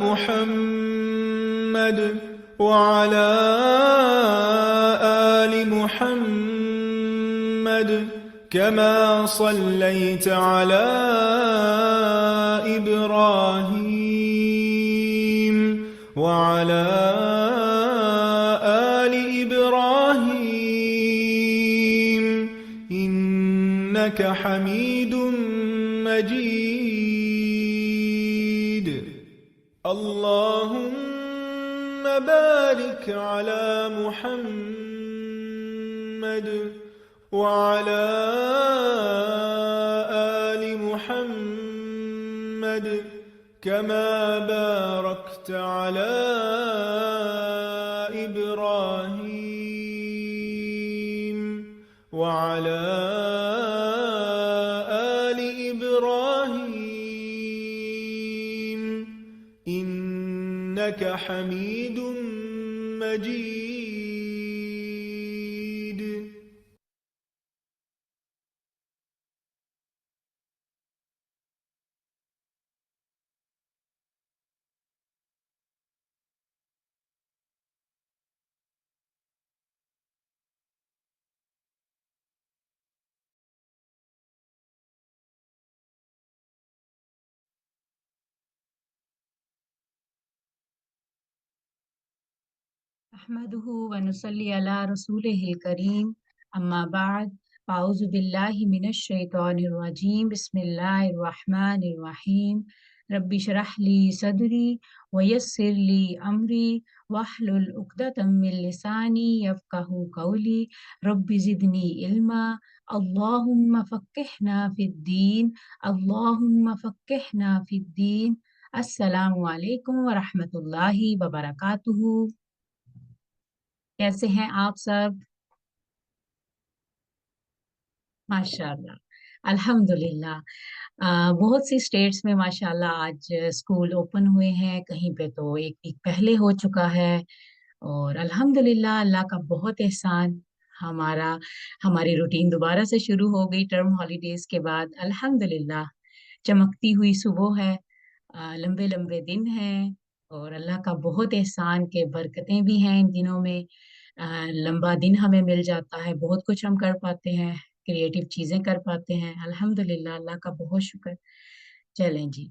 محمد وعلى آل محمد كما صليت على إبراهيم وعلى آل إبراهيم إنك حميد مجيد. اللهم بارك على محمد وعلى آل محمد كما باركت على إبراهيم وعلى آل إبراهيم إنك حميد مجيد. احمدہ ونصلی علی رسولہ الکریم اما بعد اعوذ باللہ من الشیطان الرجیم بسم اللہ الرحمن الرحیم رب اشرح لی صدری ویسر لی امری واحلل عقدۃ من لسانی یفقہوا قولی رب زدنی علما اللہم فقہنا فی الدین اللہم فقہنا فی الدین. السلام علیکم ورحمۃ اللہ وبرکاتہ. کیسے ہیں آپ سب؟ ماشاء اللہ الحمدللہ. بہت سی اسٹیٹس میں ماشاء اللہ آج اسکول اوپن ہوئے ہیں، کہیں پہ تو ایک ویک پہلے ہو چکا ہے، اور الحمدللہ اللہ کا بہت احسان. ہماری روٹین دوبارہ سے شروع ہو گئی ٹرم ہالیڈیز کے بعد. الحمدللہ چمکتی ہوئی صبح ہے، لمبے لمبے دن ہیں، اور اللہ کا بہت احسان کے برکتیں بھی ہیں ان دنوں میں. لمبا دن ہمیں مل جاتا ہے، بہت کچھ ہم کر پاتے ہیں، کریٹیو چیزیں کر پاتے ہیں. الحمدللہ اللہ کا بہت شکر. چلیں جی،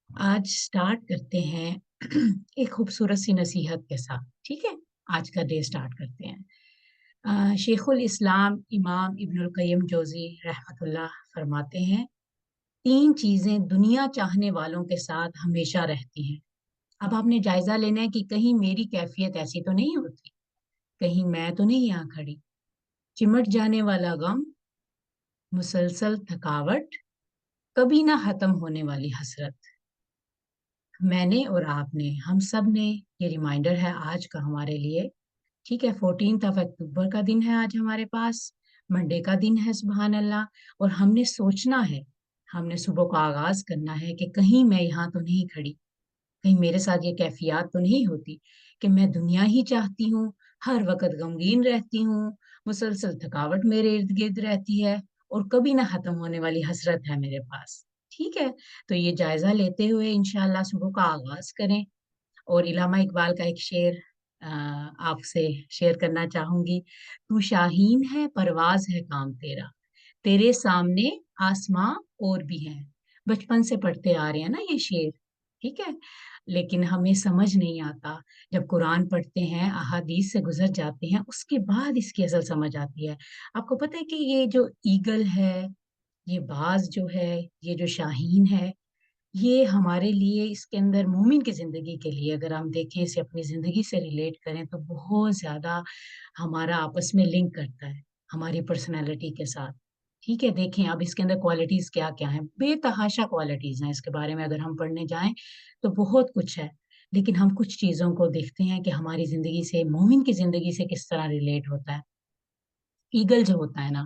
آج سٹارٹ کرتے ہیں ایک خوبصورت سی نصیحت کے ساتھ. ٹھیک ہے، آج کا ڈے سٹارٹ کرتے ہیں. شیخ الاسلام امام ابن القیم جوزی رحمۃ اللہ فرماتے ہیں، 3 چیزیں دنیا چاہنے والوں کے ساتھ ہمیشہ رہتی ہیں. اب آپ نے جائزہ لینا ہے کہ کہیں میری کیفیت ایسی تو نہیں ہوتی، کہیں میں تو نہیں یہاں کھڑی. چمٹ جانے والا غم، مسلسل تھکاوٹ، کبھی نہ ختم ہونے والی حسرت. میں نے اور آپ نے، ہم سب نے، یہ ریمائنڈر ہے آج کا ہمارے لیے. ٹھیک ہے، 14 اکتوبر کا دن ہے آج ہمارے پاس، منڈے کا دن ہے. سبحان اللہ. اور ہم نے سوچنا ہے، ہم نے صبح کا آغاز کرنا ہے کہ کہیں میں یہاں تو نہیں کھڑی، کہیں میرے ساتھ یہ کیفیات تو نہیں ہوتی کہ میں دنیا ہی چاہتی ہوں، ہر وقت غمگین رہتی ہوں، مسلسل تھکاوٹ میرے ارد گرد رہتی ہے، اور کبھی نہ ختم ہونے والی حسرت ہے میرے پاس. ٹھیک ہے، تو یہ جائزہ لیتے ہوئے انشاءاللہ صبح کا آغاز کریں. اور علامہ اقبال کا ایک شعر آپ سے شیئر کرنا چاہوں گی. تو شاہین ہے پرواز ہے کام تیرا، تیرے سامنے آسماں اور بھی ہیں. بچپن سے پڑھتے آ رہے ہیں نا یہ شعر. ٹھیک ہے، لیکن ہمیں سمجھ نہیں آتا. جب قرآن پڑھتے ہیں، احادیث سے گزر جاتے ہیں، اس کے بعد اس کی اصل سمجھ آتی ہے. آپ کو پتہ ہے کہ یہ جو ایگل ہے، یہ باز جو ہے، یہ جو شاہین ہے، یہ ہمارے لیے، اس کے اندر مومن کی زندگی کے لیے اگر ہم دیکھیں، اسے اپنی زندگی سے ریلیٹ کریں تو بہت زیادہ ہمارا آپس میں لنک کرتا ہے ہماری پرسنالٹی کے ساتھ. ٹھیک ہے، دیکھیں اب اس کے اندر کوالٹیز کیا کیا ہیں، بے تحاشا کوالٹیز ہیں. اس کے بارے میں اگر ہم پڑھنے جائیں تو بہت کچھ ہے، لیکن ہم کچھ چیزوں کو دیکھتے ہیں کہ ہماری زندگی سے، مومن کی زندگی سے کس طرح ریلیٹ ہوتا ہے. ایگل جو ہوتا ہے نا،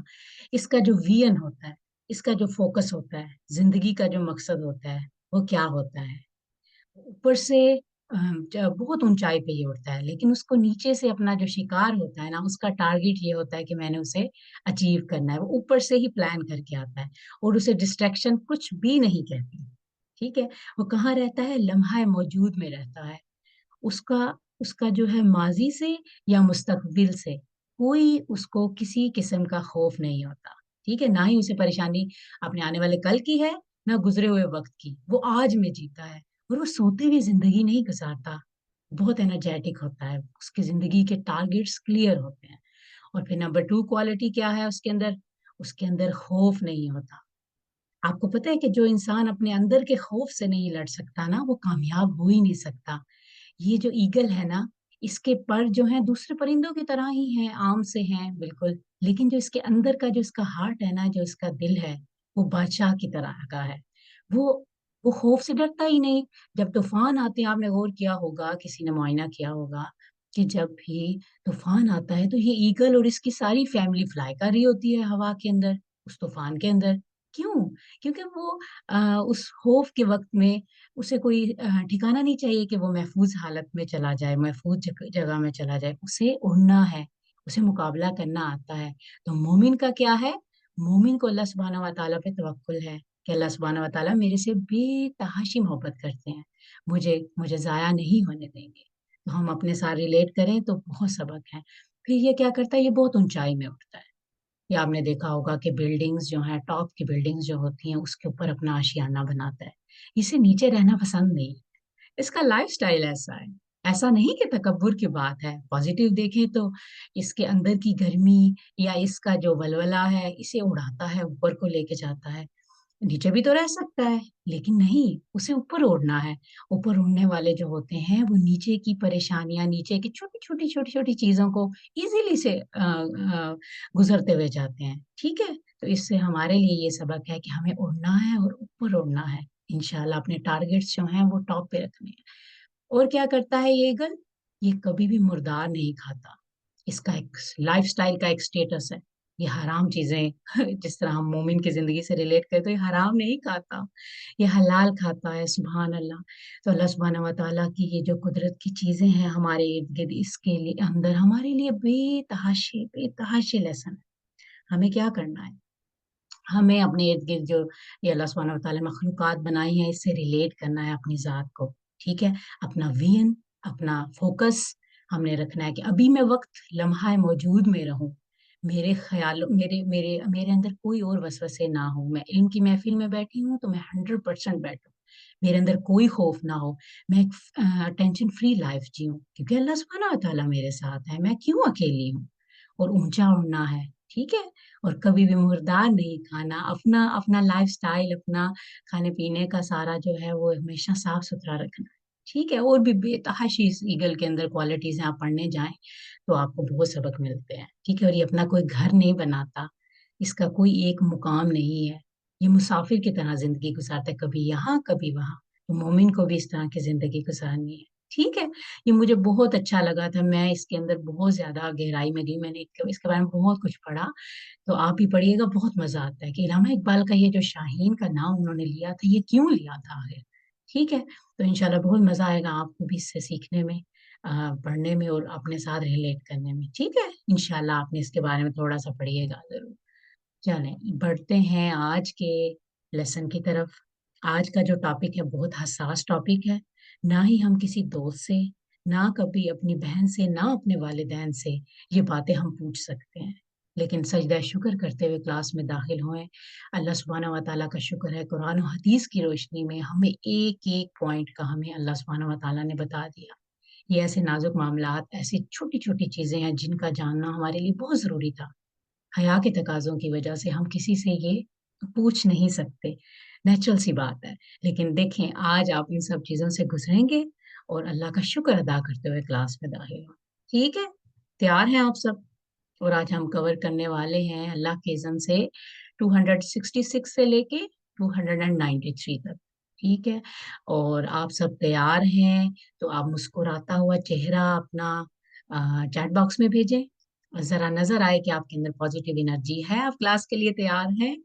اس کا جو وین ہوتا ہے، اس کا جو فوکس ہوتا ہے، زندگی کا جو مقصد ہوتا ہے، وہ کیا ہوتا ہے. اوپر سے بہت اونچائی پہ یہ اڑتا ہے، لیکن اس کو نیچے سے اپنا جو شکار ہوتا ہے نا، اس کا ٹارگیٹ یہ ہوتا ہے کہ میں نے اسے اچیو کرنا ہے. وہ اوپر سے ہی پلان کر کے آتا ہے، اور اسے ڈسٹریکشن کچھ بھی نہیں کہتی. ٹھیک ہے، وہ کہاں رہتا ہے؟ لمحہ موجود میں رہتا ہے. اس کا اس کا جو ہے ماضی سے یا مستقبل سے کوئی اس کو کسی قسم کا خوف نہیں ہوتا. ٹھیک ہے، نہ ہی اسے پریشانی اپنے آنے والے کل کی ہے، نہ گزرے ہوئے وقت کی. وہ آج میں جیتا ہے اور وہ سوتے ہوئے زندگی نہیں گزارتا. بہت انرجیٹک ہوتا ہے، اس کی زندگی کے ٹارگیٹس کلیئر ہوتے ہیں. اور پھر نمبر 2 کوالٹی کیا ہے اس کے اندر؟ اس کے اندر خوف نہیں ہوتا. آپ کو پتہ ہے کہ جو انسان اپنے اندر کے خوف سے نہیں لڑ سکتا نا، وہ کامیاب ہو ہی نہیں سکتا. یہ جو ایگل ہے نا، اس کے پر جو ہیں دوسرے پرندوں کی طرح ہی ہیں، عام سے ہیں بالکل، لیکن جو اس کے اندر کا جو اس کا ہارٹ ہے نا، جو اس کا دل ہے، وہ بادشاہ کی طرح کا ہے. وہ وہ خوف سے ڈرتا ہی نہیں. جب طوفان آتے ہیں، آپ نے غور کیا ہوگا، کسی نے معائنہ کیا ہوگا کہ جب بھی طوفان آتا ہے تو یہ ایگل اور اس کی ساری فیملی فلائی کر رہی ہوتی ہے ہوا کے اندر، اس طوفان کے اندر. کیوں؟ کیونکہ وہ اس خوف کے وقت میں اسے کوئی ٹھکانا نہیں چاہیے کہ وہ محفوظ حالت میں چلا جائے، محفوظ جگہ میں چلا جائے. اسے اڑنا ہے، اسے مقابلہ کرنا آتا ہے. تو مومن کا کیا ہے؟ مومن کو اللہ سبحانہ و تعالیٰ پہ توکل ہے کہ اللہ سبحانہ و تعالیٰ میرے سے بے تحاشی محبت کرتے ہیں، مجھے ضائع نہیں ہونے دیں گے. تو ہم اپنے ساتھ ریلیٹ کریں تو بہت سبق ہے. پھر یہ کیا کرتا ہے؟ یہ بہت اونچائی میں اٹھتا ہے. یا آپ نے دیکھا ہوگا کہ بلڈنگز جو ہیں، ٹاپ کی بلڈنگز جو ہوتی ہیں، اس کے اوپر اپنا آشیانہ بناتا ہے. اسے نیچے رہنا پسند نہیں. اس کا لائف سٹائل ایسا ہے. ایسا نہیں کہ تکبر کی بات ہے. پازیٹیو دیکھیں تو اس کے اندر کی گرمی یا اس کا جو ولولہ ہے اسے اڑاتا ہے، اوپر کو لے کے جاتا ہے. نیچے بھی تو رہ سکتا ہے، لیکن نہیں، اسے اوپر اڑنا ہے. اوپر اڑنے والے جو ہوتے ہیں وہ نیچے کی پریشانیاں، نیچے کی چھوٹی چھوٹی چیزوں کو ایزیلی سے گزرتے ہوئے جاتے ہیں. ٹھیک ہے، تو اس سے ہمارے لیے یہ سبق ہے کہ ہمیں اڑنا ہے اور اوپر اڑنا ہے. انشاءاللہ اپنے ٹارگیٹس جو ہیں وہ ٹاپ پہ رکھنے ہیں. اور کیا کرتا ہے یہ ایگل؟ یہ کبھی بھی مردار نہیں کھاتا. اس کا ایک لائف سٹائل کا ایک سٹیٹس ہے. یہ حرام چیزیں جس طرح ہم مومن کی زندگی سے ریلیٹ کریں تو یہ حرام نہیں کھاتا، یہ حلال کھاتا ہے. سبحان اللہ. تو اللہ سبحانہ و تعالیٰ کی یہ جو قدرت کی چیزیں ہیں ہمارے ارد گرد، اس کے لیے اندر ہمارے لیے بے تحاشی لیسن ہے. ہمیں کیا کرنا ہے؟ ہمیں اپنے ارد گرد جو یہ اللہ سبحانہ و تعالیٰ مخلوقات بنائی ہیں اس سے ریلیٹ کرنا ہے اپنی ذات کو. ٹھیک ہے، اپنا وین، اپنا فوکس ہم نے رکھنا ہے کہ ابھی میں وقت لمحہ موجود میں رہوں. میرے خیال میرے اندر کوئی اور وسوسے نہ ہو. میں علم کی محفل میں بیٹھی ہوں تو میں 100% بیٹھوں، میرے اندر کوئی خوف نہ ہو. میں ایک ٹینشن فری لائف جیوں کیونکہ اللہ سبحانہ و تعالیٰ میرے ساتھ ہے. میں کیوں اکیلی ہوں؟ اور اونچا اڑنا ہے. ٹھیک ہے، اور کبھی بھی مردار نہیں کھانا. اپنا اپنا لائف سٹائل، اپنا کھانے پینے کا سارا جو ہے وہ ہمیشہ صاف ستھرا رکھنا. ٹھیک ہے، اور بھی بے تحاشی اس ایگل کے اندر کوالٹیز ہیں. آپ پڑھنے جائیں تو آپ کو بہت سبق ملتے ہیں. ٹھیک ہے، اور یہ اپنا کوئی گھر نہیں بناتا، اس کا کوئی ایک مقام نہیں ہے. یہ مسافر کی طرح زندگی گزارتا ہے، کبھی یہاں کبھی وہاں. تو مومن کو بھی اس طرح کی زندگی گزارنی ہے. ٹھیک ہے، یہ مجھے بہت اچھا لگا تھا. میں اس کے اندر بہت زیادہ گہرائی میں گئی، میں نے اس کے بارے میں بہت کچھ پڑھا. تو آپ بھی پڑھیے گا، بہت مزہ آتا ہے کہ علامہ اقبال کا یہ جو شاہین کا نام انہوں نے لیا تھا، یہ کیوں لیا تھا آخر. ٹھیک ہے، تو انشاءاللہ بہت مزہ آئے گا آپ کو بھی اس سے سیکھنے میں، پڑھنے میں اور اپنے ساتھ ریلیٹ کرنے میں. ٹھیک ہے، انشاءاللہ آپ نے اس کے بارے میں تھوڑا سا پڑھیے گا ضرور. چلیں بڑھتے ہیں آج کے لیسن کی طرف. آج کا جو ٹاپک ہے بہت حساس ٹاپک ہے. نہ ہی ہم کسی دوست سے، نہ کبھی اپنی بہن سے، نہ اپنے والدین سے یہ باتیں ہم پوچھ سکتے ہیں. لیکن سجدہ شکر کرتے ہوئے کلاس میں داخل ہوئے. اللہ سبحانہ و تعالیٰ کا شکر ہے، قرآن و حدیث کی روشنی میں ہمیں ایک ایک پوائنٹ کا ہمیں اللہ سبحانہ و تعالیٰ نے بتا دیا. یہ ایسے نازک معاملات، ایسی چھوٹی چھوٹی چیزیں ہیں جن کا جاننا ہمارے لیے بہت ضروری تھا. حیا کے تقاضوں کی وجہ سے ہم کسی سے یہ پوچھ نہیں سکتے، نیچرل سی بات ہے. لیکن دیکھیں آج آپ ان سب چیزوں سے گزریں گے اور اللہ کا شکر ادا کرتے ہوئے کلاس میں داخل ہوں. ٹھیک ہے، تیار ہیں آپ سب؟ اور آج ہم کور کرنے والے ہیں اللہ کے اذن سے 266 سے لے کے 293 تک. ٹھیک ہے، اور آپ سب تیار ہیں تو آپ مسکراتا ہوا چہرہ اپنا چیٹ باکس میں بھیجیں. ذرا نظر آئے کہ آپ کے اندر پازیٹیو انرجی ہے. آپ کلاس کے لیے تیار ہیں؟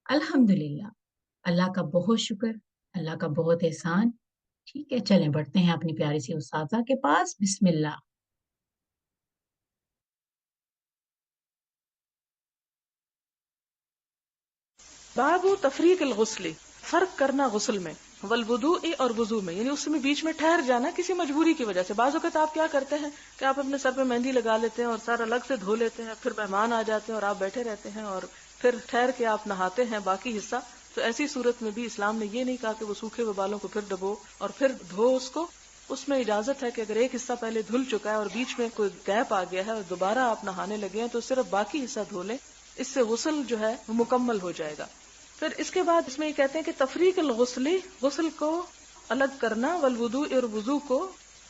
الحمدللہ، اللہ کا بہت شکر، اللہ کا بہت احسان. ٹھیک ہے، چلیں بڑھتے ہیں اپنی پیاری سی استاذہ کے پاس. بسم اللہ. باب تفریق الغسل فرق کرنا غسل میں، والوضوء اور وضو میں، یعنی اس میں بیچ میں ٹھہر جانا کسی مجبوری کی وجہ سے. بعض اوقات آپ کیا کرتے ہیں کہ آپ اپنے سر پہ مہندی لگا لیتے ہیں اور سر الگ سے دھو لیتے ہیں، پھر مہمان آ جاتے ہیں اور آپ بیٹھے رہتے ہیں اور پھر ٹھہر کے آپ نہاتے ہیں باقی حصہ. تو ایسی صورت میں بھی اسلام نے یہ نہیں کہا کہ وہ سوکھے ہوئے بالوں کو پھر ڈبو اور پھر دھو اس کو. اس میں اجازت ہے کہ اگر ایک حصہ پہلے دھل چکا ہے اور بیچ میں کوئی گیپ آ گیا ہے اور دوبارہ آپ نہانے لگے ہیں تو صرف باقی حصہ دھو لیں، اس سے غسل جو ہے وہ مکمل ہو جائے گا. پھر اس کے بعد اس میں یہ کہتے ہیں کہ تفریق الغسل، غسل کو الگ کرنا، والوضوء اور وضو کو.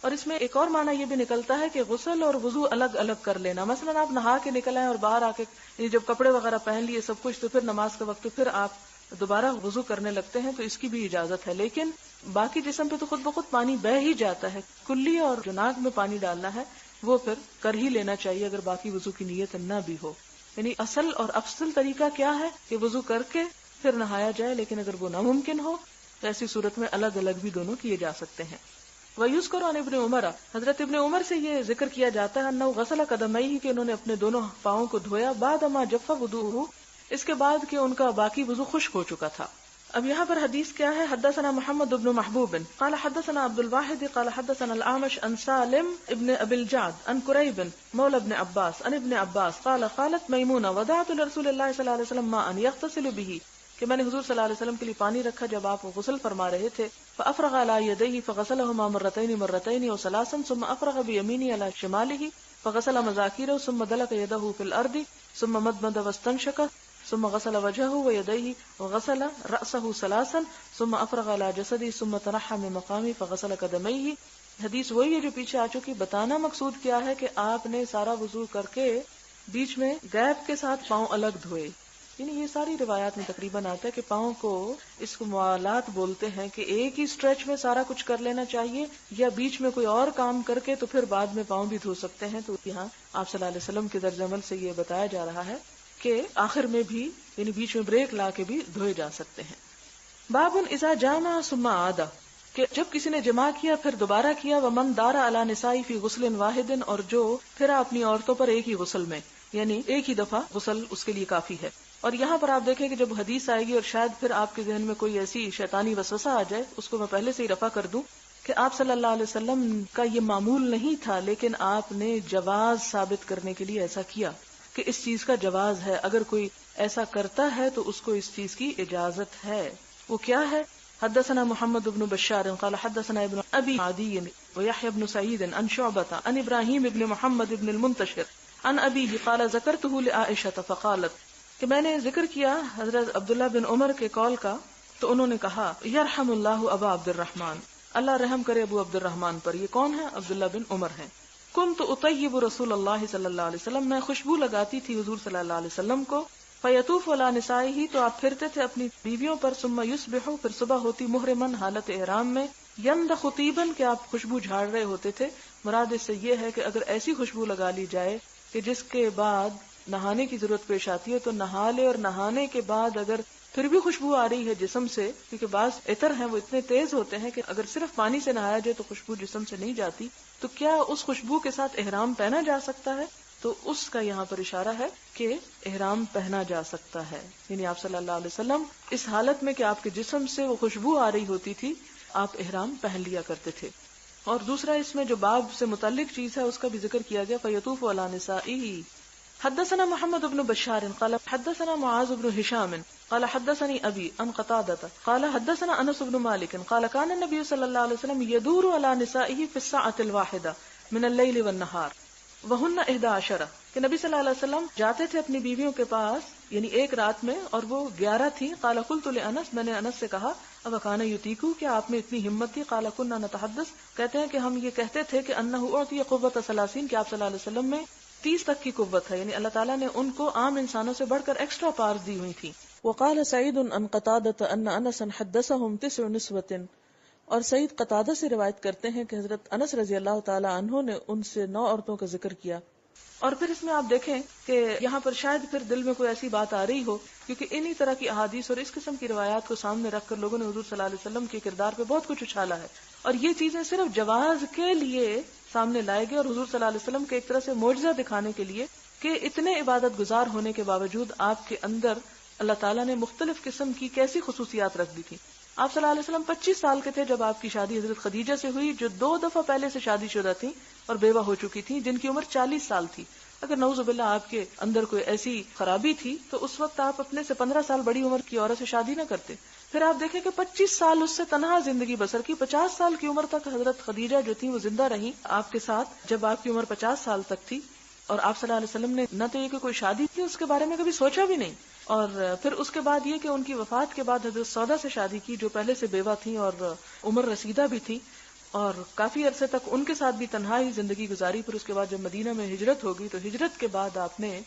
اور اس میں ایک اور معنی یہ بھی نکلتا ہے کہ غسل اور وضو الگ الگ کر لینا. مثلا آپ نہا کے نکل آئے اور باہر آ کے جب کپڑے وغیرہ پہن لیے سب کچھ، تو پھر نماز کا وقت پھر آپ دوبارہ وضو کرنے لگتے ہیں تو اس کی بھی اجازت ہے. لیکن باقی جسم پہ تو خود بخود پانی بہہ ہی جاتا ہے، کلی اور جو ناک میں پانی ڈالنا ہے وہ پھر کر ہی لینا چاہیے اگر باقی وضو کی نیت نہ بھی ہو. یعنی اصل اور افضل طریقہ کیا ہے کہ وضو کر کے پھر نہایا جائے، لیکن اگر وہ ناممکن ہو تو ایسی صورت میں الگ الگ بھی دونوں کیے جا سکتے ہیں. وَيُذْكَرُ عَنْ ابن عمر، حضرت ابن عمر سے یہ ذکر کیا جاتا ہے انه غسل قدميه کہ انہوں نے اپنے دونوں پاؤں کو دھویا، بعد ما جف وضوءه، اس کے بعد کہ ان کا باقی وضو خشک ہو چکا تھا. اب یہاں پر حدیث کیا ہے؟ حدثنا محمد بن محبوب قال حدثنا عبد الواحد قال حدثنا الأعمش عن سالم ابن ابي الجعد عن كريب مولى ابن عباس عن ابن عباس قال قالت ميمونة وضعت لرسول الله صلى الله عليه وسلم ماء يغتسل به، کہ میں نے حضور صلی اللہ علیہ وسلم کے لیے پانی رکھا جب آپ غسل فرما رہے تھے. فافرغ على يديه فغسلهما مرتين وثلاثا ثم افرغ بيمينه على شماله فغسل مذاكيره ثم دلك يده في الارض ثم مدمد واستنشق ثم غسل وجهه ويديه وغسل رأسه ثلاثا ثم افرغ على جسده ثم تنحى من مقامه فغسل قدميه. حدیث وہی ہے جو پیچھے آ چکی. بتانا مقصود کیا ہے کہ آپ نے سارا وضو کر کے بیچ میں گیپ کے ساتھ پاؤں الگ دھوئے. یعنی یہ ساری روایات میں تقریباً آتا ہے کہ پاؤں کو اس کو موالات بولتے ہیں کہ ایک ہی سٹریچ میں سارا کچھ کر لینا چاہیے یا بیچ میں کوئی اور کام کر کے تو پھر بعد میں پاؤں بھی دھو سکتے ہیں. تو یہاں آپ صلی اللہ علیہ وسلم کے درج عمل سے یہ بتایا جا رہا ہے کہ آخر میں بھی یعنی بیچ میں بریک لا کے بھی دھوئے جا سکتے ہیں. باب اذا جامع ثم عاد، کہ جب کسی نے جماع کیا پھر دوبارہ کیا. ومن دار علی نسائی فی غسل واحد، اور جو پھرا اپنی عورتوں پر ایک ہی غسل میں، یعنی ایک ہی دفعہ غسل اس کے لیے کافی ہے. اور یہاں پر آپ دیکھیں کہ جب حدیث آئے گی اور شاید پھر آپ کے ذہن میں کوئی ایسی شیطانی وسوسہ آ جائے، اس کو میں پہلے سے ہی رفع کر دوں کہ آپ صلی اللہ علیہ وسلم کا یہ معمول نہیں تھا، لیکن آپ نے جواز ثابت کرنے کے لیے ایسا کیا کہ اس چیز کا جواز ہے. اگر کوئی ایسا کرتا ہے تو اس کو اس چیز کی اجازت ہے. وہ کیا ہے؟ حدثنا محمد بن بشار قال حدثنا ابن ابي عدي ويحيى بن سعيد عن شعبة عن ابراهيم بن محمد بن المنتشر عن ابيه قال ذكرته لعائشة فقالت، کہ میں نے ذکر کیا حضرت عبداللہ بن عمر کے قول کا تو انہوں نے کہا یرحم اللہ ابا عبد الرحمن، اللہ رحم کرے ابو عبد الرحمن پر. یہ کون ہے؟ عبداللہ بن عمر ہیں. کنت اطیب رسول اللہ صلی اللہ علیہ وسلم، میں خوشبو لگاتی تھی حضور صلی اللہ علیہ وسلم کو. فیطوف علی نسائہ، تو آپ پھرتے تھے اپنی بیویوں پر. ثم یصبح، پھر صبح ہوتی محرمن، حالت احرام میں. یندخ طیبا، کہ آپ خوشبو جھاڑ رہے ہوتے تھے. مراد اس سے یہ ہے کہ اگر ایسی خوشبو لگا لی جائے کہ جس کے بعد نہانے کی ضرورت پیش آتی ہے تو نہا لے، اور نہانے کے بعد اگر پھر بھی خوشبو آ رہی ہے جسم سے، کیونکہ بعض عطر ہیں وہ اتنے تیز ہوتے ہیں کہ اگر صرف پانی سے نہایا جائے تو خوشبو جسم سے نہیں جاتی، تو کیا اس خوشبو کے ساتھ احرام پہنا جا سکتا ہے؟ تو اس کا یہاں پر اشارہ ہے کہ احرام پہنا جا سکتا ہے. یعنی آپ صلی اللہ علیہ وسلم اس حالت میں کہ آپ کے جسم سے وہ خوشبو آ رہی ہوتی تھی، آپ احرام پہن لیا کرتے تھے. اور دوسرا اس میں جو باب سے متعلق چیز ہے اس کا بھی ذکر کیا گیا. فیطوف علی نسائہ. حدثنا محمد بن بشار قال حدثنا معاذ بن هشام قال حدثني ابي عن قتادة قال حدثنا انس بن مالك قال كان النبي صلى الله عليه وسلم يدور على نسائه في الساعة الواحدة من الليل والنهار وهن 11، کہ نبی صلی اللہ علیہ وسلم جاتے تھے اپنی بیویوں کے پاس یعنی ایک رات میں اور وہ 11 تھی. قال قلت لانس، میں نے انس سے کہا اب کان یطیقو، کیا آپ میں اتنی ہمت تھی؟ قال كنا نتحدث، کہتے ہیں کہ ہم یہ کہتے تھے کہ انه اعطي قوة 30، کہ آپ صلی اللہ علیہ وسلم میں 30 تک کی قوت ہے، یعنی اللہ تعالیٰ نے ان کو عام انسانوں سے بڑھ کر ایکسٹرا پاورز دی ہوئی تھی. وقال سعید عن قتادة ان انس حدثهم 9 نسوة، اور سعید قتادہ سے روایت کرتے ہیں کہ حضرت انس رضی اللہ تعالی عنہ نے ان سے 9 عورتوں کا ذکر کیا. اور پھر اس میں آپ دیکھیں کہ یہاں پر شاید پھر دل میں کوئی ایسی بات آ رہی ہو، کیونکہ انہی طرح کی احادیث اور اس قسم کی روایات کو سامنے رکھ کر لوگوں نے حضور صلی اللہ علیہ وسلم کے کردار پہ بہت کچھ اچھالا ہے، اور یہ چیزیں صرف جواز کے لیے سامنے لائے گئے اور حضور صلی اللہ علیہ وسلم کے ایک طرح سے معجزہ دکھانے کے لیے کہ اتنے عبادت گزار ہونے کے باوجود آپ کے اندر اللہ تعالیٰ نے مختلف قسم کی کیسی خصوصیات رکھ دی تھی. آپ صلی اللہ علیہ وسلم 25 سال کے تھے جب آپ کی شادی حضرت خدیجہ سے ہوئی، جو 2 دفعہ پہلے سے شادی شدہ تھیں اور بیوہ ہو چکی تھیں، جن کی عمر 40 سال تھی. اگر نعوذ باللہ آپ کے اندر کوئی ایسی خرابی تھی تو اس وقت آپ اپنے سے 15 سال بڑی عمر کی عورت سے شادی نہ کرتے. پھر آپ دیکھیں کہ 25 سال اس سے تنہا زندگی بسر کی. 50 سال کی عمر تک حضرت خدیجہ جو تھی وہ زندہ رہیں آپ کے ساتھ جب آپ کی عمر 50 سال تک تھی. اور آپ صلی اللہ علیہ وسلم نے نہ تو یہ کہ کوئی شادی تھی اس کے بارے میں کبھی سوچا بھی نہیں. اور پھر اس کے بعد یہ کہ ان کی وفات کے بعد حضرت سودا سے شادی کی جو پہلے سے بیوہ تھیں اور عمر رسیدہ بھی تھی، اور کافی عرصے تک ان کے ساتھ بھی تنہائی زندگی گزاری. پھر اس کے بعد جب مدینہ میں ہجرت ہوگی تو ہجرت کے بعد آپ نے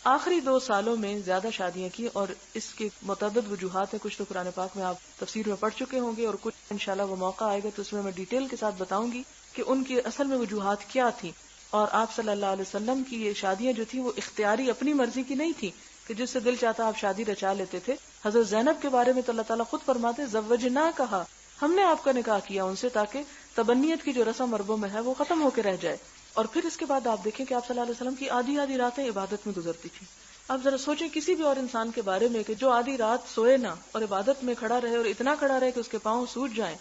آخری 2 سالوں میں زیادہ شادیاں کی، اور اس کے متعدد وجوہات ہیں. کچھ تو قرآن پاک میں آپ تفسیر میں پڑھ چکے ہوں گے، اور کچھ انشاءاللہ وہ موقع آئے گا تو اس میں میں ڈیٹیل کے ساتھ بتاؤں گی کہ ان کی اصل میں وجوہات کیا تھی. اور آپ صلی اللہ علیہ وسلم کی یہ شادیاں جو تھی وہ اختیاری اپنی مرضی کی نہیں تھی کہ جس سے دل چاہتا آپ شادی رچا لیتے تھے. حضرت زینب کے بارے میں تو اللہ تعالیٰ خود فرماتے زوجنا کہا، ہم نے آپ کا نکاح کیا ان سے تاکہ تبنیت کی جو رسم مربوں میں ہے وہ ختم ہو کے رہ جائے. اور پھر اس کے بعد آپ دیکھیں کہ آپ صلی اللہ علیہ وسلم کی آدھی آدھی راتیں عبادت میں گزرتی تھی. آپ ذرا سوچیں کسی بھی اور انسان کے بارے میں کہ جو آدھی رات سوئے نہ اور عبادت میں کھڑا رہے، اور اتنا کھڑا رہے کہ اس کے پاؤں سوج جائیں،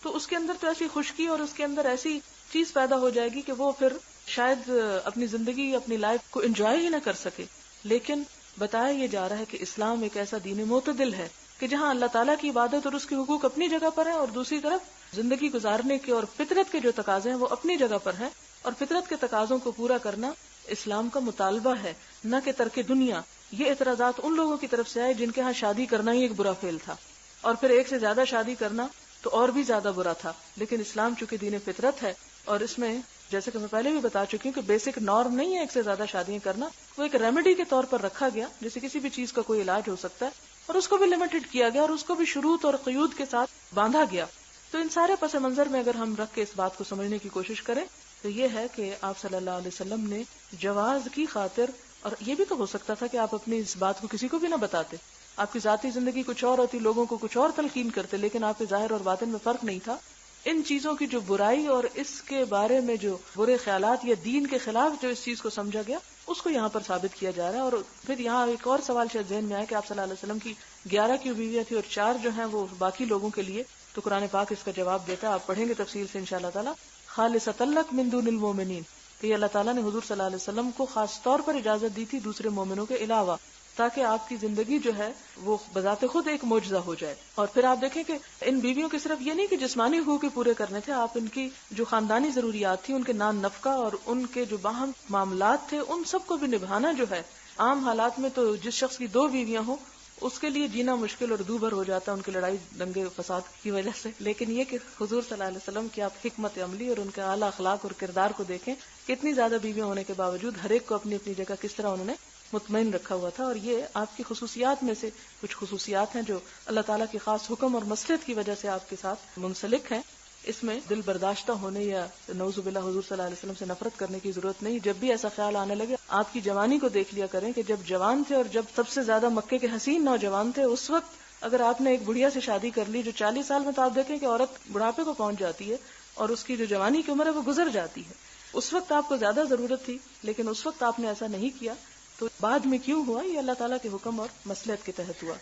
تو اس کے اندر تو ایسی خشکی اور اس کے اندر ایسی چیز پیدا ہو جائے گی کہ وہ پھر شاید اپنی زندگی اپنی لائف کو انجوائے ہی نہ کر سکے. لیکن بتایا یہ جا رہا ہے کہ اسلام ایک ایسا دین معتدل ہے کہ جہاں اللہ تعالیٰ کی عبادت اور اس کے حقوق اپنی جگہ پر ہیں، اور دوسری طرف زندگی گزارنے کے اور فطرت کے جو تقاضے ہیں وہ اپنی جگہ پر ہیں، اور فطرت کے تقاضوں کو پورا کرنا اسلام کا مطالبہ ہے، نہ کہ ترک دنیا. یہ اعتراضات ان لوگوں کی طرف سے آئے جن کے ہاں شادی کرنا ہی ایک برا فعل تھا، اور پھر ایک سے زیادہ شادی کرنا تو اور بھی زیادہ برا تھا. لیکن اسلام چونکہ دین فطرت ہے، اور اس میں جیسے کہ میں پہلے بھی بتا چکی ہوں کہ بیسک نارم نہیں ہے ایک سے زیادہ شادیاں کرنا، وہ ایک ریمیڈی کے طور پر رکھا گیا، جیسے کسی بھی چیز کا کوئی علاج ہو سکتا ہے، اور اس کو بھی لمیٹڈ کیا گیا اور اس کو بھی شروط اور قیود کے ساتھ باندھا گیا. تو ان سارے پس منظر میں اگر ہم رکھ کے اس بات کو سمجھنے کی کوشش کریں تو یہ ہے کہ آپ صلی اللہ علیہ وسلم نے جواز کی خاطر، اور یہ بھی تو ہو سکتا تھا کہ آپ اپنی اس بات کو کسی کو بھی نہ بتاتے، آپ کی ذاتی زندگی کچھ اور ہوتی، لوگوں کو کچھ اور تلقین کرتے، لیکن آپ کے ظاہر اور باطن میں فرق نہیں تھا. ان چیزوں کی جو برائی اور اس کے بارے میں جو برے خیالات یا دین کے خلاف جو اس چیز کو سمجھا گیا اس کو یہاں پر ثابت کیا جا رہا ہے. اور پھر یہاں ایک اور سوال شاید ذہن میں آیا کہ آپ صلی اللہ علیہ وسلم کی 11 کی بیویاں تھی اور 4 جو ہیں وہ باقی لوگوں کے لیے، تو قرآن پاک اس کا جواب دیتا ہے. آپ پڑھیں گے تفصیل سے انشاءاللہ تعالی. خالصۃ لک من دون المؤمنین، کہ یہ اللہ تعالیٰ نے حضور صلی اللہ علیہ وسلم کو خاص طور پر اجازت دی تھی دوسرے مومنوں کے علاوہ، تاکہ آپ کی زندگی جو ہے وہ بذات خود ایک معجزہ ہو جائے. اور پھر آپ دیکھیں کہ ان بیویوں کے صرف یہ نہیں کہ جسمانی حقوق پورے کرنے تھے، آپ ان کی جو خاندانی ضروریات تھی، ان کے نان نفقہ اور ان کے جو باہم معاملات تھے، ان سب کو بھی نبھانا جو ہے. عام حالات میں تو جس شخص کی 2 بیویاں ہوں اس کے لیے جینا مشکل اور دوبھر ہو جاتا ہے ان کی لڑائی دنگے فساد کی وجہ سے. لیکن یہ کہ حضور صلی اللہ علیہ وسلم کی آپ حکمت عملی اور ان کے اعلیٰ اخلاق اور کردار کو دیکھیں، کتنی زیادہ بیویاں ہونے کے باوجود ہر ایک کو اپنی اپنی جگہ کس طرح انہوں نے مطمئن رکھا ہوا تھا. اور یہ آپ کی خصوصیات میں سے کچھ خصوصیات ہیں جو اللہ تعالیٰ کے خاص حکم اور مصلحت کی وجہ سے آپ کے ساتھ منسلک ہیں. اس میں دل برداشتہ ہونے یا نعوذ باللہ حضور صلی اللہ علیہ وسلم سے نفرت کرنے کی ضرورت نہیں. جب بھی ایسا خیال آنے لگے آپ کی جوانی کو دیکھ لیا کریں کہ جب جوان تھے اور جب سب سے زیادہ مکے کے حسین نوجوان تھے، اس وقت اگر آپ نے ایک بڑھیا سے شادی کر لی جو 40 سال میں، تو آپ دیکھیں کہ عورت بڑھاپے کو پہنچ جاتی ہے اور اس کی جو جوانی کی عمر ہے وہ گزر جاتی ہے. اس وقت آپ کو زیادہ ضرورت تھی لیکن اس وقت آپ نے ایسا نہیں کیا، تو بعد میں کیوں ہوا؟ یہ اللہ تعالیٰ کے حکم اور مصلحت کے تحت ہوا.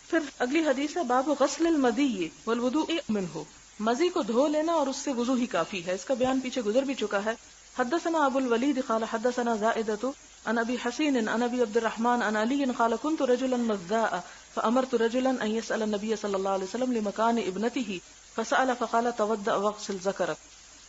پھر اگلی حدیث ہے باب غسل المدی والوضوء منہ، مزی کو دھو لینا اور اس سے وضو ہی کافی ہے. اس کا بیان پیچھے گزر بھی چکا ہے. حدثنا ابو الولید قال حدثنا زائدة عن ابي حسين عن ابي عبد الرحمن عن علي قال كنت رجلا مذاء فامرت رجلا ان يسال النبي صلى الله عليه وسلم لمكان ابنته فسال فقال توضأ واغسل ذكرك.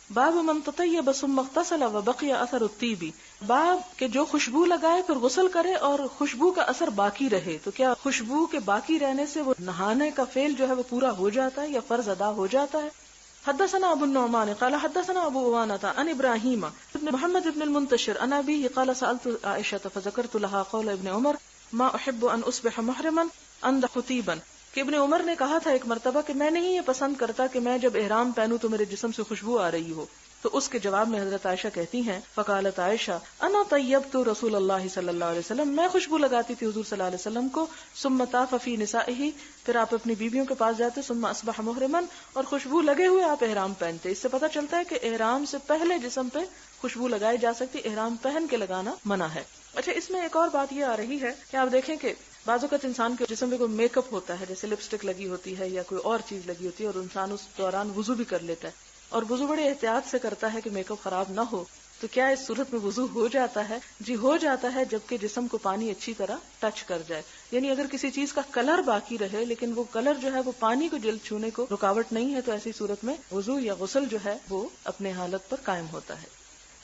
باب من تطیب ثم اغتسل وبقي اثر الطیب، باب کہ جو خوشبو لگائے پھر غسل کرے اور خوشبو کا اثر باقی رہے. تو کیا خوشبو کے باقی رہنے سے وہ نہانے کا فعل جو ہے وہ پورا ہو جاتا ہے یا فرض ادا ہو جاتا ہے؟ حدثنا ابو النعمان قال حدثنا ابو عوانة عن ابراہیم ابن محمد ابن المنتشر عن ابيه قال سألت عائشة فذكرت لها قول ابن عمر ما احب ان اصبح محرما اندخ طیبا، کہ ابن عمر نے کہا تھا ایک مرتبہ کہ میں نہیں یہ پسند کرتا کہ میں جب احرام پہنوں تو میرے جسم سے خوشبو آ رہی ہو. تو اس کے جواب میں حضرت عائشہ کہتی ہیں فقالت عائشہ انا طیبت رسول اللہ صلی اللہ علیہ وسلم، میں خوشبو لگاتی تھی حضور صلی اللہ علیہ وسلم کو. ثم طاف فی نسائہ، پھر آپ اپنی بیویوں کے پاس جاتے. ثم اصبح محرما، اور خوشبو لگے ہوئے آپ احرام پہنتے. اس سے پتہ چلتا ہے کہ احرام سے پہلے جسم پہ خوشبو لگائی جا سکتی، احرام پہن کے لگانا منع ہے. اچھا، اس میں ایک اور بات یہ آ رہی ہے کہ آپ دیکھیں کہ بعض اوقات انسان کے جسم میں کوئی میک اپ ہوتا ہے، جیسے لپسٹک لگی ہوتی ہے یا کوئی اور چیز لگی ہوتی ہے، اور انسان اس دوران وضو بھی کر لیتا ہے، اور وضو بڑے احتیاط سے کرتا ہے کہ میک اپ خراب نہ ہو، تو کیا اس صورت میں وضو ہو جاتا ہے؟ جی ہو جاتا ہے، جبکہ جسم کو پانی اچھی طرح ٹچ کر جائے. یعنی اگر کسی چیز کا کلر باقی رہے لیکن وہ کلر جو ہے وہ پانی کو جلد چھونے کو رکاوٹ نہیں ہے، تو ایسی صورت میں وضو یا غسل جو ہے وہ اپنے حالت پر قائم ہوتا ہے.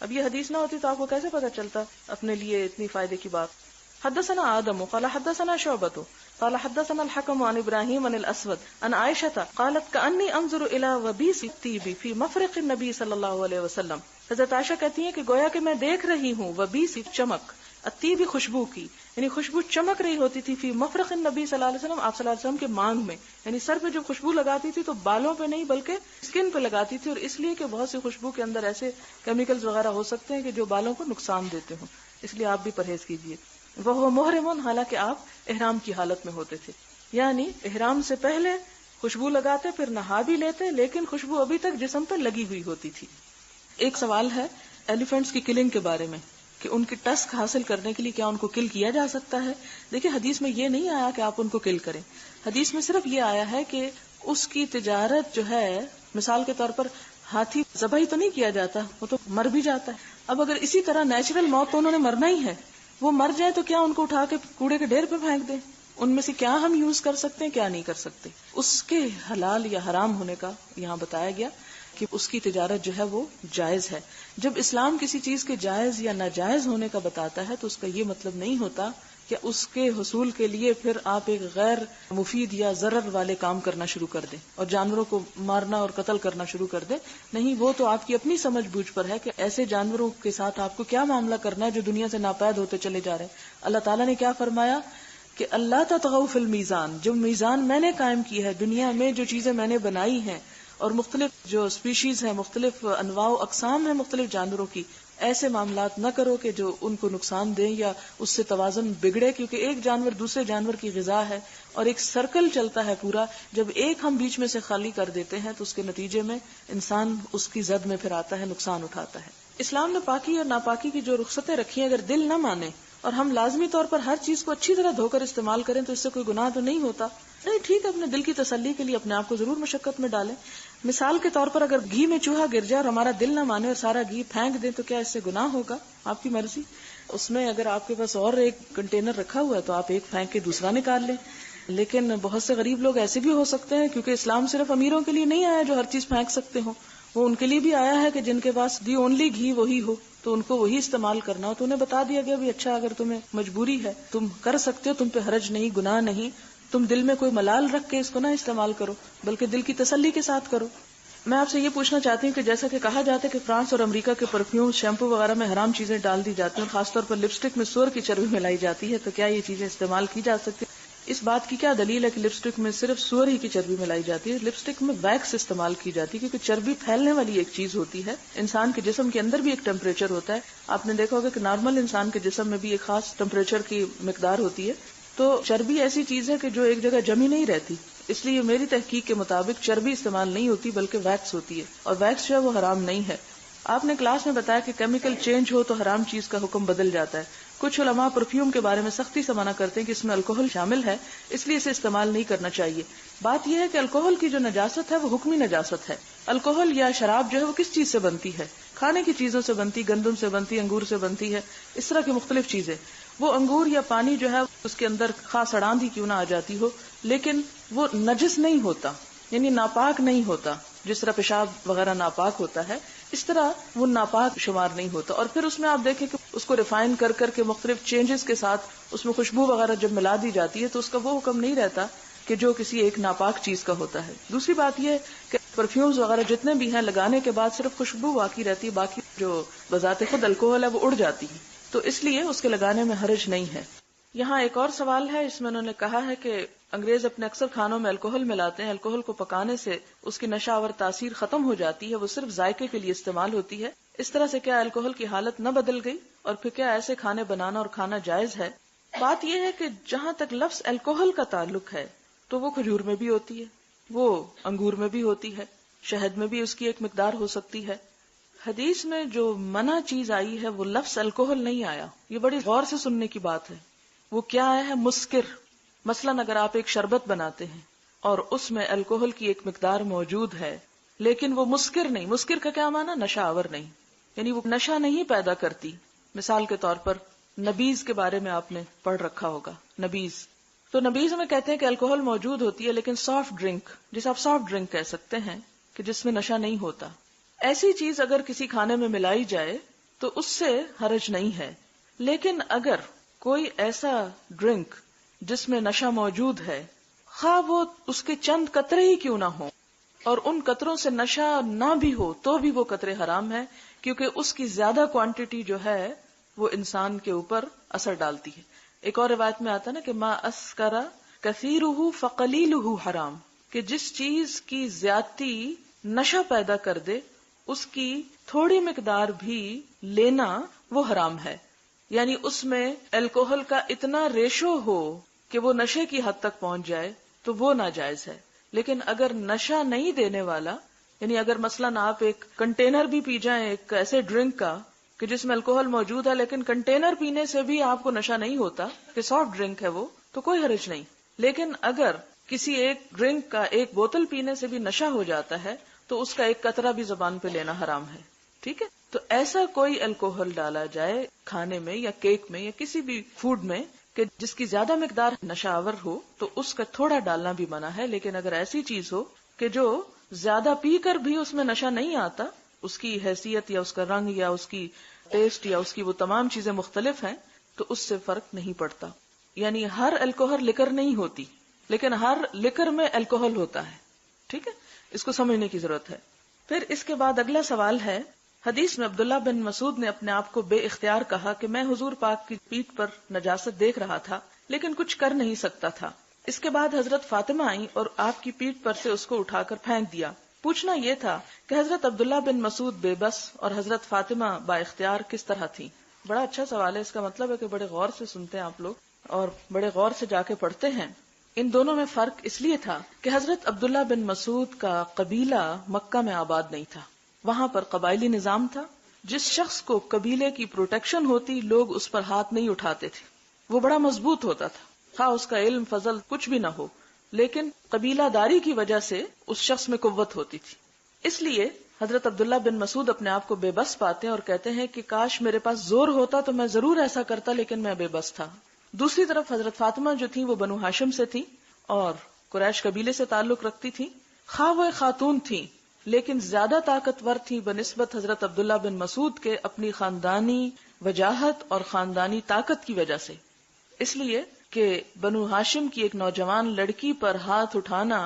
اب یہ حدیث نہ ہوتی تو آپ کو کیسے پتا چلتا اپنے لیے اتنی فائدے کی بات. حدثنا آدم قال حدثنا شعبۃ قال حدثنا الحكم عن ابراهيم عن الاسود عن عائشة قالت كأني انظر الى وبيس الطيب في مفرق النبي صلی اللہ علیہ وسلم. حضرت عائشہ کہتی ہیں کہ گویا کہ میں دیکھ رہی ہوں وبیس چمک، الطیب خوشبو کی، یعنی خوشبو چمک رہی ہوتی تھی فی مفرق النبی صلی اللہ علیہ وسلم، آپ صلی اللہ علیہ وسلم کے مانگ میں. یعنی سر پہ جب خوشبو لگاتی تھی تو بالوں پہ نہیں بلکہ اسکن پہ لگاتی تھی، اور اس لیے کہ بہت سی خوشبو کے اندر ایسے کیمیکلز وغیرہ ہو سکتے ہیں کہ جو بالوں کو نقصان دیتے ہوں، اس لیے آپ بھی پرہیز کیجیے. وہ محرم، حالانکہ آپ احرام کی حالت میں ہوتے تھے، یعنی احرام سے پہلے خوشبو لگاتے پھر نہا بھی لیتے، لیکن خوشبو ابھی تک جسم پہ لگی ہوئی ہوتی تھی. ایک سوال ہے ایلیفینٹس کی کلنگ کے بارے میں کہ ان کی ٹسک حاصل کرنے کے لیے کیا ان کو کل کیا جا سکتا ہے. دیکھیں حدیث میں یہ نہیں آیا کہ آپ ان کو کل کریں، حدیث میں صرف یہ آیا ہے کہ اس کی تجارت جو ہے، مثال کے طور پر ہاتھی ذبح تو نہیں کیا جاتا، وہ تو مر بھی جاتا ہے. اب اگر اسی طرح نیچرل موت تو انہوں نے مرنا ہی ہے، وہ مر جائے تو کیا ان کو اٹھا کے کوڑے کے ڈھیر پہ پھینک دیں؟ ان میں سے کیا ہم یوز کر سکتے ہیں، کیا نہیں کر سکتے. اس کے حلال یا حرام ہونے کا یہاں بتایا گیا کہ اس کی تجارت جو ہے وہ جائز ہے. جب اسلام کسی چیز کے جائز یا ناجائز ہونے کا بتاتا ہے تو اس کا یہ مطلب نہیں ہوتا کہ اس کے حصول کے لیے پھر آپ ایک غیر مفید یا ضرر والے کام کرنا شروع کر دیں اور جانوروں کو مارنا اور قتل کرنا شروع کر دیں. نہیں، وہ تو آپ کی اپنی سمجھ بوجھ پر ہے کہ ایسے جانوروں کے ساتھ آپ کو کیا معاملہ کرنا ہے جو دنیا سے ناپید ہوتے چلے جا رہے ہیں. اللہ تعالیٰ نے کیا فرمایا کہ اللہ تطغوا فی المیزان، جو میزان میں نے قائم کی ہے دنیا میں، جو چیزیں میں نے بنائی ہیں اور مختلف جو اسپیشیز ہیں، مختلف انواع و اقسام ہیں مختلف جانوروں کی، ایسے معاملات نہ کرو کہ جو ان کو نقصان دیں یا اس سے توازن بگڑے، کیونکہ ایک جانور دوسرے جانور کی غذا ہے اور ایک سرکل چلتا ہے پورا. جب ایک ہم بیچ میں سے خالی کر دیتے ہیں تو اس کے نتیجے میں انسان اس کی زد میں پھر آتا ہے، نقصان اٹھاتا ہے. اسلام نے پاکی اور ناپاکی کی جو رخصتیں رکھی ہیں، اگر دل نہ مانے اور ہم لازمی طور پر ہر چیز کو اچھی طرح دھو کر استعمال کریں تو اس سے کوئی گناہ تو نہیں ہوتا. نہیں، ٹھیک ہے، اپنے دل کی تسلی کے لیے اپنے آپ کو ضرور مشقت میں ڈالیں. مثال کے طور پر اگر گھی میں چوہا گر جائے اور ہمارا دل نہ مانے اور سارا گھی پھینک دیں تو کیا اس سے گناہ ہوگا؟ آپ کی مرضی. اس میں اگر آپ کے پاس اور ایک کنٹینر رکھا ہوا ہے تو آپ ایک پھینک کے دوسرا نکال لیں. لیکن بہت سے غریب لوگ ایسے بھی ہو سکتے ہیں، کیونکہ اسلام صرف امیروں کے لیے نہیں آیا جو ہر چیز پھینک سکتے ہوں، وہ ان کے لیے بھی آیا ہے کہ جن کے پاس دی اونلی گھی وہی ہو تو ان کو وہی استعمال کرنا ہو. تو انہیں بتا دیا گیا بھی اچھا، اگر تمہیں مجبوری ہے تم کر سکتے ہو، تم پہ حرج نہیں، گناہ نہیں، تم دل میں کوئی ملال رکھ کے اس کو نہ استعمال کرو بلکہ دل کی تسلی کے ساتھ کرو. میں آپ سے یہ پوچھنا چاہتی ہوں کہ جیسا کہ کہا جاتا ہے کہ فرانس اور امریکہ کے پرفیوم، شیمپو وغیرہ میں حرام چیزیں ڈال دی جاتی ہیں، اور خاص طور پر لپسٹک میں سور کی چربی ملائی جاتی ہے، تو کیا یہ چیزیں استعمال کی جا سکتی؟ اس بات کی کیا دلیل ہے کہ لپسٹک میں صرف سور ہی کی چربی ملائی جاتی ہے؟ لپسٹک میں ویکس استعمال کی جاتی ہے، کیونکہ چربی پھیلنے والی ایک چیز ہوتی ہے. انسان کے جسم کے اندر بھی ایک ٹیمپریچر ہوتا ہے. آپ نے دیکھا ہوگا کہ نارمل انسان کے جسم میں بھی ایک خاص ٹیمپریچر کی مقدار ہوتی ہے. تو چربی ایسی چیز ہے کہ جو ایک جگہ جمی نہیں رہتی، اس لیے میری تحقیق کے مطابق چربی استعمال نہیں ہوتی بلکہ ویکس ہوتی ہے، اور ویکس جو ہے وہ حرام نہیں ہے. آپ نے کلاس میں بتایا کہ کیمیکل چینج ہو تو حرام چیز کا حکم بدل جاتا ہے. کچھ علماء پرفیوم کے بارے میں سختی سے منع کرتے ہیں کہ اس میں الکوہل شامل ہے، اس لیے اسے استعمال نہیں کرنا چاہیے. بات یہ ہے کہ الکوہل کی جو نجاست ہے وہ حکمی نجاست ہے. الکوہل یا شراب جو ہے وہ کس چیز سے بنتی ہے؟ کھانے کی چیزوں سے بنتی، گندم سے بنتی، انگور سے بنتی ہے، اس طرح کی مختلف چیزیں. وہ انگور یا پانی جو ہے اس کے اندر خاص اڑاند ہی کیوں نہ آ جاتی ہو، لیکن وہ نجس نہیں ہوتا، یعنی ناپاک نہیں ہوتا. جس طرح پیشاب وغیرہ ناپاک ہوتا ہے اس طرح وہ ناپاک شمار نہیں ہوتا. اور پھر اس میں آپ دیکھیں کہ اس کو ریفائن کر کر کے مختلف چینجز کے ساتھ اس میں خوشبو وغیرہ جب ملا دی جاتی ہے تو اس کا وہ حکم نہیں رہتا کہ جو کسی ایک ناپاک چیز کا ہوتا ہے. دوسری بات یہ کہ پرفیومز وغیرہ جتنے بھی ہیں لگانے کے بعد صرف خوشبو باقی رہتی ہے، باقی جو بذات خود الکوہل ہے وہ اڑ جاتی ہے، تو اس لیے اس کے لگانے میں حرج نہیں ہے. یہاں ایک اور سوال ہے، اس میں انہوں نے کہا ہے کہ انگریز اپنے اکثر کھانوں میں الکوہل ملاتے ہیں، الکوہل کو پکانے سے اس کی نشہ آور تاثیر ختم ہو جاتی ہے، وہ صرف ذائقے کے لیے استعمال ہوتی ہے. اس طرح سے کیا الکوہل کی حالت نہ بدل گئی؟ اور پھر کیا ایسے کھانے بنانا اور کھانا جائز ہے؟ بات یہ ہے کہ جہاں تک لفظ الکوہل کا تعلق ہے تو وہ کھجور میں بھی ہوتی ہے، وہ انگور میں بھی ہوتی ہے، شہد میں بھی اس کی ایک مقدار ہو سکتی ہے. حدیث میں جو منع چیز آئی ہے وہ لفظ الکوہل نہیں آیا. یہ بڑی غور سے سننے کی بات ہے. وہ کیا آیا ہے؟ مسکر. مثلاً اگر آپ ایک شربت بناتے ہیں اور اس میں الکوہل کی ایک مقدار موجود ہے لیکن وہ مسکر نہیں، مسکر کا کیا معنی؟ نشہ آور نہیں، یعنی وہ نشہ نہیں پیدا کرتی. مثال کے طور پر نبیذ کے بارے میں آپ نے پڑھ رکھا ہوگا. نبیذ، تو نبیذ میں کہتے ہیں کہ الکوہل موجود ہوتی ہے لیکن سافٹ ڈرنک، جسے آپ سافٹ ڈرنک کہہ سکتے ہیں کہ جس میں نشہ نہیں ہوتا، ایسی چیز اگر کسی کھانے میں ملائی جائے تو اس سے حرج نہیں ہے. لیکن اگر کوئی ایسا ڈرنک جس میں نشہ موجود ہے، خواہ وہ اس کے چند قطرے ہی کیوں نہ ہو اور ان قطروں سے نشہ نہ بھی ہو تو بھی وہ قطرے حرام ہے، کیونکہ اس کی زیادہ کوانٹٹی جو ہے وہ انسان کے اوپر اثر ڈالتی ہے. ایک اور روایت میں آتا نا کہ ما اسکر کثیرہ فقلیلہ حرام، کہ جس چیز کی زیادتی نشہ پیدا کر دے اس کی تھوڑی مقدار بھی لینا وہ حرام ہے. یعنی اس میں الکوہل کا اتنا ریشو ہو کہ وہ نشے کی حد تک پہنچ جائے تو وہ ناجائز ہے. لیکن اگر نشہ نہیں دینے والا، یعنی اگر مثلاً آپ ایک کنٹینر بھی پی جائیں ایک ایسے ڈرنک کا کہ جس میں الکوہل موجود ہے لیکن کنٹینر پینے سے بھی آپ کو نشہ نہیں ہوتا، کہ سافٹ ڈرنک ہے وہ، تو کوئی حرج نہیں. لیکن اگر کسی ایک ڈرنک کا ایک بوتل پینے سے بھی نشہ ہو جاتا ہے تو اس کا ایک قطرہ بھی زبان پہ لینا حرام ہے. ٹھیک ہے، تو ایسا کوئی الکوہل ڈالا جائے کھانے میں یا کیک میں یا کسی بھی فوڈ میں کہ جس کی زیادہ مقدار نشہ آور ہو تو اس کا تھوڑا ڈالنا بھی منع ہے. لیکن اگر ایسی چیز ہو کہ جو زیادہ پی کر بھی اس میں نشہ نہیں آتا، اس کی حیثیت یا اس کا رنگ یا اس کی ٹیسٹ یا اس کی وہ تمام چیزیں مختلف ہیں، تو اس سے فرق نہیں پڑتا. یعنی ہر الکوہل لکر نہیں ہوتی لیکن ہر لکر میں الکوہل ہوتا ہے. ٹھیک ہے، اس کو سمجھنے کی ضرورت ہے. پھر اس کے بعد اگلا سوال ہے، حدیث میں عبداللہ بن مسعود نے اپنے آپ کو بے اختیار کہا کہ میں حضور پاک کی پیٹھ پر نجاست دیکھ رہا تھا لیکن کچھ کر نہیں سکتا تھا. اس کے بعد حضرت فاطمہ آئیں اور آپ کی پیٹھ پر سے اس کو اٹھا کر پھینک دیا. پوچھنا یہ تھا کہ حضرت عبداللہ بن مسعود بے بس اور حضرت فاطمہ با اختیار کس طرح تھی؟ بڑا اچھا سوال ہے. اس کا مطلب ہے کہ بڑے غور سے سنتے ہیں آپ لوگ اور بڑے غور سے جا کے پڑھتے ہیں. ان دونوں میں فرق اس لیے تھا کہ حضرت عبداللہ بن مسعود کا قبیلہ مکہ میں آباد نہیں تھا، وہاں پر قبائلی نظام تھا. جس شخص کو قبیلے کی پروٹیکشن ہوتی لوگ اس پر ہاتھ نہیں اٹھاتے تھے، وہ بڑا مضبوط ہوتا تھا، خواہ اس کا علم فضل کچھ بھی نہ ہو، لیکن قبیلہ داری کی وجہ سے اس شخص میں قوت ہوتی تھی. اس لیے حضرت عبداللہ بن مسعود اپنے آپ کو بے بس پاتے ہیں اور کہتے ہیں کہ کاش میرے پاس زور ہوتا تو میں ضرور ایسا کرتا، لیکن میں بے بس تھا. دوسری طرف حضرت فاطمہ جو تھی وہ بنو ہاشم سے تھی اور قریش قبیلے سے تعلق رکھتی تھی. خواہ وہ خاتون تھی لیکن زیادہ طاقتور تھی بنسبت حضرت عبداللہ بن مسعود کے اپنی خاندانی وجاہت اور خاندانی طاقت کی وجہ سے. اس لیے کہ بنو ہاشم کی ایک نوجوان لڑکی پر ہاتھ اٹھانا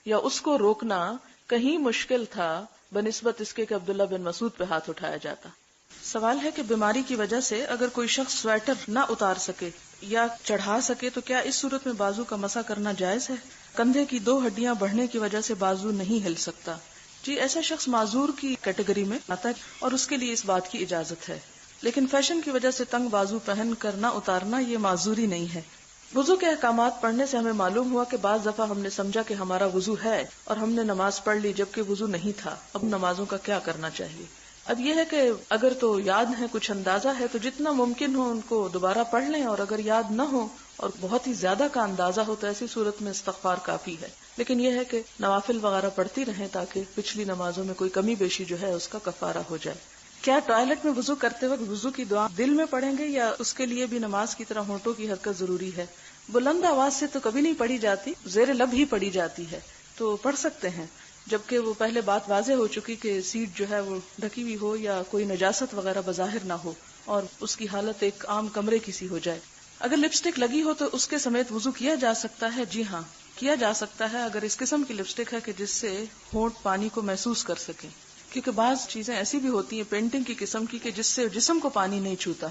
یا اس کو روکنا کہیں مشکل تھا بنسبت اس کے کہ عبداللہ بن مسعود پہ ہاتھ اٹھایا جاتا. سوال ہے کہ بیماری کی وجہ سے اگر کوئی شخص سویٹر نہ اتار سکے یا چڑھا سکے تو کیا اس صورت میں بازو کا مسح کرنا جائز ہے؟ کندھے کی 2 ہڈیاں بڑھنے کی وجہ سے بازو نہیں ہل سکتا. جی، ایسا شخص معذور کی کیٹیگری میں آتا ہے اور اس کے لیے اس بات کی اجازت ہے، لیکن فیشن کی وجہ سے تنگ بازو پہن کر نہ اتارنا یہ معذوری نہیں ہے. وضو کے احکامات پڑھنے سے ہمیں معلوم ہوا کہ بعض دفعہ ہم نے سمجھا کہ ہمارا وضو ہے اور ہم نے نماز پڑھ لی جبکہ وضو نہیں تھا. اب نمازوں کا کیا کرنا چاہیے؟ اب یہ ہے کہ اگر تو یاد ہے، کچھ اندازہ ہے، تو جتنا ممکن ہو ان کو دوبارہ پڑھ لیں، اور اگر یاد نہ ہو اور بہت ہی زیادہ کا اندازہ ہو تو ایسی صورت میں استغفار کافی ہے. لیکن یہ ہے کہ نوافل وغیرہ پڑھتی رہیں تاکہ پچھلی نمازوں میں کوئی کمی بیشی جو ہے اس کا کفارہ ہو جائے. کیا ٹوائلٹ میں وضو کرتے وقت وضو کی دعا دل میں پڑھیں گے یا اس کے لیے بھی نماز کی طرح ہونٹوں کی حرکت ضروری ہے؟ بلند آواز سے تو کبھی نہیں پڑھی جاتی، زیر لب ہی پڑھی جاتی ہے، تو پڑھ سکتے ہیں، جبکہ وہ پہلے بات واضح ہو چکی کہ سیٹ جو ہے وہ ڈھکی ہوئی ہو یا کوئی نجاست وغیرہ بظاہر نہ ہو اور اس کی حالت ایک عام کمرے کی سی ہو جائے. اگر لپسٹک لگی ہو تو اس کے سمیت وضو کیا جا سکتا ہے؟ جی ہاں، کیا جا سکتا ہے اگر اس قسم کی لپسٹک ہے کہ جس سے ہونٹ پانی کو محسوس کر سکیں، کیونکہ بعض چیزیں ایسی بھی ہوتی ہیں پینٹنگ کی قسم کی کہ جس سے جسم کو پانی نہیں چھوتا،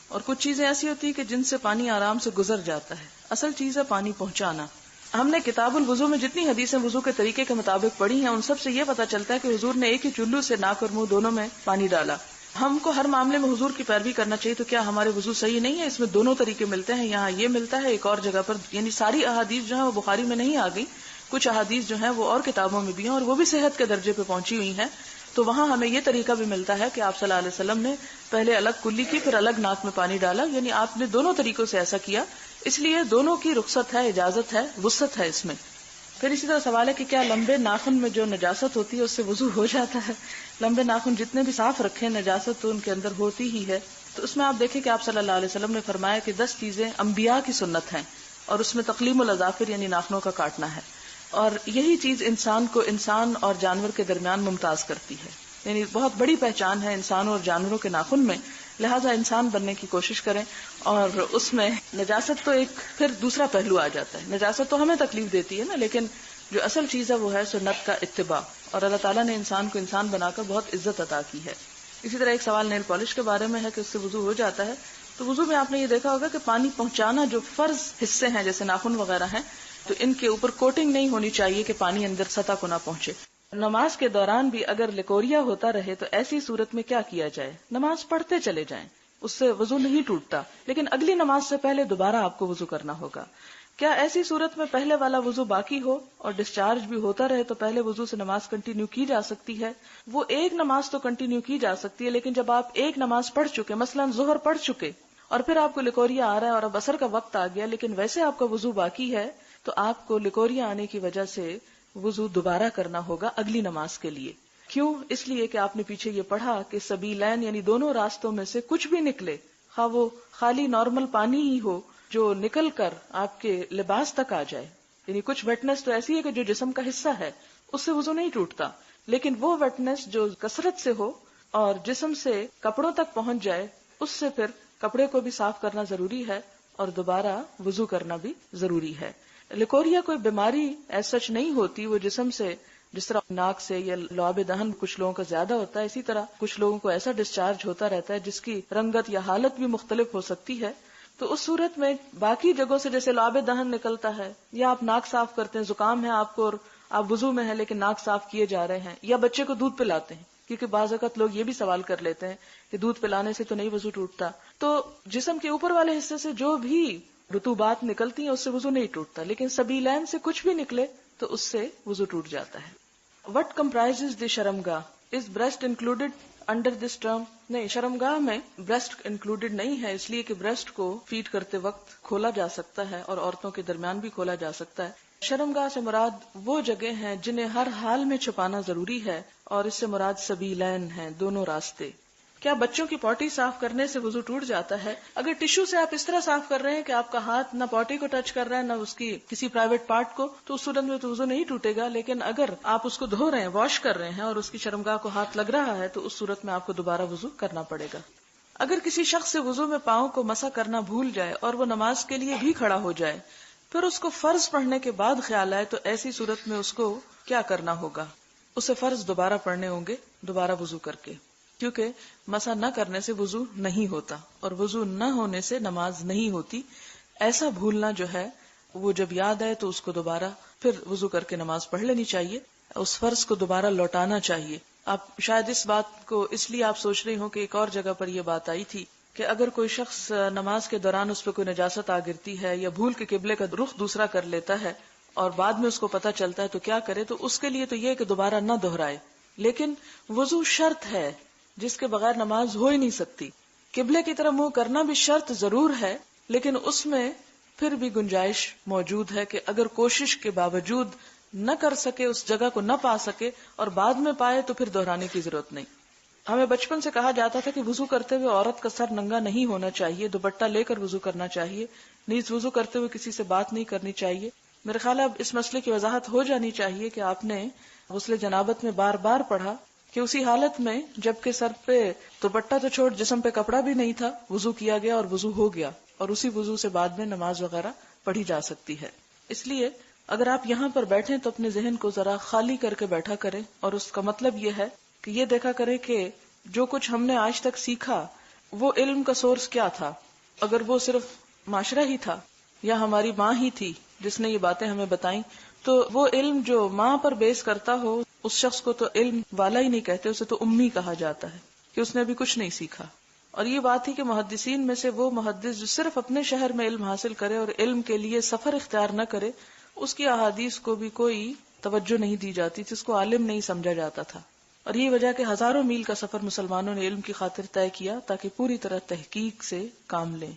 اور کچھ چیزیں ایسی ہوتی ہیں کہ جن سے پانی آرام سے گزر جاتا ہے. اصل چیز ہے پانی پہنچانا. ہم نے کتاب الوضو میں جتنی حدیثیں وضو کے طریقے کے مطابق پڑھی ہیں ان سب سے یہ پتہ چلتا ہے کہ حضور نے ایک ہی چلو سے ناک اور منہ دونوں میں پانی ڈالا. ہم کو ہر معاملے میں حضور کی پیروی کرنا چاہیے. تو کیا ہمارے وضو صحیح نہیں ہے؟ اس میں دونوں طریقے ملتے ہیں. یہاں یہ ملتا ہے ایک اور جگہ پر، یعنی ساری احادیث جو ہیں وہ بخاری میں نہیں آ گئی، کچھ احادیث جو ہیں وہ اور کتابوں میں بھی ہیں اور وہ بھی صحت کے درجے پہ پہنچی ہوئی ہیں. تو وہاں ہمیں یہ طریقہ بھی ملتا ہے کہ آپ صلی اللہ علیہ وسلم نے پہلے الگ کلی کی پھر الگ ناک میں پانی ڈالا، یعنی آپ نے دونوں طریقوں سے ایسا کیا اس لیے دونوں کی رخصت ہے، اجازت ہے، وسعت ہے اس میں. پھر اسی طرح سوال ہے کہ کیا لمبے ناخن میں جو نجاست ہوتی ہے اس سے وضو ہو جاتا ہے؟ لمبے ناخن جتنے بھی صاف رکھیں نجاست تو ان کے اندر ہوتی ہی ہے. تو اس میں آپ دیکھیں کہ آپ صلی اللہ علیہ وسلم نے فرمایا کہ 10 چیزیں انبیاء کی سنت ہیں، اور اس میں تقلیم الاظافر یعنی ناخنوں کا کاٹنا ہے، اور یہی چیز انسان کو انسان اور جانور کے درمیان ممتاز کرتی ہے. یعنی بہت بڑی پہچان ہے انسانوں اور جانوروں کے ناخن میں، لہٰذا انسان بننے کی کوشش کریں. اور اس میں نجاست تو ایک پھر دوسرا پہلو آ جاتا ہے. نجاست تو ہمیں تکلیف دیتی ہے نا، لیکن جو اصل چیز ہے وہ ہے سنت کا اتباع، اور اللہ تعالیٰ نے انسان کو انسان بنا کر بہت عزت عطا کی ہے. اسی طرح ایک سوال نیل پالش کے بارے میں ہے کہ اس سے وضو ہو جاتا ہے. تو وضو میں آپ نے یہ دیکھا ہوگا کہ پانی پہنچانا جو فرض حصے ہیں جیسے ناخن وغیرہ ہیں تو ان کے اوپر کوٹنگ نہیں ہونی چاہیے کہ پانی اندر سطح کو نہ پہنچے. نماز کے دوران بھی اگر لکوریا ہوتا رہے تو ایسی صورت میں کیا کیا جائے؟ نماز پڑھتے چلے جائیں، اس سے وضو نہیں ٹوٹتا، لیکن اگلی نماز سے پہلے دوبارہ آپ کو وضو کرنا ہوگا. کیا ایسی صورت میں پہلے والا وضو باقی ہو اور ڈسچارج بھی ہوتا رہے تو پہلے وضو سے نماز کنٹینیو کی جا سکتی ہے؟ وہ ایک نماز تو کنٹینیو کی جا سکتی ہے، لیکن جب آپ ایک نماز پڑھ چکے، مثلا ظہر پڑھ چکے، اور پھر آپ کو لکوریا آ رہا ہے اور اب عصر کا وقت آ گیا لیکن ویسے آپ کا وضو باقی ہے، تو آپ کو لکوریا آنے کی وجہ سے وضو دوبارہ کرنا ہوگا اگلی نماز کے لیے. کیوں؟ اس لیے کہ آپ نے پیچھے یہ پڑھا کہ سبیلین یعنی دونوں راستوں میں سے کچھ بھی نکلے، خواہ وہ خالی نارمل پانی ہی ہو جو نکل کر آپ کے لباس تک آ جائے. یعنی کچھ ویٹنس تو ایسی ہے کہ جو جسم کا حصہ ہے اس سے وضو نہیں ٹوٹتا، لیکن وہ ویٹنس جو کثرت سے ہو اور جسم سے کپڑوں تک پہنچ جائے اس سے پھر کپڑے کو بھی صاف کرنا ضروری ہے اور دوبارہ وضو کرنا بھی ضروری ہے. لکوریا کوئی بیماری ایسا سچ نہیں ہوتی، وہ جسم سے جس طرح ناک سے یا لعاب دہن کچھ لوگوں کا زیادہ ہوتا ہے، اسی طرح کچھ لوگوں کو ایسا ڈسچارج ہوتا رہتا ہے جس کی رنگت یا حالت بھی مختلف ہو سکتی ہے. تو اس صورت میں باقی جگہوں سے جیسے لعاب دہن نکلتا ہے، یا آپ ناک صاف کرتے ہیں، زکام ہے آپ کو اور آپ وضو میں ہیں لیکن ناک صاف کیے جا رہے ہیں، یا بچے کو دودھ پلاتے ہیں، کیونکہ بعض اوقات لوگ یہ بھی سوال کر لیتے ہیں کہ دودھ پلانے سے تو نہیں وضو ٹوٹتا. تو جسم کے اوپر والے حصے سے جو بھی رطوبات نکلتی ہیں اس سے وضو نہیں ٹوٹتا، لیکن سبیلین سے کچھ بھی نکلے تو اس سے وضو ٹوٹ جاتا ہے. وٹ کمپرائزز دی شرمگاہ؟ Is breast included under this term? نہیں، شرمگاہ میں بریسٹ انکلوڈیڈ نہیں ہے، اس لیے کہ بریسٹ کو فیڈ کرتے وقت کھولا جا سکتا ہے اور عورتوں کے درمیان بھی کھولا جا سکتا ہے. شرمگاہ سے مراد وہ جگہ ہیں جنہیں ہر حال میں چھپانا ضروری ہے، اور اس سے مراد سبیلین ہیں، دونوں راستے. کیا بچوں کی پوٹی صاف کرنے سے وضو ٹوٹ جاتا ہے؟ اگر ٹشو سے آپ اس طرح صاف کر رہے ہیں کہ آپ کا ہاتھ نہ پوٹی کو ٹچ کر رہا ہے نہ اس کی کسی پرائیویٹ پارٹ کو، تو اس صورت میں تو وضو نہیں ٹوٹے گا. لیکن اگر آپ اس کو دھو رہے ہیں، واش کر رہے ہیں اور اس کی شرمگاہ کو ہاتھ لگ رہا ہے تو اس صورت میں آپ کو دوبارہ وضو کرنا پڑے گا. اگر کسی شخص سے وضو میں پاؤں کو مسح کرنا بھول جائے اور وہ نماز کے لیے بھی کھڑا ہو جائے، پھر اس کو فرض پڑھنے کے بعد خیال آئے، تو ایسی صورت میں اس کو کیا کرنا ہوگا؟ اسے فرض دوبارہ پڑھنے ہوں گے، دوبارہ وضو کر کے، کیونکہ مسح نہ کرنے سے وضو نہیں ہوتا اور وضو نہ ہونے سے نماز نہیں ہوتی. ایسا بھولنا جو ہے وہ جب یاد آئے تو اس کو دوبارہ پھر وضو کر کے نماز پڑھ لینی چاہیے، اس فرض کو دوبارہ لوٹانا چاہیے. آپ شاید اس بات کو اس لیے آپ سوچ رہی ہوں کہ ایک اور جگہ پر یہ بات آئی تھی کہ اگر کوئی شخص نماز کے دوران اس پہ کوئی نجاست آ گرتی ہے یا بھول کے قبلے کا رخ دوسرا کر لیتا ہے اور بعد میں اس کو پتہ چلتا ہے تو کیا کرے؟ تو اس کے لیے تو یہ کہ دوبارہ نہ دہرائے، لیکن وضو شرط ہے جس کے بغیر نماز ہو ہی نہیں سکتی. قبلے کی طرف منہ کرنا بھی شرط ضرور ہے، لیکن اس میں پھر بھی گنجائش موجود ہے کہ اگر کوشش کے باوجود نہ کر سکے، اس جگہ کو نہ پا سکے اور بعد میں پائے تو پھر دہرانے کی ضرورت نہیں. ہمیں بچپن سے کہا جاتا تھا کہ وضو کرتے ہوئے عورت کا سر ننگا نہیں ہونا چاہیے، دوپٹہ لے کر وضو کرنا چاہیے، نیز وضو کرتے ہوئے کسی سے بات نہیں کرنی چاہیے. میرے خیال ہے اب اس مسئلے کی وضاحت ہو جانی چاہیے کہ آپ نے غسل جنابت میں بار بار پڑھا کہ اسی حالت میں جبکہ سر پہ دوپٹہ تو چھوڑ جسم پہ کپڑا بھی نہیں تھا، وضو کیا گیا اور وضو ہو گیا، اور اسی وضو سے بعد میں نماز وغیرہ پڑھی جا سکتی ہے. اس لیے اگر آپ یہاں پر بیٹھیں تو اپنے ذہن کو ذرا خالی کر کے بیٹھا کریں، اور اس کا مطلب یہ ہے کہ یہ دیکھا کریں کہ جو کچھ ہم نے آج تک سیکھا وہ علم کا سورس کیا تھا. اگر وہ صرف معاشرہ ہی تھا یا ہماری ماں ہی تھی جس نے یہ باتیں ہمیں بتائیں، تو وہ علم جو ماں پر بیس کرتا ہو اس شخص کو تو علم والا ہی نہیں کہتے، اسے تو امی کہا جاتا ہے کہ اس نے ابھی کچھ نہیں سیکھا. اور یہ بات ہی کہ محدثین میں سے وہ محدث جو صرف اپنے شہر میں علم حاصل کرے اور علم کے لیے سفر اختیار نہ کرے، اس کی احادیث کو بھی کوئی توجہ نہیں دی جاتی، جس کو عالم نہیں سمجھا جاتا تھا. اور یہ وجہ کہ ہزاروں میل کا سفر مسلمانوں نے علم کی خاطر طے کیا تاکہ پوری طرح تحقیق سے کام لیں.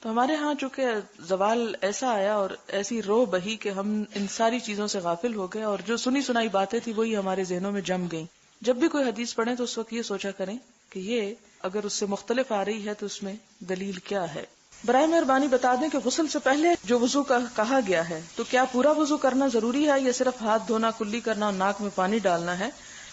تو ہمارے ہاں چونکہ زوال ایسا آیا اور ایسی رو بہی کہ ہم ان ساری چیزوں سے غافل ہو گئے، اور جو سنی سنائی باتیں تھی وہی ہمارے ذہنوں میں جم گئیں. جب بھی کوئی حدیث پڑھیں تو اس وقت یہ سوچا کریں کہ یہ اگر اس سے مختلف آ رہی ہے تو اس میں دلیل کیا ہے. برائے مہربانی بتا دیں کہ غسل سے پہلے جو وضو کا کہا گیا ہے تو کیا پورا وضو کرنا ضروری ہے یا صرف ہاتھ دھونا، کلی کرنا اور ناک میں پانی ڈالنا ہے؟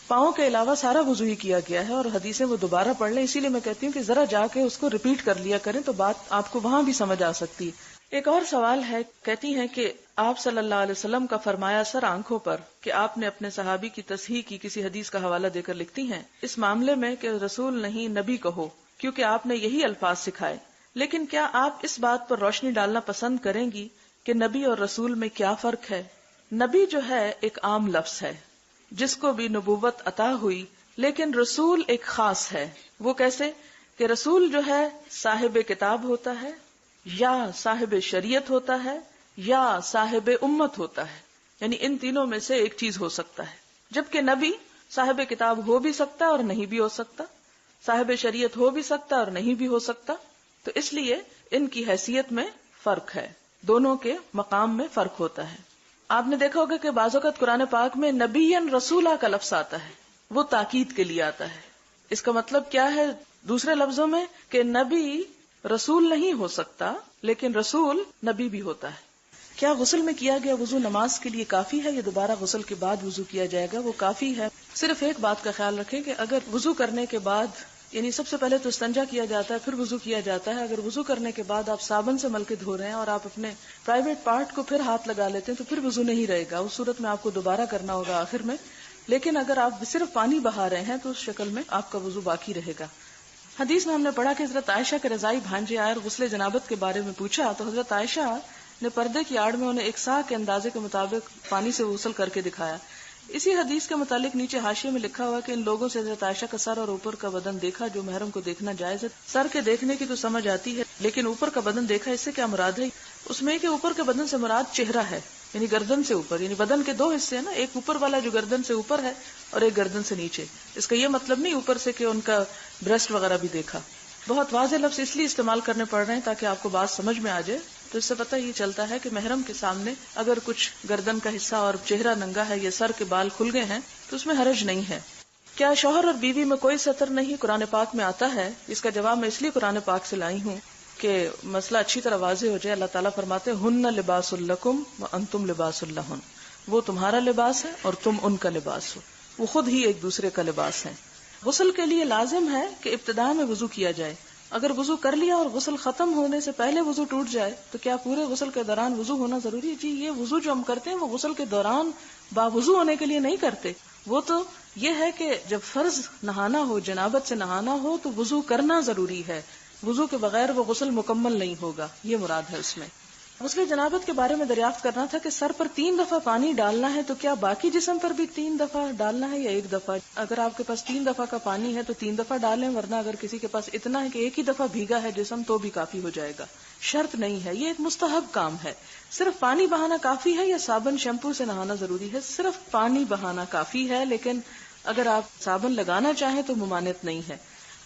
پاؤں کے علاوہ سارا وضو ہی کیا گیا ہے اور حدیثیں وہ دوبارہ پڑھ لیں. اسی لیے میں کہتی ہوں کہ ذرا جا کے اس کو ریپیٹ کر لیا کریں تو بات آپ کو وہاں بھی سمجھ آ سکتی. ایک اور سوال ہے، کہتی ہیں کہ آپ صلی اللہ علیہ وسلم کا فرمایا سر آنکھوں پر کہ آپ نے اپنے صحابی کی تصحیح کی کسی حدیث کا حوالہ دے کر لکھتی ہیں اس معاملے میں کہ رسول نہیں نبی کہو، کیونکہ آپ نے یہی الفاظ سکھائے. لیکن کیا آپ اس بات پر روشنی ڈالنا پسند کریں گی کہ نبی اور رسول میں کیا فرق ہے؟ نبی جو ہے ایک عام لفظ ہے جس کو بھی نبوت عطا ہوئی، لیکن رسول ایک خاص ہے. وہ کیسے؟ کہ رسول جو ہے صاحب کتاب ہوتا ہے یا صاحب شریعت ہوتا ہے یا صاحب امت ہوتا ہے، یعنی ان تینوں میں سے ایک چیز ہو سکتا ہے. جبکہ نبی صاحب کتاب ہو بھی سکتا ہے اور نہیں بھی ہو سکتا، صاحب شریعت ہو بھی سکتا اور نہیں بھی ہو سکتا. تو اس لیے ان کی حیثیت میں فرق ہے، دونوں کے مقام میں فرق ہوتا ہے. آپ نے دیکھا ہوگا کہ بعض اوقات قرآن پاک میں نبیًا رسولہ کا لفظ آتا ہے، وہ تاکید کے لیے آتا ہے. اس کا مطلب کیا ہے دوسرے لفظوں میں؟ کہ نبی رسول نہیں ہو سکتا لیکن رسول نبی بھی ہوتا ہے. کیا غسل میں کیا گیا وضو نماز کے لیے کافی ہے یا دوبارہ غسل کے بعد وضو کیا جائے گا؟ وہ کافی ہے. صرف ایک بات کا خیال رکھیں کہ اگر وضو کرنے کے بعد، یعنی سب سے پہلے تو استنجا کیا جاتا ہے پھر وضو کیا جاتا ہے، اگر وضو کرنے کے بعد آپ صابن سے مل کے دھو رہے ہیں اور آپ اپنے پرائیویٹ پارٹ کو پھر ہاتھ لگا لیتے ہیں تو پھر وضو نہیں رہے گا، اس صورت میں آپ کو دوبارہ کرنا ہوگا آخر میں. لیکن اگر آپ صرف پانی بہا رہے ہیں تو اس شکل میں آپ کا وضو باقی رہے گا. حدیث میں ہم نے پڑھا کہ حضرت عائشہ کے رضائی بھانجے آئے اور غسل جنابت کے بارے میں پوچھا تو حضرت عائشہ نے پردے کی آڑ میں انہیں ایک سا کے اندازے کے مطابق پانی سے غسل کر کے دکھایا. اسی حدیث کے متعلق نیچے حاشیے میں لکھا ہوا کہ ان لوگوں سے حضرت عائشہ کا سر اور اوپر کا بدن دیکھا جو محرم کو دیکھنا جائز ہے. سر کے دیکھنے کی تو سمجھ آتی ہے لیکن اوپر کا بدن دیکھا اس سے کیا مراد ہے؟ اس میں کہ اوپر کے بدن سے مراد چہرہ ہے، یعنی گردن سے اوپر، یعنی بدن کے دو حصے ہیں نا، ایک اوپر والا جو گردن سے اوپر ہے اور ایک گردن سے نیچے. اس کا یہ مطلب نہیں اوپر سے کہ ان کا بریسٹ وغیرہ بھی دیکھا. بہت واضح لفظ اس لیے استعمال کرنے پڑ رہے ہیں تاکہ آپ کو بات سمجھ میں آ جائے. تو اس سے پتہ یہ چلتا ہے کہ محرم کے سامنے اگر کچھ گردن کا حصہ اور چہرہ ننگا ہے یا سر کے بال کھل گئے ہیں تو اس میں حرج نہیں ہے. کیا شوہر اور بیوی میں کوئی سطر نہیں قرآن پاک میں آتا ہے؟ اس کا جواب میں اس لیے قرآن پاک سے لائی ہوں کہ مسئلہ اچھی طرح واضح ہو جائے. اللہ تعالیٰ فرماتے ہیں ہن لباس لکم وانتم لباس لہن، وہ تمہارا لباس ہے اور تم ان کا لباس ہو، وہ خود ہی ایک دوسرے کا لباس ہے. غسل کے لیے لازم ہے کہ ابتدا میں وضو کیا جائے. اگر وضو کر لیا اور غسل ختم ہونے سے پہلے وضو ٹوٹ جائے تو کیا پورے غسل کے دوران وضو ہونا ضروری ہے؟ جی، یہ وضو جو ہم کرتے ہیں وہ غسل کے دوران باوضو ہونے کے لیے نہیں کرتے. وہ تو یہ ہے کہ جب فرض نہانا ہو، جنابت سے نہانا ہو تو وضو کرنا ضروری ہے. وضو کے بغیر وہ غسل مکمل نہیں ہوگا، یہ مراد ہے اس میں. غسل جنابت کے بارے میں دریافت کرنا تھا کہ سر پر 3 دفعہ پانی ڈالنا ہے تو کیا باقی جسم پر بھی 3 دفعہ ڈالنا ہے یا 1 دفعہ؟ اگر آپ کے پاس 3 دفعہ کا پانی ہے تو 3 دفعہ ڈالیں، ورنہ اگر کسی کے پاس اتنا ہے کہ 1 ہی دفعہ بھیگا ہے جسم تو بھی کافی ہو جائے گا. شرط نہیں ہے، یہ ایک مستحب کام ہے. صرف پانی بہانا کافی ہے یا صابن شیمپو سے نہانا ضروری ہے؟ صرف پانی بہانا کافی ہے، لیکن اگر آپ صابن لگانا چاہیں تو ممانعت نہیں ہے.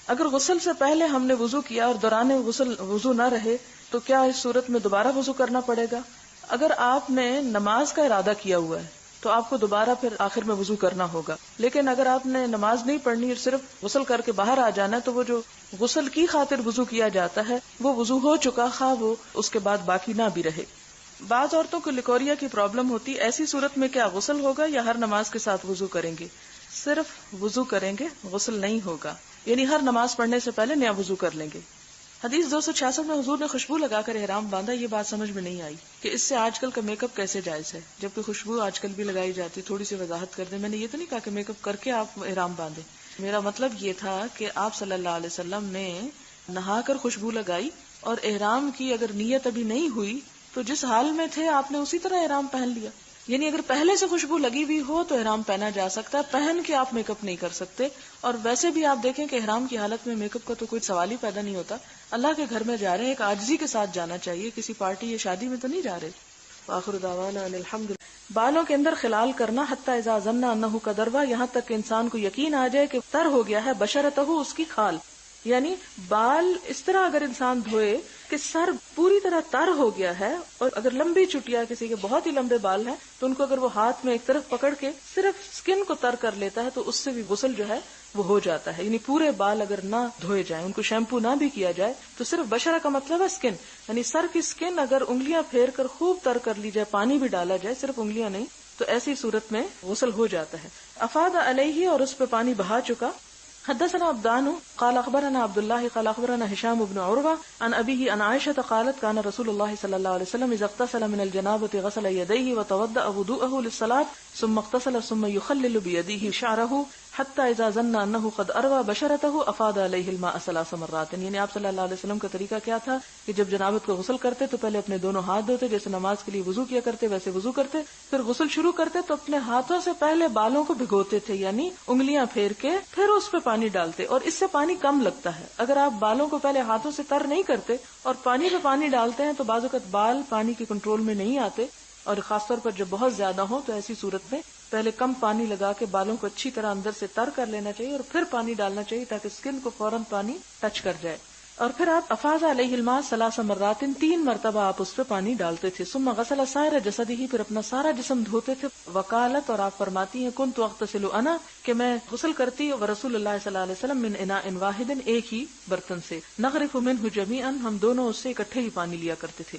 اگر غسل سے پہلے ہم نے وضو کیا اور دوران غسل وضو نہ رہے تو کیا اس صورت میں دوبارہ وضو کرنا پڑے گا؟ اگر آپ نے نماز کا ارادہ کیا ہوا ہے تو آپ کو دوبارہ پھر آخر میں وضو کرنا ہوگا. لیکن اگر آپ نے نماز نہیں پڑھنی اور صرف غسل کر کے باہر آ جانا ہے تو وہ جو غسل کی خاطر وضو کیا جاتا ہے وہ وضو ہو چکا، خواہ وہ اس کے بعد باقی نہ بھی رہے. بعض عورتوں کو لیکوریا کی پرابلم ہوتی، ایسی صورت میں کیا غسل ہوگا یا ہر نماز کے ساتھ وضو کریں گے؟ صرف وضو کریں گے، غسل نہیں ہوگا. یعنی ہر نماز پڑھنے سے پہلے نیا وضو کر لیں گے. حدیث 266 میں حضور نے خوشبو لگا کر احرام باندھا. یہ بات سمجھ میں نہیں آئی کہ اس سے آج کل کا میک اپ کیسے جائز ہے، جبکہ خوشبو آج کل بھی لگائی جاتی. تھوڑی سی وضاحت کر دیں. میں نے یہ تو نہیں کہا کہ میک اپ کر کے آپ احرام باندھیں. میرا مطلب یہ تھا کہ آپ صلی اللہ علیہ وسلم نے نہا کر خوشبو لگائی اور احرام کی اگر نیت ابھی نہیں ہوئی تو جس حال میں تھے آپ نے اسی طرح احرام پہن لیا. یعنی اگر پہلے سے خوشبو لگی ہوئی ہو تو احرام پہنا جا سکتا ہے، پہن کے آپ میک اپ نہیں کر سکتے. اور ویسے بھی آپ دیکھیں کہ احرام کی حالت میں میک اپ کا تو کوئی سوال ہی پیدا نہیں ہوتا. اللہ کے گھر میں جا رہے ہیں، ایک عاجزی کے ساتھ جانا چاہیے، کسی پارٹی یا شادی میں تو نہیں جا رہے. آخر دعوانا ان الحمد. بالوں کے اندر خلال کرنا حتی اذا ظن انہ قد روا، یہاں تک کہ انسان کو یقین آ جائے کہ تر ہو گیا ہے بشرتہ، اس کی کھال. یعنی بال اس طرح اگر انسان دھوئے کہ سر پوری طرح تر ہو گیا ہے، اور اگر لمبی چٹیا کسی کے بہت ہی لمبے بال ہیں تو ان کو اگر وہ ہاتھ میں ایک طرف پکڑ کے صرف سکن کو تر کر لیتا ہے تو اس سے بھی غسل جو ہے وہ ہو جاتا ہے. یعنی پورے بال اگر نہ دھوئے جائیں، ان کو شیمپو نہ بھی کیا جائے، تو صرف بشرہ کا مطلب ہے سکن، یعنی سر کی سکن اگر انگلیاں پھیر کر خوب تر کر لی جائے، پانی بھی ڈالا جائے، صرف انگلیاں نہیں، تو ایسی صورت میں غسل ہو جاتا ہے. افاد علیہ، اور اس پہ پانی بہا چکا. حدثنا عبدان قال اخبرنا عبد الله قال اخبرنا هشام بن عروة عن ابيه عن عائشة قالت كان رسول الله صلى الله عليه وسلم اذا اغتسل من الجنابة غسل يديه وتوضأ وضوءه للصلاة ثم اغتسل ثم يخلل بيديه شعره حتى اذا ظن انه قد اروى بشرته افاض عليه الماء 3 مرات. یعنی آپ صلی اللہ علیہ وسلم کا طریقہ کیا تھا کہ جب جنابت کو غسل کرتے تو پہلے اپنے دونوں ہاتھ دھوتے، جیسے نماز کے لیے وضو کیا کرتے ویسے وضو کرتے، پھر غسل شروع کرتے تو اپنے ہاتھوں سے پہلے بالوں کو بھگوتے تھے، یعنی انگلیاں پھیر کے پھر اس پہ پانی ڈالتے، اور اس سے پانی کم لگتا ہے. اگر آپ بالوں کو پہلے ہاتھوں سے تر نہیں کرتے اور پانی پہ پانی ڈالتے ہیں تو بعض اوقات بال پانی کے کنٹرول میں نہیں آتے، اور خاص طور پر جب بہت زیادہ ہو تو ایسی صورت میں پہلے کم پانی لگا کے بالوں کو اچھی طرح اندر سے تر کر لینا چاہیے اور پھر پانی ڈالنا چاہیے تاکہ اسکن کو فوراً پانی ٹچ کر جائے. اور پھر آپ افاض علیہ الماء 3 مرات، 3 مرتبہ آپ اس پہ پانی ڈالتے تھے. ثم غسل سائر جسدہ، پھر اپنا سارا جسم دھوتے تھے. وقالت، اور آپ فرماتی ہیں كنت اغتسل انا، کہ میں غسل کرتی ورسول اللہ صلی اللہ علیہ وسلم من اناء واحد، ایک ہی برتن سے، نغرف منہ جميعا، ہم دونوں اس سے اکٹھے ہی پانی لیا کرتے تھے.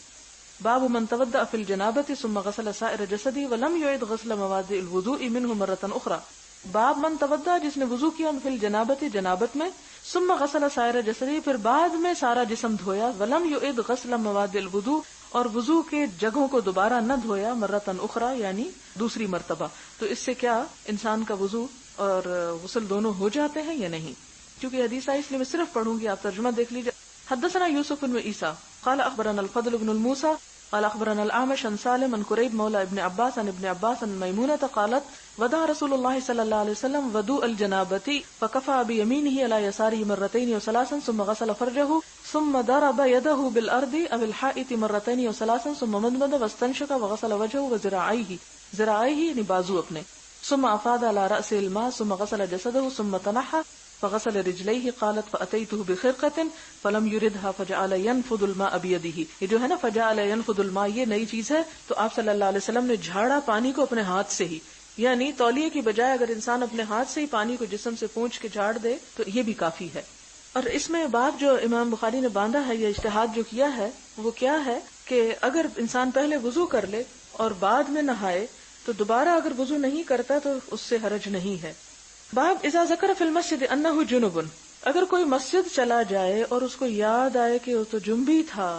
باب من توضأ في الجنابة ثم غسل سائر جسده ولم يعد غسل مواد الوضوء منه مرة اخرى. باب من توضأ، جس نے وضو کیا، فی الجنابة، جنابت میں، ثم غسل سائر جسده، پھر بعد میں سارا جسم دھویا، ولم يعد غسل مواد الوضوء، اور وضو کے جگہوں کو دوبارہ نہ دھویا، مرة اخرى، یعنی دوسری مرتبہ. تو اس سے کیا انسان کا وضو اور غسل دونوں ہو جاتے ہیں یا نہیں؟ کیونکہ حدیث ہے اس لیے میں صرف پڑھوں گی، آپ ترجمہ دیکھ لیجیے. حدثنا یوسف بن عیسیٰ قال اخبرنا الفضل بن الموسى قال اخبرنا الاعمش عن سالم عن قريب مولى ابن عباس عن ابن عباس عن ميمونة قالت وضع رسول الله صلى الله عليه وسلم وضوء الجنابة فكفى بيمينه على يساره مرتين وثلاثا ثم غسل فرجه ثم ضرب يده بالارض او الحائط مرتين وثلاثا ثم مضمض واستنشق وغسل وجهه وذراعيه، ذراعيه یعنی بازو اپنے، ثم افاض على رأسه الماء ثم غسل جسده ثم تنحى فغسل رجليه. قالت فأتيته بخرقة فلم يردها فجعل ينفض الماء بيده. یہ جو ہے نا فجعل ينفض الماء، یہ نئی چیز ہے. تو آپ صلی اللہ علیہ وسلم نے جھاڑا پانی کو اپنے ہاتھ سے ہی، یعنی تولیے کی بجائے اگر انسان اپنے ہاتھ سے ہی پانی کو جسم سے پونچھ کے جھاڑ دے تو یہ بھی کافی ہے. اور اس میں بات جو امام بخاری نے باندھا ہے، یہ اجتہاد جو کیا ہے وہ کیا ہے کہ اگر انسان پہلے وضو کر لے اور بعد میں نہائے تو دوبارہ اگر وضو نہیں کرتا تو اس سے حرج نہیں ہے. باب اذا ذکر فی المسجد انہ جنب، اگر کوئی مسجد چلا جائے اور اس کو یاد آئے کہ وہ تو جنبی تھا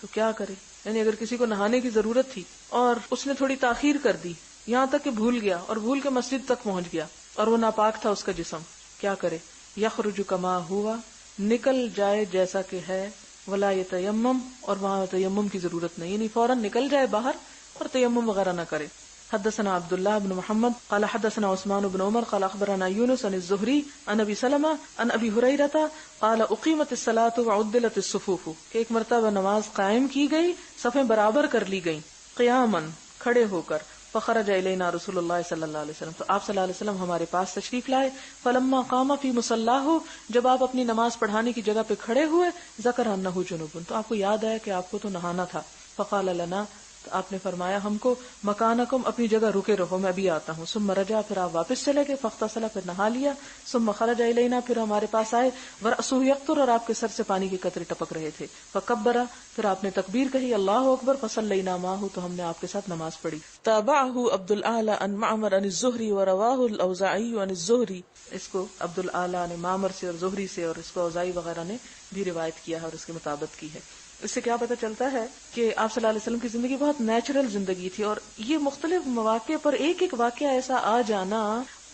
تو کیا کرے. یعنی اگر کسی کو نہانے کی ضرورت تھی اور اس نے تھوڑی تاخیر کر دی یہاں تک کہ بھول گیا اور بھول کے مسجد تک پہنچ گیا اور وہ ناپاک تھا اس کا جسم، کیا کرے. یخرج کما ہوا، نکل جائے جیسا کہ ہے، ولا یتیمم، اور وہاں تیمم کی ضرورت نہیں، یعنی فوراً نکل جائے باہر اور تیمم وغیرہ نہ کرے. حدثنا عبد الله بن محمد قال حدثنا عثمان بن عمر قال اخبرنا يونس عن الزهري عن ابي سلمة عن ابي هريرة قال اقيمت الصلاة وعدلت الصفوف، کہ ایک مرتبہ نماز قائم کی گئی، صفیں برابر کر لی گئیں، قیاما، کھڑے ہو کر. فخرج الینا رسول اللہ صلی اللہ علیہ وسلم، تو آپ صلی اللہ علیہ وسلم ہمارے پاس تشریف لائے. فلما قام فی مصلاہ، جب آپ اپنی نماز پڑھانے کی جگہ پہ کھڑے ہوئے، ذکر انہ جنوب، تو آپ کو یاد آیا کہ آپ کو تو نہانا تھا. فقال لنا، تو آپ نے فرمایا ہم کو، مکانکم، اپنی جگہ رکے رہو، میں ابھی آتا ہوں. ثم رجع، پھر آپ واپس چلے گئے. فاغتسل، پھر نہا لیا. ثم خرج الینا، پھر ہمارے پاس آئے. ورأسہ یقطر، اور آپ کے سر سے پانی کے قطرے ٹپک رہے تھے. فکبر، پھر آپ نے تکبیر کہی، اللہ اکبر. فصلینا معہ، تو ہم نے آپ کے ساتھ نماز پڑھی. تابعہ عبد الاعلی عن معمر عن الزہری ورواہ الاوزاعی عن الزہری. اس کو عبد الاعلی نے معمر سے اور زہری سے، اور اس کو اوزاعی وغیرہ نے بھی روایت کیا ہے اور اس کی مطابقت کی ہے. اس سے کیا پتہ چلتا ہے کہ آپ صلی اللہ علیہ وسلم کی زندگی بہت نیچرل زندگی تھی، اور یہ مختلف مواقع پر ایک ایک واقعہ ایسا آ جانا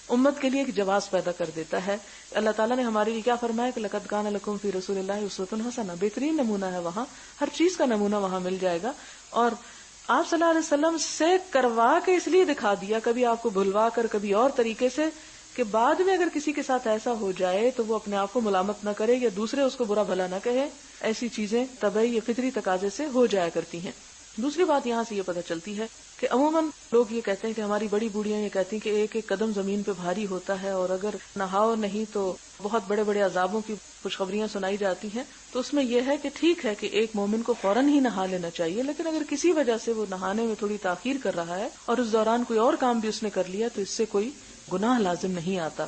امت کے لیے ایک جواز پیدا کر دیتا ہے. اللہ تعالیٰ نے ہمارے لیے کیا فرمایا کہ لقد کان لکم فی رسول اللہ اسوۃ حسنہ، بہترین نمونہ ہے، وہاں ہر چیز کا نمونہ وہاں مل جائے گا. اور آپ صلی اللہ علیہ وسلم سے کروا کے اس لیے دکھا دیا، کبھی آپ کو بھلوا کر، کبھی اور طریقے سے، کہ بعد میں اگر کسی کے ساتھ ایسا ہو جائے تو وہ اپنے آپ کو ملامت نہ کرے یا دوسرے اس کو برا بھلا نہ کہے. ایسی چیزیں طبعی یا فطری تقاضے سے ہو جایا کرتی ہیں. دوسری بات یہاں سے یہ پتہ چلتی ہے کہ عموماً لوگ یہ کہتے ہیں کہ ہماری بڑی بوڑھیاں یہ کہتی ہیں کہ ایک ایک قدم زمین پہ بھاری ہوتا ہے، اور اگر نہاؤ نہیں تو بہت بڑے بڑے عذابوں کی خوشخبریاں سنائی جاتی ہیں، تو اس میں یہ ہے کہ ٹھیک ہے کہ ایک مومن کو فوراً ہی نہا لینا چاہیے، لیکن اگر کسی وجہ سے وہ نہانے میں تھوڑی تاخیر کر رہا ہے اور اس دوران کوئی اور کام بھی اس نے کر لیا تو اس سے کوئی گناہ لازم نہیں آتا۔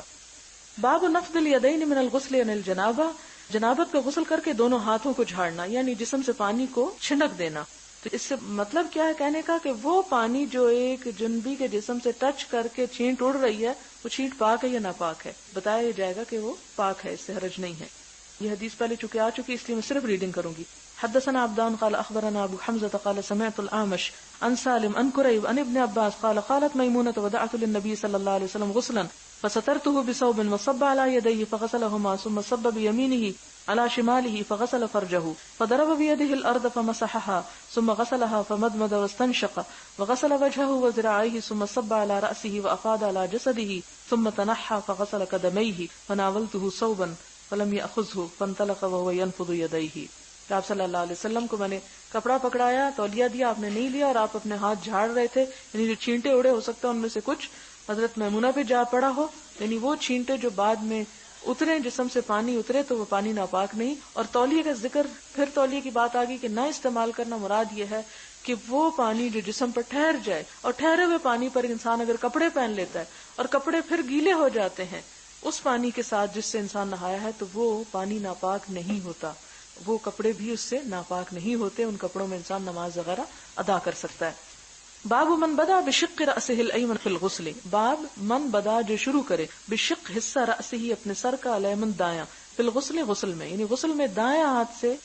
باب نفض الیدین من الغسل عن الجنابہ، جنابت کا غسل کر کے دونوں ہاتھوں کو جھاڑنا، یعنی جسم سے پانی کو چھنک دینا۔ تو اس سے مطلب کیا ہے کہنے کا کہ وہ پانی جو ایک جنبی کے جسم سے ٹچ کر کے چھینٹ اڑ رہی ہے، وہ چھینٹ پاک ہے یا ناپاک ہے؟ بتایا جائے گا کہ وہ پاک ہے، اس سے حرج نہیں ہے۔ یہ حدیث پہلے چونکہ آ چکی، اس لیے میں صرف ریڈنگ کروں گی۔ حدثنا عبدان قال اخبرنا ابو حمزة قال سمعت الاعمش عن سالم عن كريب عن ابن عباس قال قالت ميمونة ودعت للنبي صلى الله عليه وسلم غسلا فسترته بثوب وصب على يديه فغسلهما ثم صب بيمينه على شماله فغسل فرجه فضرب بيده الأرض فمسحها ثم غسلها فمضمض واستنشق وغسل وجهه وذراعيه ثم صب على رأسه وأفاض على جسده ثم تنحى فغسل قدميه فناولته صوبا فلم يأخذه فانطلق وهو ينفض يديه۔ آپ صلی اللہ علیہ وسلم کو میں نے کپڑا پکڑایا، تولیہ دیا، آپ نے نہیں لیا، اور آپ اپنے ہاتھ جھاڑ رہے تھے، یعنی جو چھینٹے اڑے ہو سکتے ہیں ان میں سے کچھ حضرت میمونہ پہ جا پڑا ہو، یعنی وہ چھینٹے جو بعد میں اترے، جسم سے پانی اترے تو وہ پانی ناپاک نہیں۔ اور تولیے کا ذکر، پھر تولیے کی بات آگئی کہ نہ استعمال کرنا، مراد یہ ہے کہ وہ پانی جو جسم پر ٹھہر جائے، اور ٹھہرے ہوئے پانی پر انسان اگر کپڑے پہن لیتا ہے اور کپڑے پھر گیلے ہو جاتے ہیں اس پانی کے ساتھ جس سے انسان نہایا ہے، تو وہ پانی ناپاک نہیں ہوتا، وہ کپڑے بھی اس سے ناپاک نہیں ہوتے، ان کپڑوں میں انسان نماز وغیرہ ادا کر سکتا ہے۔ باب من بدا بشق رأسه الایمن فی الغسل، باب من بدا جو شروع کرے بشق حصہ رأسه ہی اپنے سر کا، الایمن دایاں، فی الغسل غسل میں، یعنی غسل میں دائیں ہاتھ سے،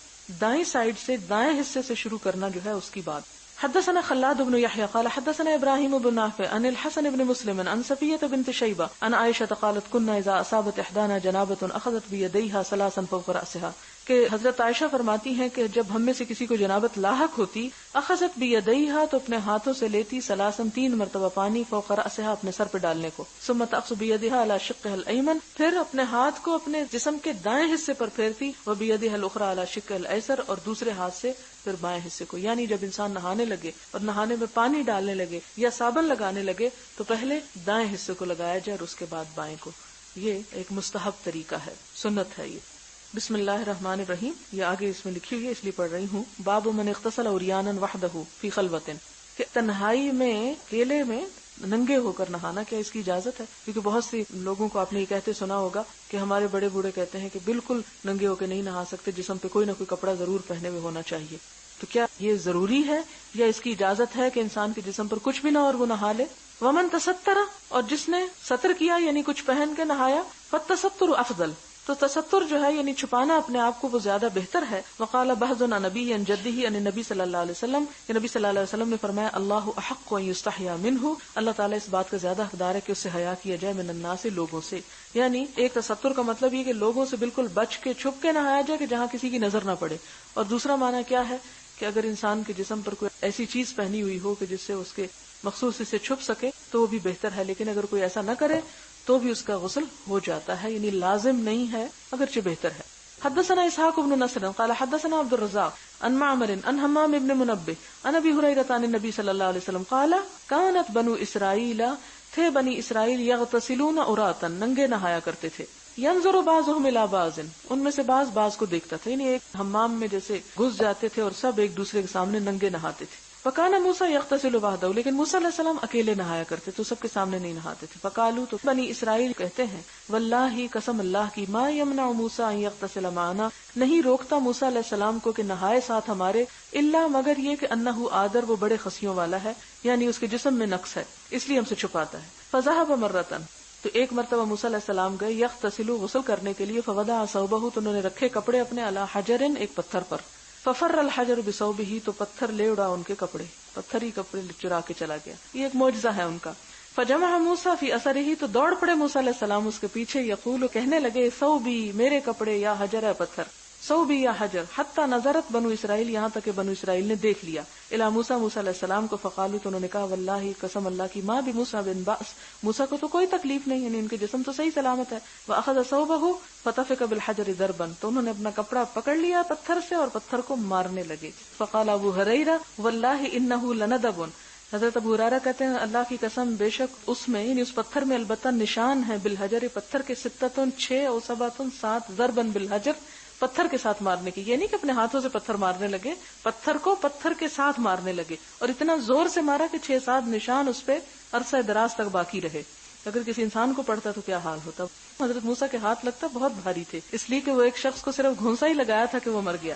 دائیں سائڈ سے، دائیں حصے سے شروع کرنا جو ہے اس کی بات۔ حدثنا خلاد بن يحيى قال حدثنا ابراهيم بن نافع عن الحسن بن مسلم عن صفية بنت شيبة عن عائشة قالت كنا اذا اصابت احدانا جنابة اخذت بيديها ثلاثا فوق رأسها، کہ حضرت عائشہ فرماتی ہیں کہ جب ہم میں سے کسی کو جنابت لاحق ہوتی، اخذت بیدیہا تو اپنے ہاتھوں سے لیتی، ثلاثا 3 مرتبہ پانی، فوق رأسها اپنے سر پہ ڈالنے کو، ثم تأخذ بیدیہا علی شقها الایمن، پھر اپنے ہاتھ کو اپنے جسم کے دائیں حصے پر پھیرتی، وبیدیہا الاخری علی شقها الایسر، اور دوسرے ہاتھ سے پھر بائیں حصے کو۔ یعنی جب انسان نہانے لگے اور نہانے میں پانی ڈالنے لگے یا صابن لگانے لگے تو پہلے دائیں حصے کو لگایا جائے اور اس کے بعد بائیں کو۔ یہ ایک مستحب طریقہ ہے، سنت ہے یہ۔ بسم اللہ الرحمن الرحیم، یہ آگے اس میں لکھی ہوئی ہے اس لیے پڑھ رہی ہوں۔ باب من اغتسل عریانا وحدہ فی خلوۃ، کہ تنہائی میں، اکیلے میں ننگے ہو کر نہانا، کیا اس کی اجازت ہے؟ کیونکہ بہت سی لوگوں کو آپ نے یہ کہتے سنا ہوگا کہ ہمارے بڑے بوڑھے کہتے ہیں کہ بالکل ننگے ہو کے نہیں نہا سکتے، جسم پہ کوئی نہ کوئی کپڑا ضرور پہنے ہوئے ہونا چاہیے۔ تو کیا یہ ضروری ہے یا اس کی اجازت ہے کہ انسان کے جسم پر کچھ بھی نہ اور وہ نہا لے؟ ومن تستر، اور جس نے ستر کیا یعنی کچھ پہن کے نہایا، فالتستر افضل، تو تستر جو ہے یعنی چھپانا اپنے آپ کو وہ زیادہ بہتر ہے۔ وقال بعض عن نبی عن جدہ عن نبی صلی اللہ علیہ وسلم، کہ نبی صلی اللہ علیہ وسلم نے فرمایا اللہ احق ان یستحیا منہ، اللہ تعالیٰ اس بات کا زیادہ حقدار ہے کہ اس سے حیا کیا جائے، من الناس، لوگوں سے۔ یعنی ایک تستر کا مطلب یہ کہ لوگوں سے بالکل بچ کے چھپ کے نہایا جائے کہ جہاں کسی کی نظر نہ پڑے، اور دوسرا معنی کیا ہے کہ اگر انسان کے جسم پر کوئی ایسی چیز پہنی ہوئی ہو کہ جس سے اس کے مخصوص سے چھپ سکے تو وہ بھی بہتر ہے، لیکن اگر کوئی ایسا نہ کرے تو بھی اس کا غسل ہو جاتا ہے، یعنی لازم نہیں ہے اگرچہ بہتر ہے۔ حدثنا اسحاق بن نصر قال حدثنا عبد الرزاق عن معمر عن حمام بن منبه عن ابي هريره عن النبي صلی اللہ علیہ وسلم قال كانت بنو اسرائیل، تھے بنی اسرائیل، یغتسلون عراتا، ننگے نہایا کرتے تھے، ينظر بعضهم الى بعض، ان میں سے بعض کو دیکھتا تھا، یعنی ایک حمام میں جیسے گھس جاتے تھے اور سب ایک دوسرے کے سامنے ننگے نہاتے تھے۔ فکان موسیٰ یغتسل وحدہ، لیکن موسیٰ علیہ السلام اکیلے نہایا کرتے تو سب کے سامنے نہیں نہاتے تھے۔ فقالوا، تو بنی اسرائیل کہتے ہیں، واللہ قسم اللہ کی، ما یمنع موسیٰ ان یغتسل معنا، نہیں روکتا موسیٰ علیہ السلام کو کہ نہائے ساتھ ہمارے، الا مگر یہ کہ انہ آدر، وہ بڑے خصیوں والا ہے، یعنی اس کے جسم میں نقص ہے اس لیے ہم سے چھپاتا ہے۔ فذهب مرتن، تو ایک مرتبہ موسیٰ علیہ السلام گئے، یغتسل، غسل کرنے کے لیے، فوضع ثوبہ، تو انہوں نے رکھے کپڑے اپنے، علی حجر، ایک پتھر پر، ففر الحجر بثوبہ، تو پتھر لے اڑا ان کے کپڑے، پتھر ہی کپڑے چرا کے چلا گیا، یہ ایک معجزہ ہے ان کا۔ فجمع موسیٰ فی اثرہ، تو دوڑ پڑے موسیٰ علیہ السلام اس کے پیچھے، یقول، کہنے لگے، ثوبی، میرے کپڑے، یا حجر، ہے پتھر، ثوبی یا حجر، حتی نظرت بنو اسرائیل، یہاں تک کہ بنو اسرائیل نے دیکھ لیا، الی موسیٰ، موسیٰ علیہ السلام کو، فقالوا، تو انہوں نے کہا، واللہ قسم اللہ کی، ما بموسیٰ بن بأس، موسیٰ کو تو کوئی تکلیف نہیں، یعنی ان کے جسم تو صحیح سلامت ہے۔ وأخذ ثوبہ فتفق بالحجر ضربا، تو انہوں نے اپنا کپڑا پکڑ لیا پتھر سے اور پتھر کو مارنے لگے۔ فقال ابو ہریرہ، واللہ انہ لندب، حضرت ابو ہریرہ کہتے ہیں اللہ کی قسم بے شک اس میں یعنی اس پتھر میں البتہ نشان ہے بالحجر، پتھر کے ستتن 6 اور سباتن 7 ضربن بالحجر، پتھر کے ساتھ مارنے کی، یہ نہیں کہ اپنے ہاتھوں سے پتھر مارنے لگے، پتھر کو پتھر کے ساتھ مارنے لگے اور اتنا زور سے مارا کہ 6-7 نشان اس پہ عرصہ دراز تک باقی رہے. اگر کسی انسان کو پڑتا تو کیا حال ہوتا. حضرت موسیٰ کے ہاتھ لگتا بہت بھاری تھے، اس لیے کہ وہ ایک شخص کو صرف گھونسا ہی لگایا تھا کہ وہ مر گیا،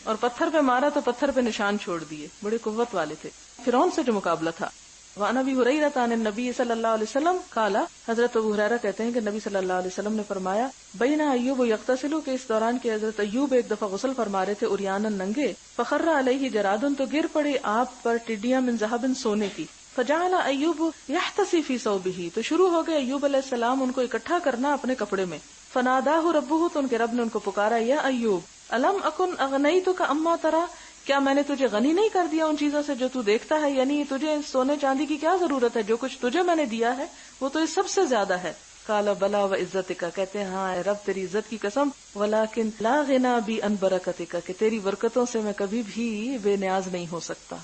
اور پتھر پہ مارا تو پتھر پہ نشان چھوڑ دیے. بڑی قوت والے تھے. فرعون سے جو مقابلہ تھا. وعن ابی ہریرہ عن النبی صلی اللہ علیہ وسلم قال، حضرت ابو ہریرہ کہتے ہیں کہ نبی صلی اللہ علیہ وسلم نے فرمایا بین ایوب یغتسل، کہ اس دوران کہ حضرت ایوب ایک دفعہ غسل فرما رہے تھے عریانا ننگے، فخر علیہ جراد، تو گر پڑے آپ پر ٹڈیاں من ذهب سونے کی، فجعل ایوب یحتسی فی ثوبہ، تو شروع ہو گئے ایوب علیہ السلام ان کو اکٹھا کرنا اپنے کپڑے میں. فناداہ ربہ، تو ان کے رب نے ان کو پکارا یا ایوب الم اکن اغنیتک اما ترى، کیا میں نے تجھے غنی نہیں کر دیا ان چیزوں سے جو تو دیکھتا ہے، یعنی تجھے سونے چاندی کی کیا ضرورت ہے، جو کچھ تجھے میں نے دیا ہے وہ تو اس سب سے زیادہ ہے. قال بلا و عزتک، کہتے ہیں ہاں اے رب تیری عزت کی قسم، ولکن لا غنا بی ان برکتک، کہ تیری برکتوں سے میں کبھی بھی بے نیاز نہیں ہو سکتا.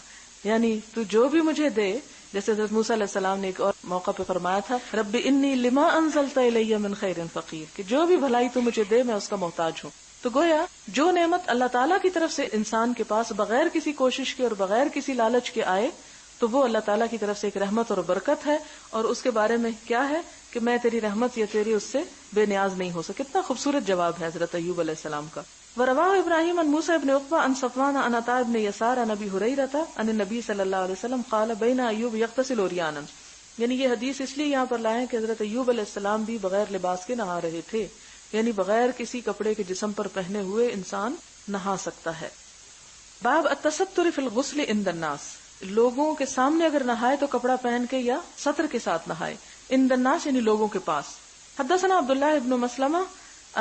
یعنی تو جو بھی مجھے دے، جیسے حضرت موسیٰ علیہ السلام نے ایک اور موقع پہ فرمایا تھا رب انی لما انزلت الی من خیر فقیر، کہ جو بھی بھلائی تو مجھے دے میں اس کا محتاج ہوں. تو گویا جو نعمت اللہ تعالیٰ کی طرف سے انسان کے پاس بغیر کسی کوشش کے اور بغیر کسی لالچ کے آئے تو وہ اللہ تعالیٰ کی طرف سے ایک رحمت اور برکت ہے، اور اس کے بارے میں کیا ہے کہ میں تیری رحمت یا تیری اس سے بے نیاز نہیں ہو سکتا. کتنا خوبصورت جواب ہے حضرت ایوب علیہ السلام کا. ورواه ابراہیم عن موسیٰ ابن عقبہ عن صفوان عن عطاء ابن یسار عن ابی ہریرہ عن النبی صلی اللہ علیہ وسلم قال بین ایوب یغتسل عریانا، یعنی یہ حدیث اس لیے یہاں پر لائے کہ حضرت ایوب علیہ السلام بھی بغیر لباس کے نہا رہے تھے، یعنی بغیر کسی کپڑے کے جسم پر پہنے ہوئے انسان نہا سکتا ہے. باب التستر فی الغسل عند الناس، لوگوں کے سامنے اگر نہائے تو کپڑا پہن کے یا ستر کے ساتھ نہائے. عند الناس یعنی لوگوں کے پاس. حدثنا عبداللہ ابن مسلمہ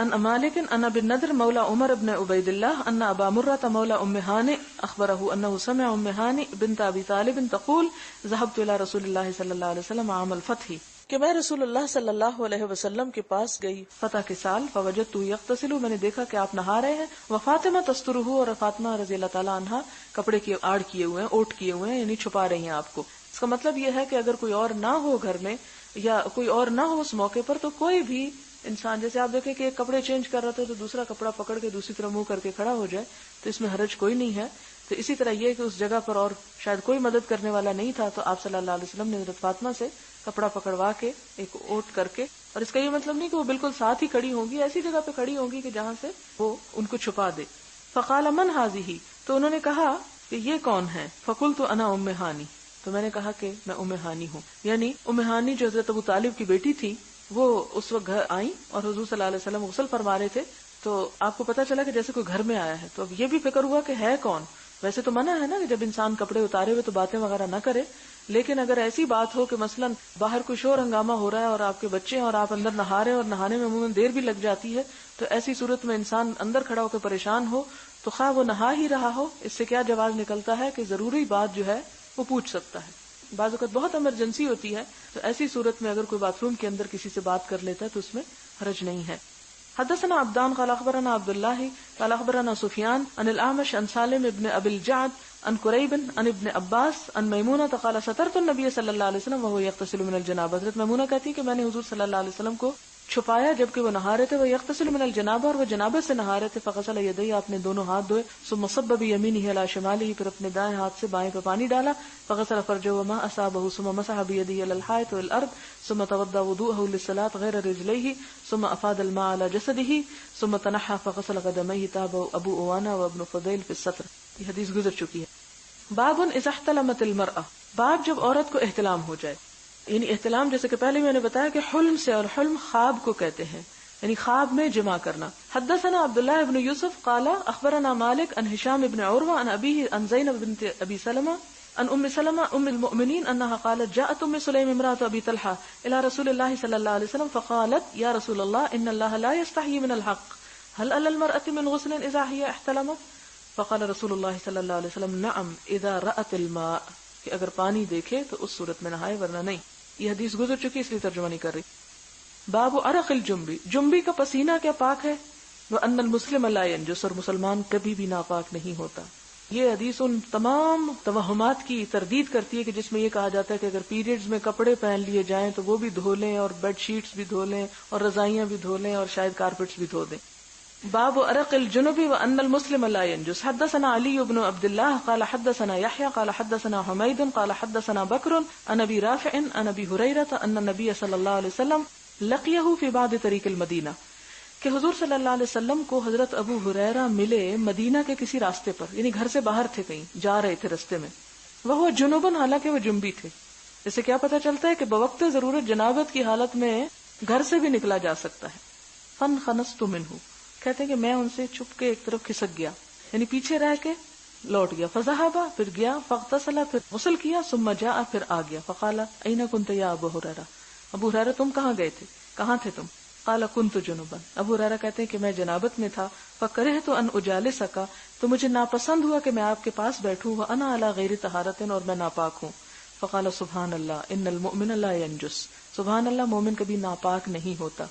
ان مالک ان ابن نضر مولا عمر ابن عبید اللہ ان ابا مرۃ مولا ام ہانئ اخبرہ انہ سمع ام ہانئ بنت ابی طالب تقول ذهبت الى رسول اللہ صلی اللہ علیہ وسلم عام الفتح، کہ میں رسول اللہ صلی اللہ علیہ وسلم کے پاس گئی فتح کے سال، فوجدتہ یغتسل، میں نے دیکھا کہ آپ نہا رہے ہیں، وفاطمہ تسترہ، اور فاطمہ رضی اللہ تعالی عنہا کپڑے کی آڑ کیے ہوئے ہیں، اوٹ کیے ہوئے ہیں، یعنی چھپا رہی ہیں آپ کو. اس کا مطلب یہ ہے کہ اگر کوئی اور نہ ہو گھر میں یا کوئی اور نہ ہو اس موقع پر تو کوئی بھی انسان، جیسے آپ دیکھیں کہ ایک کپڑے چینج کر رہا تھا تو دوسرا کپڑا پکڑ کے دوسری طرف منہ کر کے کھڑا ہو جائے تو اس میں حرج کوئی نہیں ہے. تو اسی طرح یہ کہ اس جگہ پر اور شاید کوئی مدد کرنے والا نہیں تھا تو آپ صلی اللہ علیہ وسلم نے حضرت فاطمہ سے کپڑا پکڑوا کے ایک اوٹ کر کے، اور اس کا یہ مطلب نہیں کہ وہ بالکل ساتھ ہی کھڑی ہوں گی، ایسی جگہ پہ کھڑی ہوں گی کہ جہاں سے وہ ان کو چھپا دے. فقال من هذه، تو انہوں نے کہا کہ یہ کون ہے؟ فقلت انا ام ہانی، تو میں نے کہا کہ میں ام ہانی ہوں. یعنی ام ہانی جو حضرت ابو طالب کی بیٹی تھی وہ اس وقت گھر آئیں اور حضور صلی اللہ علیہ وسلم غسل فرما رہے تھے، تو آپ کو پتا چلا کہ جیسے کوئی گھر میں آیا ہے. تو اب یہ بھی فکر ہوا کہ ہے کون. ویسے تو منع ہے نا کہ جب انسان کپڑے اتارے ہوئے تو باتیں وغیرہ نہ کرے، لیکن اگر ایسی بات ہو کہ مثلا باہر کوئی شور ہنگامہ ہو رہا ہے اور آپ کے بچے ہیں اور آپ اندر نہا رہے ہیں اور نہانے میں عموماً دیر بھی لگ جاتی ہے، تو ایسی صورت میں انسان اندر کھڑا ہو کے پریشان ہو تو خواہ وہ نہا ہی رہا ہو، اس سے کیا جواز نکلتا ہے کہ ضروری بات جو ہے وہ پوچھ سکتا ہے. بعض اوقات بہت ایمرجنسی ہوتی ہے تو ایسی صورت میں اگر کوئی باتھ روم کے اندر کسی سے بات کر لیتا ہے تو اس میں حرج نہیں ہے. حدثنا عبدان قال اخبرنا عبد الله قال اخبرنا سفيان عن الاعمش عن سالم ابن ابي الجعد عن قريب عن ابن عباس عن میمونہ قال سترت النبي صلی اللہ علیہ وسلم وهو يغتسل من الجنابہ. حضرت میمونہ کہتی کہ میں نے حضور صلی اللہ علیہ وسلم کو چھپایا جبکہ وہ نہا رہے تھے، وہ یغتسل من الجنابہ، اور وہ جنابت سے نہا رہے تھے. فغسل یدیہ، آپ نے دونوں ہاتھ دھوئے، ثم صب بیمینہ علی شمالہ، پھر اپنے دائیں ہاتھ سے بائیں پہ پانی ڈالا. فغسل فرجہ وما اصابہ، ثم مسح بیدہ علی الحائط والارض، ثم توضأ وضوءه للصلاة غیر رجلیہ، ثم افاض الماء علی جسدہ، ثم تنحى فغسل قدمیہ. تابع ابو عوانہ وابن فضیل فی الستر. یہ حدیث گزر چکی ہے. باب اذا احتلمت المرأة، باب جب عورت کو احتلام ہو جائے، یعنی احتلام جیسے کہ پہلے میں نے بتایا کہ حلم سے، اور حلم خواب کو کہتے ہیں، یعنی خواب میں جمع کرنا. حدثنا عبداللہ ابن یوسف قال اخبرنا مالک عن ہشام ابن عروہ عن ابیہ عن زینب بنت ابی سلمہ عن ام سلمہ ام المؤمنین انها قالت جاءت ام سلیم امرأة ابی طلحہ الى رسول اللہ صلی اللہ علیہ وسلم فقالت یا رسول اللہ ان اللہ لا يستحیی من الحق هل على المرأة من غسل اذا هي احتلمت؟ فقال رسول اللہ صلی اللہ علیہ وسلم نعم اذا رأت الماء، کہ اگر پانی دیکھے تو اس صورت میں نہائے ورنہ نہیں. یہ حدیث گزر چکی اس لیے ترجمہ نہیں کر رہی. باب عرق الجنبی، جنبی کا پسینہ کیا پاک ہے؟ وان المسلم لا ينجس، اور مسلمان کبھی بھی ناپاک نہیں ہوتا. یہ حدیث ان تمام توہمات کی تردید کرتی ہے کہ جس میں یہ کہا جاتا ہے کہ اگر پیریڈز میں کپڑے پہن لیے جائیں تو وہ بھی دھو لیں، اور بیڈ شیٹس بھی دھو لیں، اور رضائیاں بھی دھو لیں، اور شاید کارپیٹس بھی دھو دیں. باب ارق الجنب وان المسلم لا ينجس. حدثنا علي بن عبد الله قال حدثنا يحيى قال حدثنا حميد قال حدثنا بكر عن ابي رافع عن ابي هريره ان النبي صلى الله عليه وسلم لقيه في بعض طريق المدينه کہ حضور صلی اللہ علیہ وسلم کو حضرت ابو ہریرہ ملے مدینہ کے کسی راستے پر، یعنی گھر سے باہر تھے، کہیں جا رہے تھے راستے میں. وہ جنوبن، حالانکہ وہ جنبی تھے. اس سے کیا پتہ چلتا ہے کہ بوقت ضرورت جنابت کی حالت میں گھر سے بھی نکلا جا سکتا ہے. فن خنست منہ، کہتے ہیں کہ میں ان سے چھپ کے ایک طرف کھسک گیا، یعنی پیچھے رہ کے لوٹ گیا. فذهب، پھر گیا. فاغتسل، پھر غسل کیا. ثم جاء، پھر آ گیا. فقال اين كنت يا ابو هريرة، ابو ہریرہ تم کہاں گئے تھے، کہاں تھے تم؟ قال كنت جنبا، ابو ہریرہ کہتے ہیں کہ میں جنابت میں تھا. فکرہت ان اجالسک، تو مجھے ناپسند ہوا کہ میں آپ کے پاس بیٹھوں. وانا على غیر طہارت، اور میں ناپاک ہوں. فقال سبحان اللہ ان المؤمن لا ينجس، سبحان اللہ، مومن کبھی ناپاک نہیں ہوتا.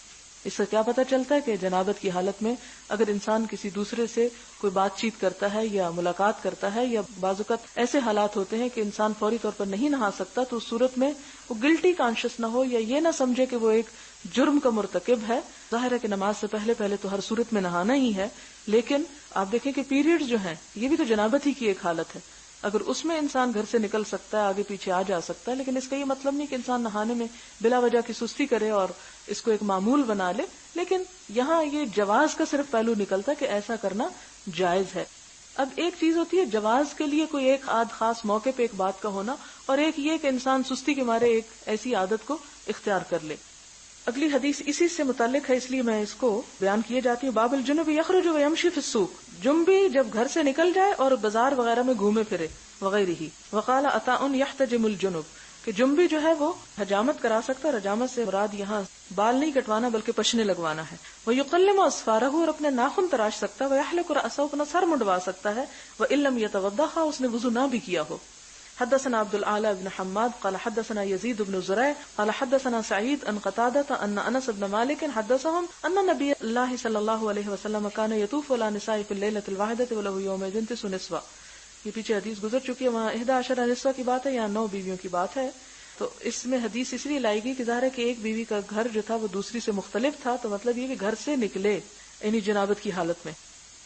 اس سے کیا پتہ چلتا ہے کہ جنابت کی حالت میں اگر انسان کسی دوسرے سے کوئی بات چیت کرتا ہے یا ملاقات کرتا ہے، یا بعض اوقات ایسے حالات ہوتے ہیں کہ انسان فوری طور پر نہیں نہا سکتا، تو اس صورت میں وہ گلٹی کانشیس نہ ہو، یا یہ نہ سمجھے کہ وہ ایک جرم کا مرتکب ہے. ظاہر ہے کہ نماز سے پہلے تو ہر صورت میں نہانا ہی ہے، لیکن آپ دیکھیں کہ پیریڈز جو ہیں یہ بھی تو جنابت ہی کی ایک حالت ہے. اگر اس میں انسان گھر سے نکل سکتا ہے، آگے پیچھے آ جا سکتا ہے، لیکن اس کا یہ مطلب نہیں کہ انسان نہانے میں بلا وجہ کی سستی کرے اور اس کو ایک معمول بنا لے. لیکن یہاں یہ جواز کا صرف پہلو نکلتا ہے کہ ایسا کرنا جائز ہے. اب ایک چیز ہوتی ہے جواز کے لیے کوئی ایک آدھ خاص موقع پہ ایک بات کا ہونا، اور ایک یہ کہ انسان سستی کے مارے ایک ایسی عادت کو اختیار کر لے. اگلی حدیث اسی سے متعلق ہے، اس لیے میں اس کو بیان کیے جاتی ہوں. باب الجنب یخرج ویمشی فی السوق، جنبی جب گھر سے نکل جائے اور بازار وغیرہ میں گھومے پھرے وغیرہ ہی. وقال عطاء یحتجم الجنب، کہ جنبی جو ہے وہ حجامت کرا سکتا ہے. حجامت سے مراد یہاں بال نہیں کٹوانا بلکہ پشنے لگوانا ہے. ویقلم اظفارہ، اور اپنے ناخن تراش سکتا ہے. ویحلق رأسہ، اپنا سر منڈوا سکتا ہے. وان لم یتوضأ، اس نے وضو نہ بھی کیا ہو. حدثنا عبد الاعلى بن حماد قال حدثنا يزيد بن زريع قال حدثنا سعيد عن قتادة ان انس بن مالك حدثهم ان نبي الله صلى الله عليه وسلم كان يطوف على النساء في الليلة الواحدة وله يومئذ 9 نسوة. یہ پیچھے حدیث گزر چکی ہے، وہاں 11 نسوة کی بات ہے، یہاں 9 بیویوں کی بات ہے. تو اس میں حدیث اس لیے لائی گئی کہ ظاہر ہے کہ ایک بیوی کا گھر جو تھا وہ دوسری سے مختلف تھا، تو مطلب یہ کہ گھر سے نکلے یعنی جنابت کی حالت میں.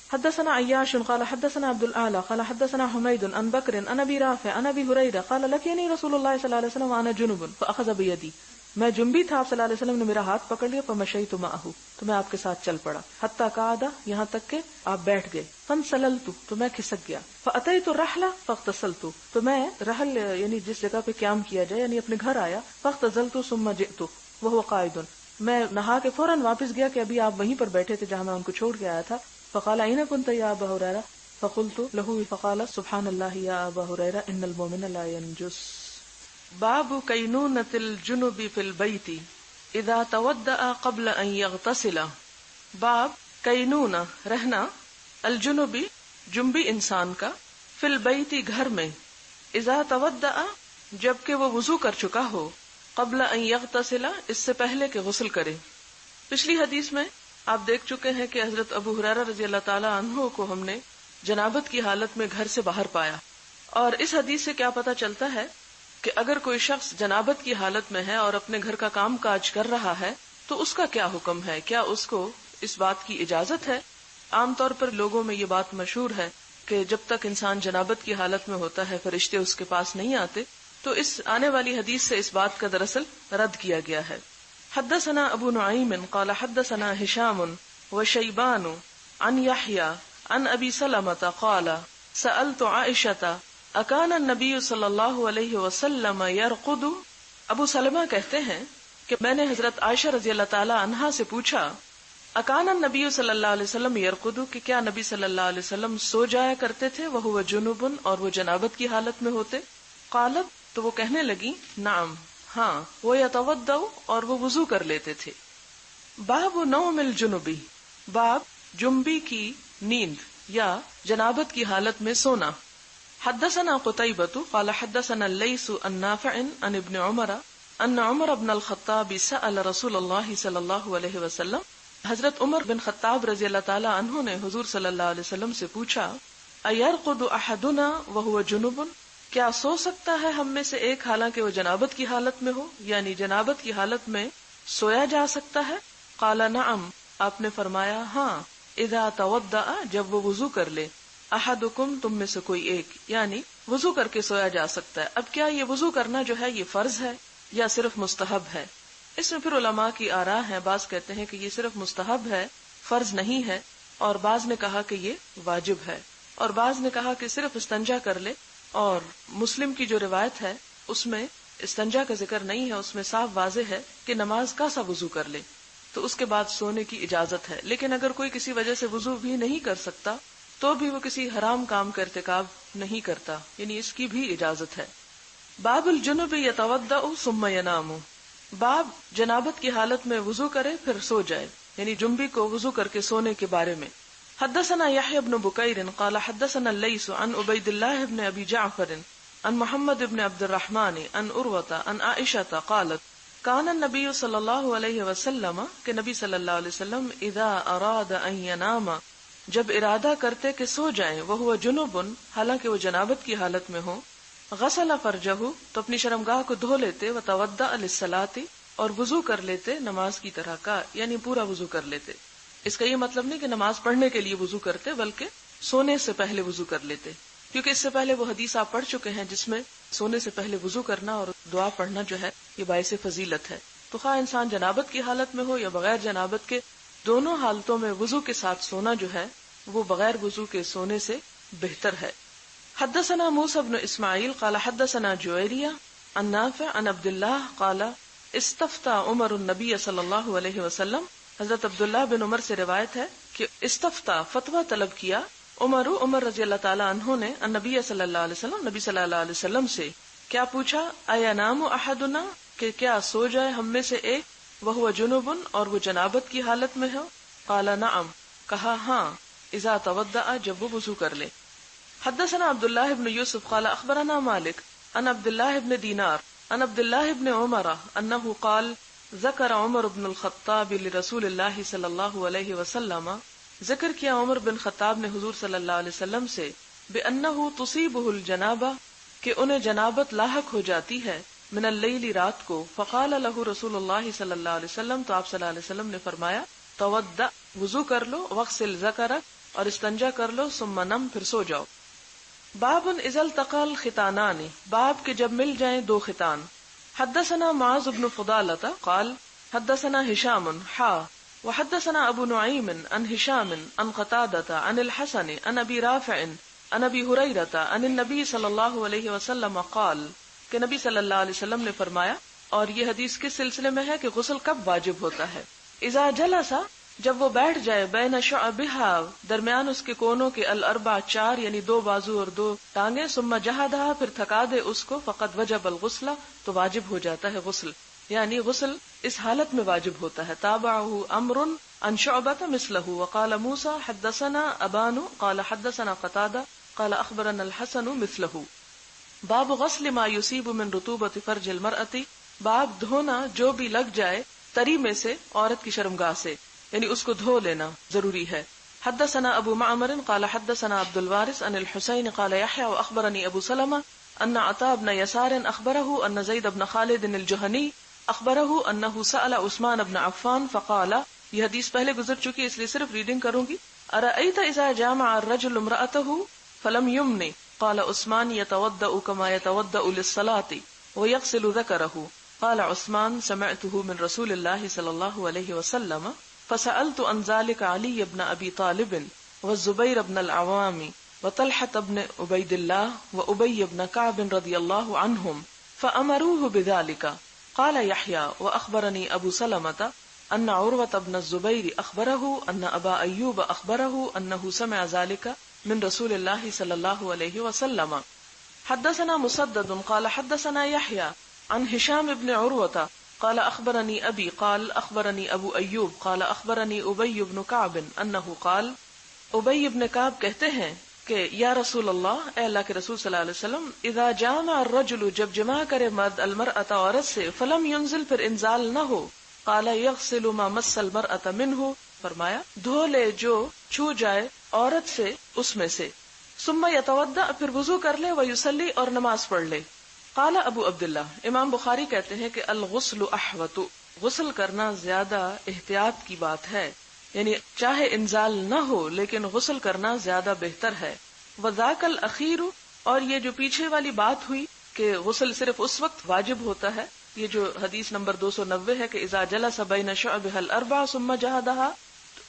حدثنا عياش قال حدثنا عبد الاعلى قال حدثنا حميد عن بكر عن ابي رافع عن ابي هريره قال لقيني رسول الله صلى الله عليه وسلم وانا جنب فاخذ بيدي، میں جنبی تھا، آپ صلی اللہ علیہ وسلم نے میرا ہاتھ پکڑ لیا. فمشيت معه، تو میں آپ کے ساتھ چل پڑا. حتى قعد، یہاں تک کہ آپ بیٹھ گئے. فانسللت، تو میں کھسک گیا. فاتيت الرحل فاغتسلت، تو میں رحل یعنی جس جگہ پہ قیام کیا جائے یعنی اپنے گھر آیا. فاغتسلت ثم جئت وهو قاعد، میں نہا کے فوراً واپس گیا کہ ابھی آپ وہیں پر بیٹھے تھے جہاں میں ان کو چھوڑ کے آیا تھا. فقال اين كنت يا ابا هريره فقلت له فقال سبحان الله يا ابا هريره ان المؤمن لا ينجس. باب كينونة الجنب في البيت اذا تودأ قبل ان يغتسل. باب کینونہ، رہنا، الجنبی، جنبی انسان کا، فی البیت، گھر میں، اذا تودأ، جبکہ وہ وضو کر چکا ہو، قبل ان یغتسل، اس سے پہلے کہ غسل کرے. پچھلی حدیث میں آپ دیکھ چکے ہیں کہ حضرت ابو ہریرہ رضی اللہ تعالی عنہ کو ہم نے جنابت کی حالت میں گھر سے باہر پایا، اور اس حدیث سے کیا پتہ چلتا ہے کہ اگر کوئی شخص جنابت کی حالت میں ہے اور اپنے گھر کا کام کاج کر رہا ہے تو اس کا کیا حکم ہے، کیا اس کو اس بات کی اجازت ہے. عام طور پر لوگوں میں یہ بات مشہور ہے کہ جب تک انسان جنابت کی حالت میں ہوتا ہے فرشتے اس کے پاس نہیں آتے، تو اس آنے والی حدیث سے اس بات کا دراصل رد کیا گیا ہے. حدثنا ابو نعیم قال حدثنا هشام وشیبان عن یحیی عن ابی سلمۃ قال سألت عائشة اکان النبی صلی اللہ علیہ وسلم یرقد. ابو سلمہ کہتے ہیں کہ میں نے حضرت عائشہ رضی اللہ تعالی عنہا سے پوچھا، اکان النبی صلی اللہ علیہ وسلم یرقد، کہ کیا نبی صلی اللہ علیہ وسلم سو جایا کرتے تھے، وہو جنوب، اور وہ جنابت کی حالت میں ہوتے. قالت، تو وہ کہنے لگی، نعم، ہاں، وہ یتوضأ، اور وہ وضو کر لیتے تھے. باب نوم الجنبی، باب جنبی کی نیند یا جنابت کی حالت میں سونا. حدثنا قتیبۃ قال حدثنا اللیث عن نافع عن ابن عمر ان عمر بن الخطاب سأل رسول اللہ صلی اللہ علیہ وسلم. حضرت عمر بن خطاب رضی اللہ تعالی عنہ نے حضور صلی اللہ علیہ وسلم سے پوچھا، ایرقد احدنا وهو جنب، کیا سو سکتا ہے ہم میں سے ایک حالانکہ وہ جنابت کی حالت میں ہو، یعنی جنابت کی حالت میں سویا جا سکتا ہے؟ قال نعم، آپ نے فرمایا ہاں، اذا توضأ، جب وہ وضو کر لے، احدکم، تم میں سے کوئی ایک، یعنی وضو کر کے سویا جا سکتا ہے۔ اب کیا یہ وضو کرنا جو ہے یہ فرض ہے یا صرف مستحب ہے؟ اس میں پھر علماء کی آراء ہیں، بعض کہتے ہیں کہ یہ صرف مستحب ہے، فرض نہیں ہے، اور بعض نے کہا کہ یہ واجب ہے، اور بعض نے کہا کہ صرف استنجا کر لے، اور مسلم کی جو روایت ہے اس میں استنجا کا ذکر نہیں ہے، اس میں صاف واضح ہے کہ نماز کا سا وضو کر لے تو اس کے بعد سونے کی اجازت ہے۔ لیکن اگر کوئی کسی وجہ سے وضو بھی نہیں کر سکتا تو بھی وہ کسی حرام کام کا ارتکاب نہیں کرتا، یعنی اس کی بھی اجازت ہے۔ باب الجنب یتوضأ ثم ینام، باب جنابت کی حالت میں وضو کرے پھر سو جائے، یعنی جنبی کو وضو کر کے سونے کے بارے میں۔ حدثنا يحيى بن بكير قال حدثنا الليث عن عبيد الله بن ابي جعفر عن محمد بن عبد الرحمن عن عروة عن عائشة قالت كان النبي صلى الله عليه وسلم، کہ نبی صلی اللہ علیہ وسلم اذا اراد ان ينام، جب ارادہ کرتے کہ سو جائیں، وهو جنب، حالانکہ وہ جنابت کی حالت میں ہو، غسل فرجہ، تو اپنی شرمگاہ کو دھو لیتے، وتوضأ للصلاة، اور وضو کر لیتے نماز کی طرح کا، یعنی پورا وضو کر لیتے۔ اس کا یہ مطلب نہیں کہ نماز پڑھنے کے لیے وضو کرتے، بلکہ سونے سے پہلے وضو کر لیتے، کیونکہ اس سے پہلے وہ حدیث آپ پڑھ چکے ہیں جس میں سونے سے پہلے وضو کرنا اور دعا پڑھنا جو ہے یہ باعث فضیلت ہے۔ تو خواہ انسان جنابت کی حالت میں ہو یا بغیر جنابت کے، دونوں حالتوں میں وضو کے ساتھ سونا جو ہے وہ بغیر وضو کے سونے سے بہتر ہے۔ حدثنا موسى بن اسماعیل قال حدثنا جویریہ عن نافع عن عبد اللہ قال استفتى عمر النبی صلی اللہ علیہ وسلم، حضرت عبداللہ بن عمر سے روایت ہے کہ استفتى، فتویٰ طلب کیا، عمر رضی اللہ تعالی عنہ نے النبی صلی اللہ علیہ وسلم، نبی صلی اللہ علیہ وسلم سے کیا پوچھا، اینام احدنا، کہ کیا سو جائے ہم میں سے ایک، وہو جنب، اور وہ جنابت کی حالت میں ہو، قال نعم، کہا ہاں، اذا توضأ، جب وہ وضو کر لے۔ حدثنا عبداللہ بن یوسف قال اخبرنا مالک عن عبداللہ بن دینار عن عبداللہ بن عمر انہ قال ذکر عمر بن الخطاب لرسول اللہ صلی اللہ علیہ وسلم، ذکر کیا عمر بن خطاب نے حضور صلی اللہ علیہ وسلم سے، بأنہ تصیبہ الجنابہ، کہ انہیں جنابت لاحق ہو جاتی ہے، من اللیل، رات کو، فقال لہ رسول اللہ صلی اللہ علیہ وسلم، تو آپ صلی اللہ علیہ وسلم نے فرمایا، توضأ، وضو کر لو، واغسل ذکرک، اور استنجا کر لو، ثم نم، پھر سو جاؤ۔ باب اذا التقى الختانان، باب کے جب مل جائیں دو ختان۔ حدثنا معاذ بن فضالة قال حدثنا هشام وحدثنا ابو نعيم عن هشام عن قتادة عن الحسن عن ابي رافع عن ابي هريرة عن النبي صلی اللہ علیہ وسلم قال، کہ نبی صلی اللہ علیہ وسلم نے فرمایا، اور یہ حدیث کس سلسلے میں ہے کہ غسل کب واجب ہوتا ہے، اذا جلس، جب وہ بیٹھ جائے، بین شعبها، درمیان اس کے کونوں کے، الاربع، چار، یعنی دو بازو اور دو ٹانگیں، ثم جہدها، پھر تھکا دے اس کو، فقد وجب الغسل، تو واجب ہو جاتا ہے غسل، یعنی غسل اس حالت میں واجب ہوتا ہے۔ تابعه امر عن شعبة مثله، وقال موسى حدثنا ابان قال حدثنا قتادة قال اخبرنا الحسن مثله۔ باب غسل ما يصيب من رطوبة فرج المرأة، باب دھونا جو بھی لگ جائے تری میں سے عورت کی شرمگاہ سے، یعنی اس کو دھو لینا ضروری ہے۔ حدثنا ابو معمر قال حدثنا عبد الوارث عن الحسين قال يحيى واخبرني ابو سلمة ان عطاء بن يسار اخبره ان زيد بن خالد الجهني اخبره انه سأل عثمان بن عفان فقال، یہ حدیث پہلے گزر چکی ہے اس لیے صرف ریڈنگ کروں گی، ارأيت اذا جامع الرجل امرأته فلم يمن، قال عثمان يتوضأ كما يتوضأ للصلاة ويغسل ذكره، قال عثمان سمعته من رسول الله صلى الله عليه وسلم، فسألت عن ذلك علي بن ابي طالب والزبير بن العوام وطلحة بن عبيد الله وأبي بن كعب رضي الله عنهم فأمروه بذلك، قال يحيى وأخبرني أبو سلمة أن عروة بن الزبير أخبره أن أبا أيوب أخبره أنه سمع ذلك من رسول الله صلى الله عليه وسلم۔ حدثنا مسدد قال حدثنا يحيى عن هشام بن عروة قال اخبرني ابي قال اخبرني ابو ایوب قال اخبرني ابي بن كعب انه قال، ابی بن کعب کہتے ہیں کہ یا رسول اللہ، اے اللہ کے رسول صلی اللہ علیہ وسلم، اذا جامع الرجل، جب جمع کرے مرد المرأة، عورت سے، فلم ينزل، پھر انزال نہ ہو، قال يغسل ما مس المرأة منه، فرمایا دھو لے جو چھو جائے عورت سے اس میں سے، ثم یتودع، پھر وضو کر لے، ویصلی، اور نماز پڑھ لے. قال ابو عبداللہ، امام بخاری کہتے ہیں کہ الغسل احوط، غسل کرنا زیادہ احتیاط کی بات ہے، یعنی چاہے انزال نہ ہو لیکن غسل کرنا زیادہ بہتر ہے. وذاک الاخیر، اور یہ جو پیچھے والی بات ہوئی کہ غسل صرف اس وقت واجب ہوتا ہے، یہ جو حدیث نمبر 290 ہے کہ اذا جلس بین شعبها الاربع ثم جہدها،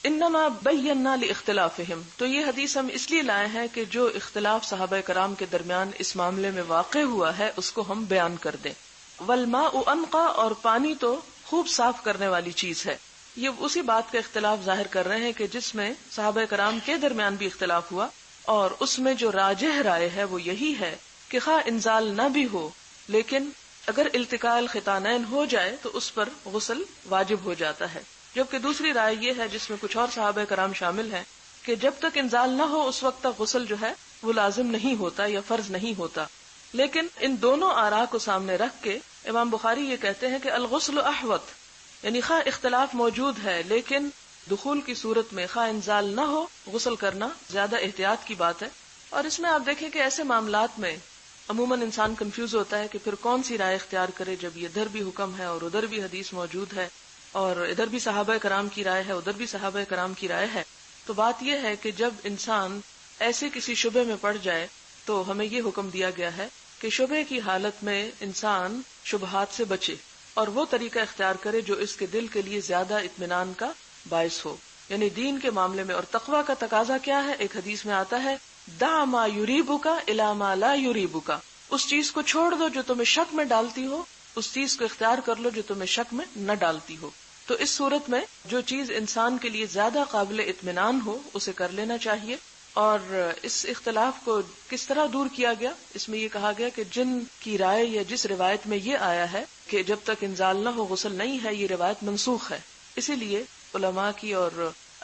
انما بینا لاختلافہم، تو یہ حدیث ہم اس لیے لائے ہیں کہ جو اختلاف صحابہ کرام کے درمیان اس معاملے میں واقع ہوا ہے اس کو ہم بیان کر دیں. والماء انقا، اور پانی تو خوب صاف کرنے والی چیز ہے. یہ اسی بات کا اختلاف ظاہر کر رہے ہیں کہ جس میں صحابہ کرام کے درمیان بھی اختلاف ہوا، اور اس میں جو راجح رائے ہے وہ یہی ہے کہ خواہ انزال نہ بھی ہو لیکن اگر التقاء الختانین ہو جائے تو اس پر غسل واجب ہو جاتا ہے. جبکہ دوسری رائے یہ ہے جس میں کچھ اور صحابہ کرام شامل ہیں کہ جب تک انزال نہ ہو اس وقت تک غسل جو ہے وہ لازم نہیں ہوتا یا فرض نہیں ہوتا. لیکن ان دونوں آراء کو سامنے رکھ کے امام بخاری یہ کہتے ہیں کہ الغسل احوط، یعنی خواہ اختلاف موجود ہے لیکن دخول کی صورت میں خواہ انزال نہ ہو غسل کرنا زیادہ احتیاط کی بات ہے. اور اس میں آپ دیکھیں کہ ایسے معاملات میں عموماً انسان کنفیوز ہوتا ہے کہ پھر کون سی رائے اختیار کرے جب یہ ادھر بھی حکم ہے اور ادھر بھی حدیث موجود ہے اور ادھر بھی صحابہ کرام کی رائے ہے ادھر بھی صحابہ کرام کی رائے ہے. تو بات یہ ہے کہ جب انسان ایسے کسی شبے میں پڑ جائے تو ہمیں یہ حکم دیا گیا ہے کہ شبے کی حالت میں انسان شبہات سے بچے اور وہ طریقہ اختیار کرے جو اس کے دل کے لیے زیادہ اطمینان کا باعث ہو. یعنی دین کے معاملے میں اور تقوی کا تقاضا کیا ہے؟ ایک حدیث میں آتا ہے دع ما یریبک الی ما لا یریبک، اس چیز کو چھوڑ دو جو تمہیں شک میں ڈالتی ہو، اس چیز کو اختیار کر لو جو تمہیں شک میں نہ ڈالتی ہو. تو اس صورت میں جو چیز انسان کے لیے زیادہ قابل اطمینان ہو اسے کر لینا چاہیے. اور اس اختلاف کو کس طرح دور کیا گیا؟ اس میں یہ کہا گیا کہ جن کی رائے یا جس روایت میں یہ آیا ہے کہ جب تک انزال نہ ہو غسل نہیں ہے، یہ روایت منسوخ ہے. اسی لیے علماء کی اور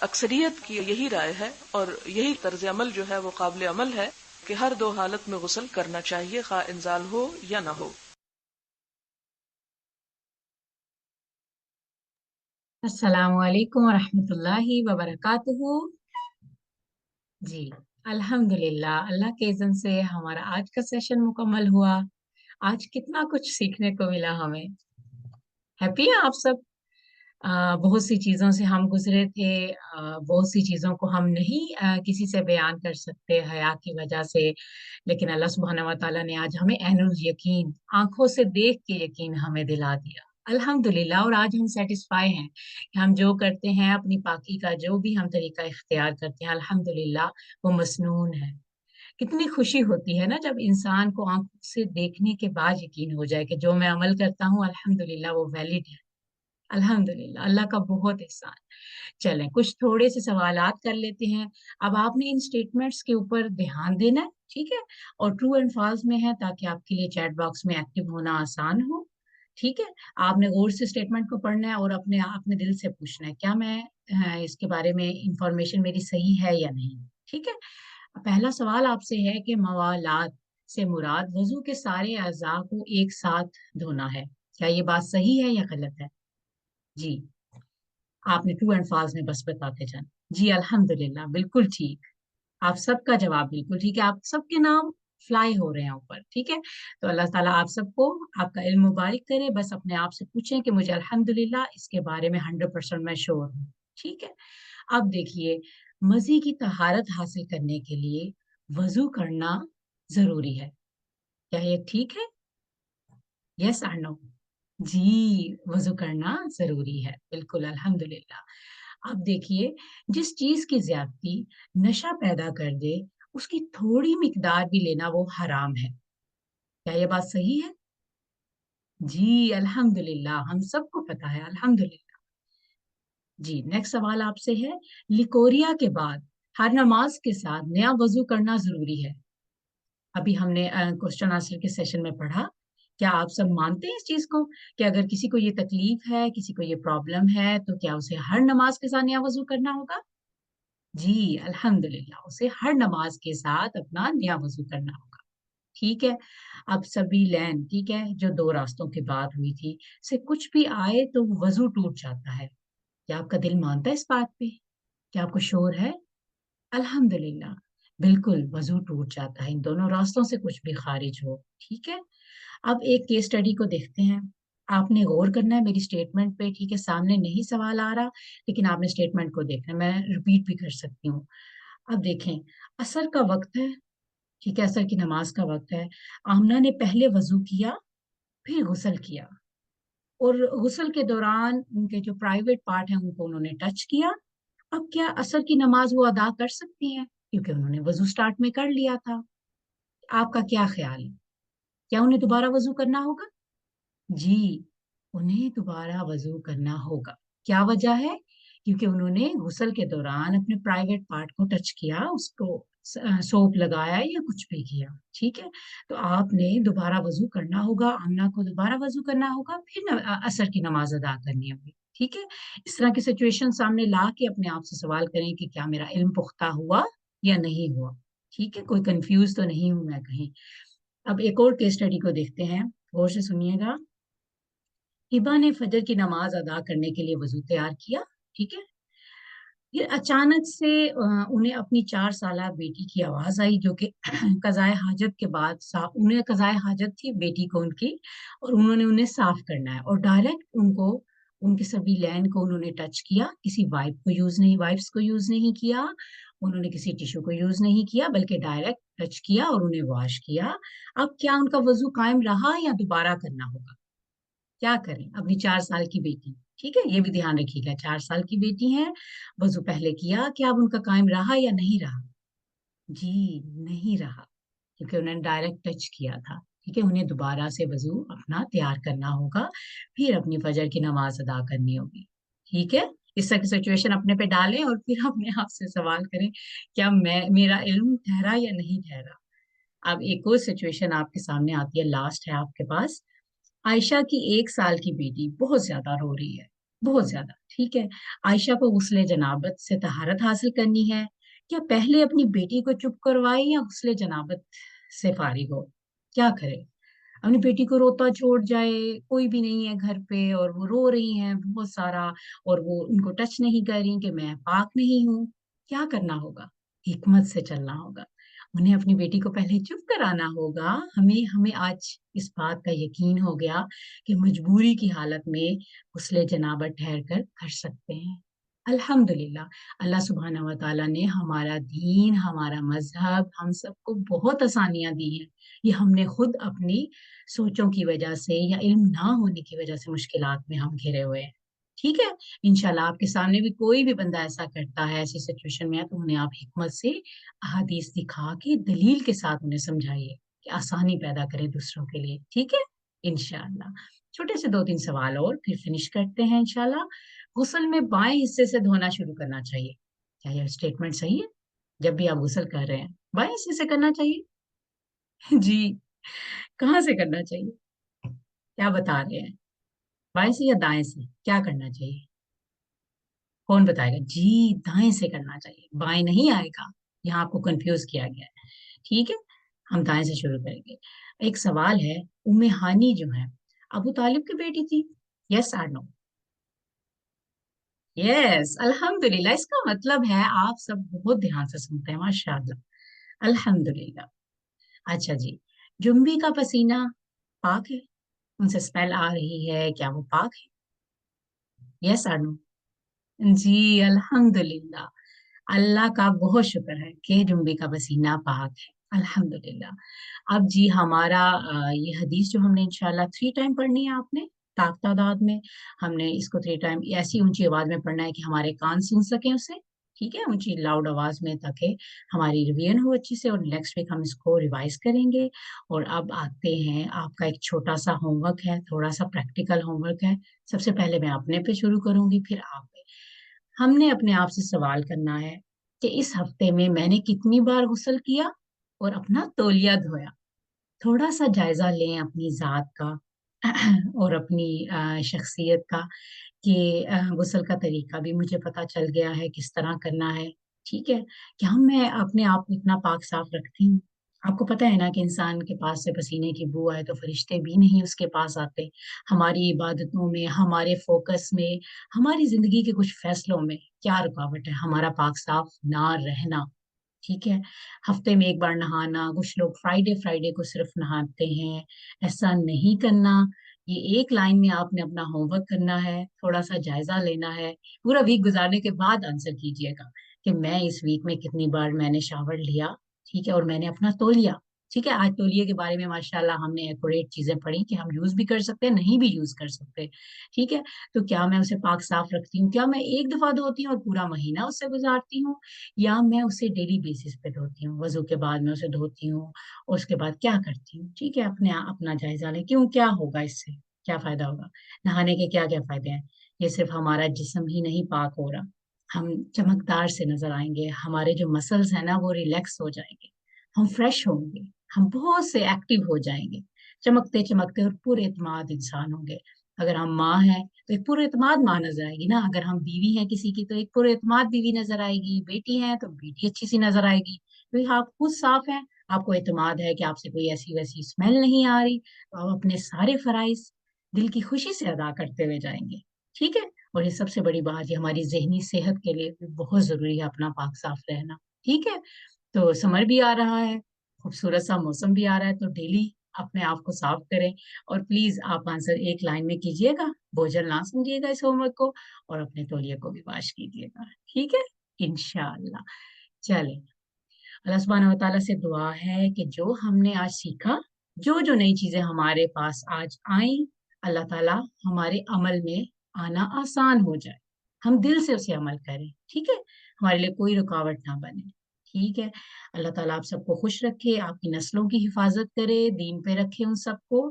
اکثریت کی یہی رائے ہے اور یہی طرز عمل جو ہے وہ قابل عمل ہے کہ ہر دو حالت میں غسل کرنا چاہیے، خواہ انزال ہو یا نہ ہو. السلام علیکم ورحمۃ اللہ وبرکاتہ. جی الحمدللہ، اللہ کے اذن سے ہمارا آج کا سیشن مکمل ہوا. آج کتنا کچھ سیکھنے کو ملا ہمیں. ہیپی ہیں آپ سب؟ بہت سی چیزوں سے ہم گزرے تھے، بہت سی چیزوں کو ہم نہیں کسی سے بیان کر سکتے حیا کی وجہ سے، لیکن اللہ سبحانہ و تعالیٰ نے آج ہمیں عین الیقین، آنکھوں سے دیکھ کے یقین ہمیں دلا دیا الحمدللہ. اور آج ہم سیٹسفائی ہیں کہ ہم جو کرتے ہیں اپنی پاکی کا جو بھی ہم طریقہ اختیار کرتے ہیں الحمدللہ وہ مسنون ہے. کتنی خوشی ہوتی ہے نا جب انسان کو آنکھوں سے دیکھنے کے بعد یقین ہو جائے کہ جو میں عمل کرتا ہوں الحمدللہ وہ ویلڈ ہے. الحمدللہ اللہ کا بہت احسان. چلیں کچھ تھوڑے سے سوالات کر لیتے ہیں. اب آپ نے ان سٹیٹمنٹس کے اوپر دھیان دینا ہے، ٹھیک ہے، اور ٹرو اینڈ فالس میں ہے تاکہ آپ کے لیے چیٹ باکس میں ایکٹیو ہونا آسان ہو. ٹھیک ہے، آپ نے غور سے اسٹیٹمنٹ کو پڑھنا ہے اور اپنے دل سے پوچھنا ہے کیا میں اس کے بارے میں انفارمیشن میری صحیح ہے یا نہیں. ٹھیک ہے، پہلا سوال آپ سے ہے کہ موالات سے مراد وضو کے سارے اعضاء کو ایک ساتھ دھونا ہے، کیا یہ بات صحیح ہے یا غلط ہے؟ جی آپ نے ٹرو اینڈ فالس میں بس بتاتے جانا. جی الحمدللہ بالکل ٹھیک، آپ سب کا جواب بالکل ٹھیک ہے. آپ سب کے نام فلائی ہو رہے ہیں اوپر. ٹھیک ہے، تو اللہ تعالیٰ آپ سب کو آپ کا علم مبارک کرے. بس اپنے آپ سے پوچھیں کہ مجھے الحمدللہ اس کے بارے میں 100% میں شور ہوں. ٹھیک ہے، اب دیکھیے مزی کی طہارت حاصل کرنے کے لیے وضو کرنا ضروری ہے، کیا یہ ٹھیک ہے؟ یس اور نو؟ جی وضو کرنا ضروری ہے بالکل الحمدللہ. اب دیکھیے جس چیز کی زیادتی نشہ پیدا کر دے اس کی تھوڑی مقدار بھی لینا وہ حرام ہے، کیا یہ بات صحیح ہے؟ جی الحمدللہ ہم سب کو پتا ہے الحمدللہ. جی نیکسٹ سوال آپ سے ہے، لکوریا کے بعد ہر نماز کے ساتھ نیا وضو کرنا ضروری ہے. ابھی ہم نے کوسچن آنسر کے سیشن میں پڑھا. کیا آپ سب مانتے ہیں اس چیز کو کہ اگر کسی کو یہ تکلیف ہے، کسی کو یہ پرابلم ہے تو کیا اسے ہر نماز کے ساتھ نیا وضو کرنا ہوگا؟ جی الحمدللہ اسے ہر نماز کے ساتھ اپنا نیا وضو کرنا ہوگا. ٹھیک ہے، اب سبھی لین ٹھیک ہے جو دو راستوں کی بات ہوئی تھی سے کچھ بھی آئے تو وضو ٹوٹ جاتا ہے. کیا آپ کا دل مانتا ہے اس بات پہ؟ کیا آپ کو شور ہے؟ الحمدللہ بالکل وضو ٹوٹ جاتا ہے ان دونوں راستوں سے کچھ بھی خارج ہو. ٹھیک ہے. اب ایک کیس اسٹڈی کو دیکھتے ہیں. آپ نے غور کرنا ہے میری اسٹیٹمنٹ پہ. ٹھیک ہے. سامنے نہیں سوال آ رہا لیکن آپ نے اسٹیٹمنٹ کو دیکھنا ہے. میں ریپیٹ بھی کر سکتی ہوں. اب دیکھیں عصر کا وقت ہے. ٹھیک ہے. عصر کی نماز کا وقت ہے. آمنہ نے پہلے وضو کیا پھر غسل کیا اور غسل کے دوران ان کے جو پرائیویٹ پارٹ ہیں ان کو انہوں نے ٹچ کیا. اب کیا عصر کی نماز وہ ادا کر سکتی ہیں کیونکہ انہوں نے وضو سٹارٹ میں کر لیا تھا. آپ کا کیا خیال ہے؟ کیا انہیں دوبارہ وضو کرنا ہوگا؟ جی انہیں دوبارہ وضو کرنا ہوگا. کیا وجہ ہے؟ کیونکہ انہوں نے غسل کے دوران اپنے پرائیویٹ پارٹ کو ٹچ کیا, اس کو سوپ لگایا یا کچھ بھی کیا. ٹھیک ہے. تو آپ نے دوبارہ وضو کرنا ہوگا, آمنہ کو دوبارہ وضو کرنا ہوگا, پھر عصر کی نماز ادا کرنی ہوگی. ٹھیک ہے. اس طرح کی سچویشن سامنے لا کے اپنے آپ سے سوال کریں کہ کیا میرا علم پختہ ہوا یا نہیں ہوا. ٹھیک ہے. کوئی کنفیوز تو نہیں ہوں میں کہیں. اب ایک اور کیس اسٹڈی کو دیکھتے ہیں. غور سے سنیے گا. ہبا نے فجر کی نماز ادا کرنے کے لیے وضو تیار کیا. ٹھیک ہے. پھر اچانک سے انہیں اپنی 4 سالہ بیٹی کی آواز آئی جو کہ قضائے حاجت کے بعد انہیں قضائے حاجت تھی بیٹی کو ان کی, اور انہوں نے انہیں صاف کرنا ہے اور ڈائریکٹ ان کے سبھی لین کو انہوں نے ٹچ کیا. کسی وائپس کو یوز نہیں کیا, انہوں نے کسی ٹیشو کو یوز نہیں کیا بلکہ ڈائریکٹ ٹچ کیا اور انہیں واش کیا. اب کیا ان کا وضو قائم رہا یا دوبارہ کرنا ہوگا؟ کیا کریں اپنی 4 سال کی بیٹی. ٹھیک ہے. یہ بھی دھیان رکھیے گا 4 سال کی بیٹی ہے, وضو پہلے کیا, کیا اب ان کا قائم رہا یا نہیں رہا؟ جی نہیں رہا کیونکہ انہوں نے ڈائریکٹ ٹچ کیا تھا. ٹھیک ہے. انہیں دوبارہ سے وضو اپنا تیار کرنا ہوگا, پھر اپنی فجر کی نماز ادا کرنی ہوگی. ٹھیک ہے. اس طرح کی سچویشن اپنے پہ ڈالیں اور پھر اپنے آپ سے سوال کریں کیا میرا علم ٹھہرا یا نہیں ٹھہرا. اب ایک اور سچویشن آپ کے سامنے آتی ہے, لاسٹ ہے آپ کے پاس. عائشہ کی 1 سال کی بیٹی بہت زیادہ رو رہی ہے, بہت زیادہ. ٹھیک ہے. عائشہ کو غسل جنابت سے طہارت حاصل کرنی ہے. کیا پہلے اپنی بیٹی کو چپ کروائے یا غسل جنابت سے فارغ ہو؟ کیا کرے؟ اپنی بیٹی کو روتا چھوڑ جائے, کوئی بھی نہیں ہے گھر پہ اور وہ رو رہی ہیں بہت سارا, اور وہ ان کو ٹچ نہیں کر رہی کہ میں پاک نہیں ہوں. کیا کرنا ہوگا؟ حکمت سے چلنا ہوگا. انہیں اپنی بیٹی کو پہلے چپ کرانا ہوگا. ہمیں آج اس بات کا یقین ہو گیا کہ مجبوری کی حالت میں غسل جنابت ٹھہر کر سکتے ہیں. الحمدللہ اللہ سبحانہ و تعالیٰ نے ہمارا دین, ہمارا مذہب ہم سب کو بہت آسانیاں دی ہیں. یہ ہم نے خود اپنی سوچوں کی وجہ سے یا علم نہ ہونے کی وجہ سے مشکلات میں ہم گھرے ہوئے ہیں. ٹھیک ہے. انشاءاللہ آپ کے سامنے بھی کوئی بھی بندہ ایسا کرتا ہے, ایسی سچویشن میں ہے, تو انہیں آپ حکمت سے احادیث دکھا کے دلیل کے ساتھ انہیں سمجھائیے کہ آسانی پیدا کرے دوسروں کے لیے. ٹھیک ہے. انشاءاللہ چھوٹے سے 2-3 سوال اور پھر فنش کرتے ہیں انشاءاللہ. غسل میں بائیں حصے سے دھونا شروع کرنا چاہیے. کیا یہ اسٹیٹمنٹ صحیح ہے؟ جب بھی آپ غسل کر رہے ہیں بائیں حصے سے کرنا چاہیے. جی کہاں سے کرنا چاہیے؟ کیا بتا رہے ہیں؟ بائیں سے یا دائیں سے کیا کرنا چاہیے؟ کون بتائے گا؟ جی دائیں سے کرنا چاہیے, بائیں نہیں آئے گا. یہاں آپ کو کنفیوز کیا گیا ہے. ٹھیک ہے. ہم دائیں سے شروع کریں گے. ایک سوال ہے, ام ہانی جو ہے ابو طالب کی بیٹی تھی, یس اور نو؟ یس الحمدللہ. اس کا مطلب ہے آپ سب بہت دھیان سے سنتے ہیں, ماشاء اللہ. الحمدللہ. اچھا جی, جنبی کا پسینہ پاک ہے, ان سے اسمیل آ رہی ہے, کیا وہ پاک ہے؟ یس اور نو؟ جی الحمدللہ. اللہ کا بہت شکر ہے کہ جنبی کا پسینہ پاک ہے. الحمدللہ. اب جی ہمارا یہ حدیث جو ہم نے انشاءاللہ 3 ٹائم پڑھنی ہے, آپ نے تعداد میں ہم نے اس کو 3 ٹائم ایسی اونچی آواز میں پڑھنا ہے کہ ہمارے کان سن سکیں اسے. ٹھیک ہے. اونچی لاؤڈ آواز میں تاکہ ہماری ریویژن ہو اچھی سے, اور نیکسٹ ویک ہم اس کو ریوائز کریں گے. اور اب آتے ہیں, آپ کا ایک چھوٹا سا ہوم ورک ہے, تھوڑا سا پریکٹیکل ہوم ورک ہے. سب سے پہلے میں اپنے پہ شروع کروں گی پھر آپ پہ. ہم نے اپنے آپ سے سوال کرنا ہے کہ اس ہفتے میں نے کتنی بار غسل کیا اور اپنا تولیہ دھویا. تھوڑا سا جائزہ لیں اپنی ذات کا اور اپنی شخصیت کا کہ غسل کا طریقہ بھی مجھے پتا چل گیا ہے کس طرح کرنا ہے. ٹھیک ہے. کیا میں اپنے آپ کو اتنا پاک صاف رکھتی ہوں؟ آپ کو پتا ہے نا کہ انسان کے پاس سے پسینے کی بو آئے تو فرشتے بھی نہیں اس کے پاس آتے. ہماری عبادتوں میں, ہمارے فوکس میں, ہماری زندگی کے کچھ فیصلوں میں کیا رکاوٹ ہے؟ ہمارا پاک صاف نہ رہنا. ٹھیک ہے، ہفتے میں ایک بار نہانا، کچھ لوگ فرائیڈے کو صرف نہاتے ہیں، ایسا نہیں کرنا. یہ ایک لائن میں آپ نے اپنا ہوم ورک کرنا ہے، تھوڑا سا جائزہ لینا ہے، پورا ویک گزارنے کے بعد آنسر کیجئے گا کہ میں اس ویک میں کتنی بار میں نے شاور لیا، ٹھیک ہے، اور میں نے اپنا تولیا. ٹھیک ہے، آج تولیے کے بارے میں ماشاءاللہ ہم نے ایکوریٹ چیزیں پڑھی کہ ہم یوز بھی کر سکتے ہیں، نہیں بھی یوز کر سکتے. ٹھیک ہے، تو کیا میں اسے پاک صاف رکھتی ہوں، کیا میں ایک دفعہ دھوتی ہوں اور پورا مہینہ اس سے گزارتی ہوں، یا میں اسے ڈیلی بیسس پہ دھوتی ہوں، وضو کے بعد میں اسے دھوتی ہوں اور اس کے بعد کیا کرتی ہوں. ٹھیک ہے، اپنا جائزہ لیں. کیوں، کیا ہوگا اس سے، کیا فائدہ ہوگا، نہانے کے کیا کیا فائدے ہیں. یہ صرف ہمارا جسم ہی نہیں پاک ہو رہا، ہم چمکدار سے نظر آئیں گے، ہمارے جو مسلز ہیں نا وہ ریلیکس ہو جائیں گے، ہم فریش ہوں گے، ہم بہت سے ایکٹیو ہو جائیں گے، چمکتے چمکتے اور پورے اعتماد انسان ہوں گے. اگر ہم ماں ہیں تو ایک پورے اعتماد ماں نظر آئے گی نا، اگر ہم بیوی ہیں کسی کی تو ایک پورے اعتماد بیوی نظر آئے گی، بیٹی ہیں تو بیٹی اچھی سی نظر آئے گی. کیونکہ آپ خود صاف ہیں، آپ کو اعتماد ہے کہ آپ سے کوئی ایسی ویسی اسمیل نہیں آ رہی، تو آپ اپنے سارے فرائض دل کی خوشی سے ادا کرتے ہوئے جائیں گے. ٹھیک ہے، اور یہ سب سے بڑی بات، یہ ہماری ذہنی صحت کے لیے بھی بہت ضروری ہے اپنا پاک صاف رہنا. ٹھیک ہے، تو سمر بھی آ رہا ہے، خوبصورت سا موسم بھی آ رہا ہے، تو ڈیلی اپنے آپ کو صاف کریں. اور پلیز آپ آنسر ایک لائن میں کیجئے گا، بوجھل نہ سمجھیے گا اس ہوم ورک کو، اور اپنے تولیے کو بھی واش کیجئے گا. ٹھیک ہے، انشاءاللہ. چلیں، اللہ سبحانہ و تعالیٰ سے دعا ہے کہ جو ہم نے آج سیکھا، جو نئی چیزیں ہمارے پاس آج آئیں، اللہ تعالیٰ ہمارے عمل میں آنا آسان ہو جائے، ہم دل سے اسے عمل کریں. ٹھیک ہے، ہمارے لیے کوئی رکاوٹ نہ بنے. ٹھیک ہے، اللہ تعالیٰ آپ سب کو خوش رکھے، آپ کی نسلوں کی حفاظت کرے، دین پہ رکھے ان سب کو.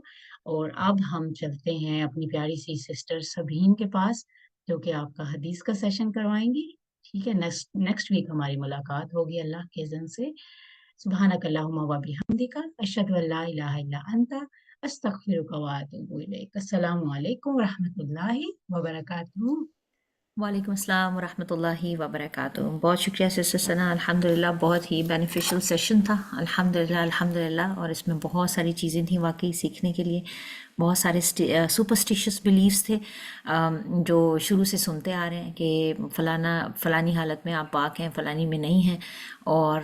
اور اب ہم چلتے ہیں اپنی پیاری سی سسٹر سبین کے پاس، جو کہ آپ کا حدیث کا سیشن کروائیں گی. ٹھیک ہے، نیکسٹ ویک ہماری ملاقات ہوگی اللہ کے اذن سے. سبحانک اللہم و بحمدک، اشہد ان لا الہ الا انت، استغفرک و اتوب الیک. السلام علیکم و رحمۃ اللہ وبرکاتہ. وعلیکم السلام ورحمۃ اللہ وبرکاتہ. بہت شکریہ سسٹر ثنا، الحمدللہ بہت ہی بینیفیشل سیشن تھا، الحمدللہ. اور اس میں بہت ساری چیزیں تھیں واقعی سیکھنے کے لیے. بہت سارے سپرسٹیشس بلیفس تھے جو شروع سے سنتے آ رہے ہیں کہ فلانی حالت میں آپ پاک ہیں، فلانی میں نہیں ہیں. اور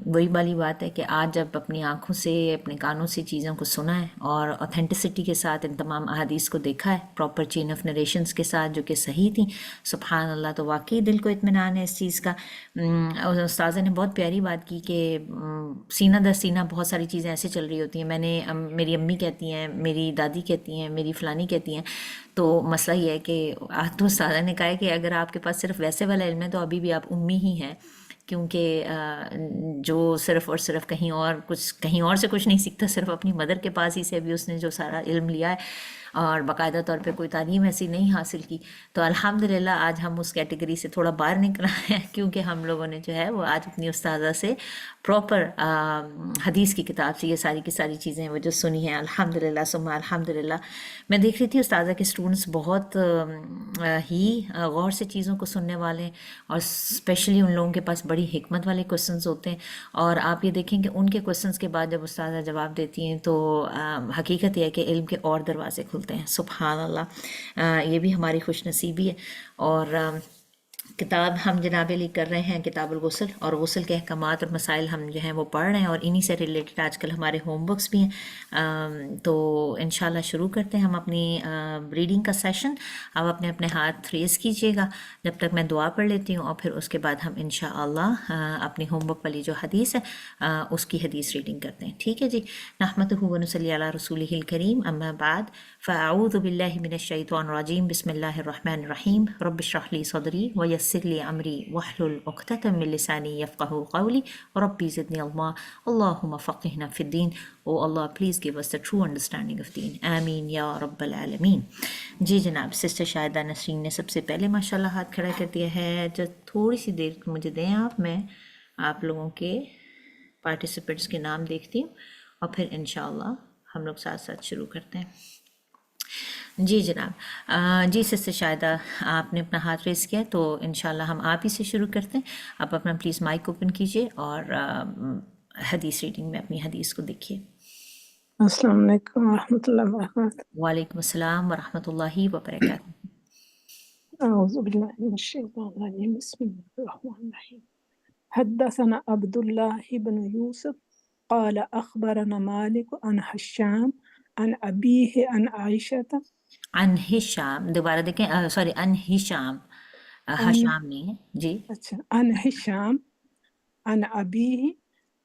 وہی والی بات ہے کہ آج جب اپنی آنکھوں سے، اپنے کانوں سے چیزوں کو سنا ہے اور اوتھینٹسٹی کے ساتھ ان تمام احادیث کو دیکھا ہے، پراپر چین آف نریشنز کے ساتھ جو کہ صحیح تھیں، سبحان اللہ، تو واقعی دل کو اطمینان ہے اس چیز کا. استاذہ نے بہت پیاری بات کی کہ سینہ در سینہ بہت ساری چیزیں ایسے چل رہی ہوتی ہیں. میری امی کہتی ہیں، میری دادی کہتی ہیں، میری فلانی کہتی ہیں. تو مسئلہ یہ ہے کہ تو استاذہ نے کہا ہے کہ اگر آپ کے پاس صرف ویسے والا علم ہے تو ابھی بھی آپ امی ہی ہیں، کیونکہ جو صرف اور صرف کہیں اور سے کچھ نہیں سیکھتا، صرف اپنی مدر کے پاس ہی سے بھی اس نے جو سارا علم لیا ہے اور باقاعدہ طور پہ کوئی تعلیم ایسی نہیں حاصل کی. تو الحمدللہ آج ہم اس کیٹیگری سے تھوڑا باہر نکل رہے ہیں، کیونکہ ہم لوگوں نے جو ہے وہ آج اپنی استاذہ سے پراپر حدیث کی کتاب سے یہ ساری کی ساری چیزیں وہ جو سنی ہیں. الحمدللہ ثم الحمدللہ. میں دیکھ رہی تھی استاذہ کے اسٹوڈنٹس بہت ہی غور سے چیزوں کو سننے والے ہیں، اور اسپیشلی ان لوگوں کے پاس بڑی حکمت والے کویسچنز ہوتے ہیں. اور آپ یہ دیکھیں کہ ان کے کویسچنز کے بعد جب استاذہ جواب دیتی ہیں تو حقیقت یہ ہے کہ علم کے اور دروازے کھلتے ہیں. سبحان اللہ، یہ بھی ہماری خوش نصیبی ہے. اور کتاب ہم جناب علی کر رہے ہیں کتاب الغسل، اور غسل کے احکامات اور مسائل ہم جو ہیں وہ پڑھ رہے ہیں، اور انہی سے ریلیٹڈ آج کل ہمارے ہوم ورکس بھی ہیں. تو انشاءاللہ شروع کرتے ہیں ہم اپنی ریڈنگ کا سیشن. آپ اپنے اپنے ہاتھ ریز کیجئے گا جب تک میں دعا پڑھ لیتی ہوں، اور پھر اس کے بعد ہم انشاءاللہ اپنی ہوم ورک والی جو حدیث ہے اس کی حدیث ریڈنگ کرتے ہیں. ٹھیک ہے جی. نحمدہ و نصلی علی رسولہ الکریم، اما بعد، فاعوذ باللہ من الشیطان الرجیم، بسم اللہ الرحمن الرحیم. رب اشرح لی صدری ویسر لی امری واحلل عقدۃ من لسانی یفقہوا قولی ربی زدنی علما اللہم فقہنا فی الدین. او Allah please give us the true understanding of deen. آمین یا رب العالمین. جی جناب، سسٹر شاہدہ نسرین نے سب سے پہلے ماشاءاللہ ہاتھ کھڑا کر دیا ہے. جو تھوڑی سی دیر مجھے دیں آپ، میں آپ لوگوں کے پارٹیسپینٹس کے نام دیکھتی ہوں، اور پھر انشاءاللہ ہم لوگ ساتھ ساتھ شروع کرتے ہیں. جی جناب. جی سسٹر شاہدہ، آپ نے اپنا ہاتھ ریز کیا، تو انشاءاللہ ہم آپ ہی سے شروع کرتے ہیں. آپ اپنا پلیز مائک اوپن کیجئے اور حدیث ریڈنگ میں اپنی حدیث کو دیکھیے. السلام علیکم ورحمۃ اللہ وبرکاتہ. وعلیکم السلام ورحمۃ اللہ وبرکاتہ. اعوذ باللہ من الشیطان الرجیم، بسم اللہ الرحمن الرحیم. حدثنا عبد الله بن يوسف قال أخبرنا مالك عن هشام عن أبيه عن عائشة عن ہشام، دوبارہ دیکھیں، سوری، ان ہشام، عن ہشام نہیں ہے جی. عن هشام عن أبيه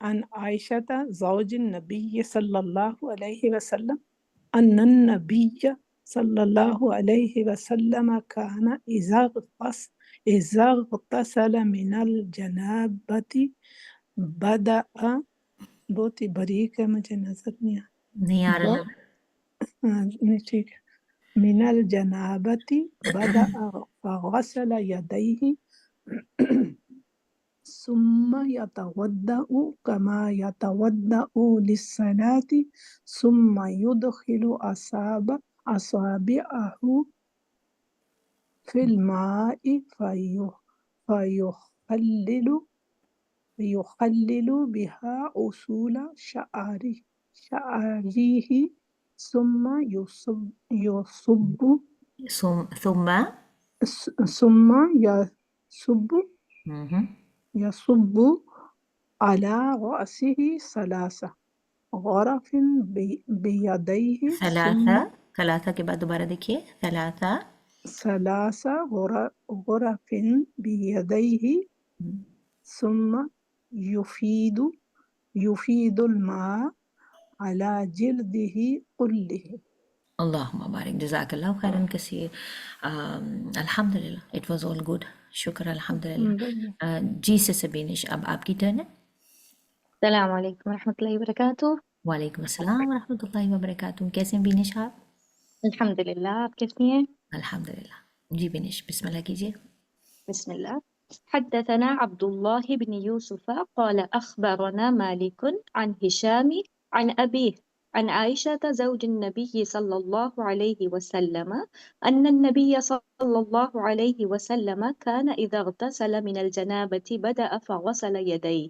عن عائشة زوج النبي صلى الله عليه وسلم أن النبي صلى الله عليه وسلم كان إذا اغتسل من الجنابة بدأ بہت ہی باریک ہے، مجھے نظر نہیں نہیں آ رہا. نہیں ٹھیک ہے. من الجنابة بدأ فغسل يديه ثم يتوضأ كما يتوضأ للصلاة ثم يدخل أصابعه في الماء فيخلل بها أصول شعره ثم ثم يصب على رأسه ثلاث غرف بيديه ثم ثلاثہ کے بعد دوبارہ دیکھیے، ثلاث غرف بيديه ثم يفيد الماء على جلده كله. اللہم بارک، جزاک اللہ خیراً کثیر. الحمدللہ، اٹ واز آل گڈ، شکر الحمدللہ. جی سبینش، اب آپ کی ٹرن ہے. السلام علیکم ورحمۃ اللہ وبرکاتہ. وعلیکم السلام ورحمۃ اللہ وبرکاتہ. کیسے ہیں بینش آپ؟ الحمد للہ، آپ کیسی ہیں؟ الحمدللہ. جی بینش، بسم اللہ کیجیے. بسم اللہ. حدثنا عبد الله بن يوسف قال أخبرنا مالك عن هشام عن أبيه عن عائشة زوج النبي صلى الله عليه وسلم أن النبي صلى الله عليه وسلم كان إذا اغتسل من الجنابة بدأ فغسل يديه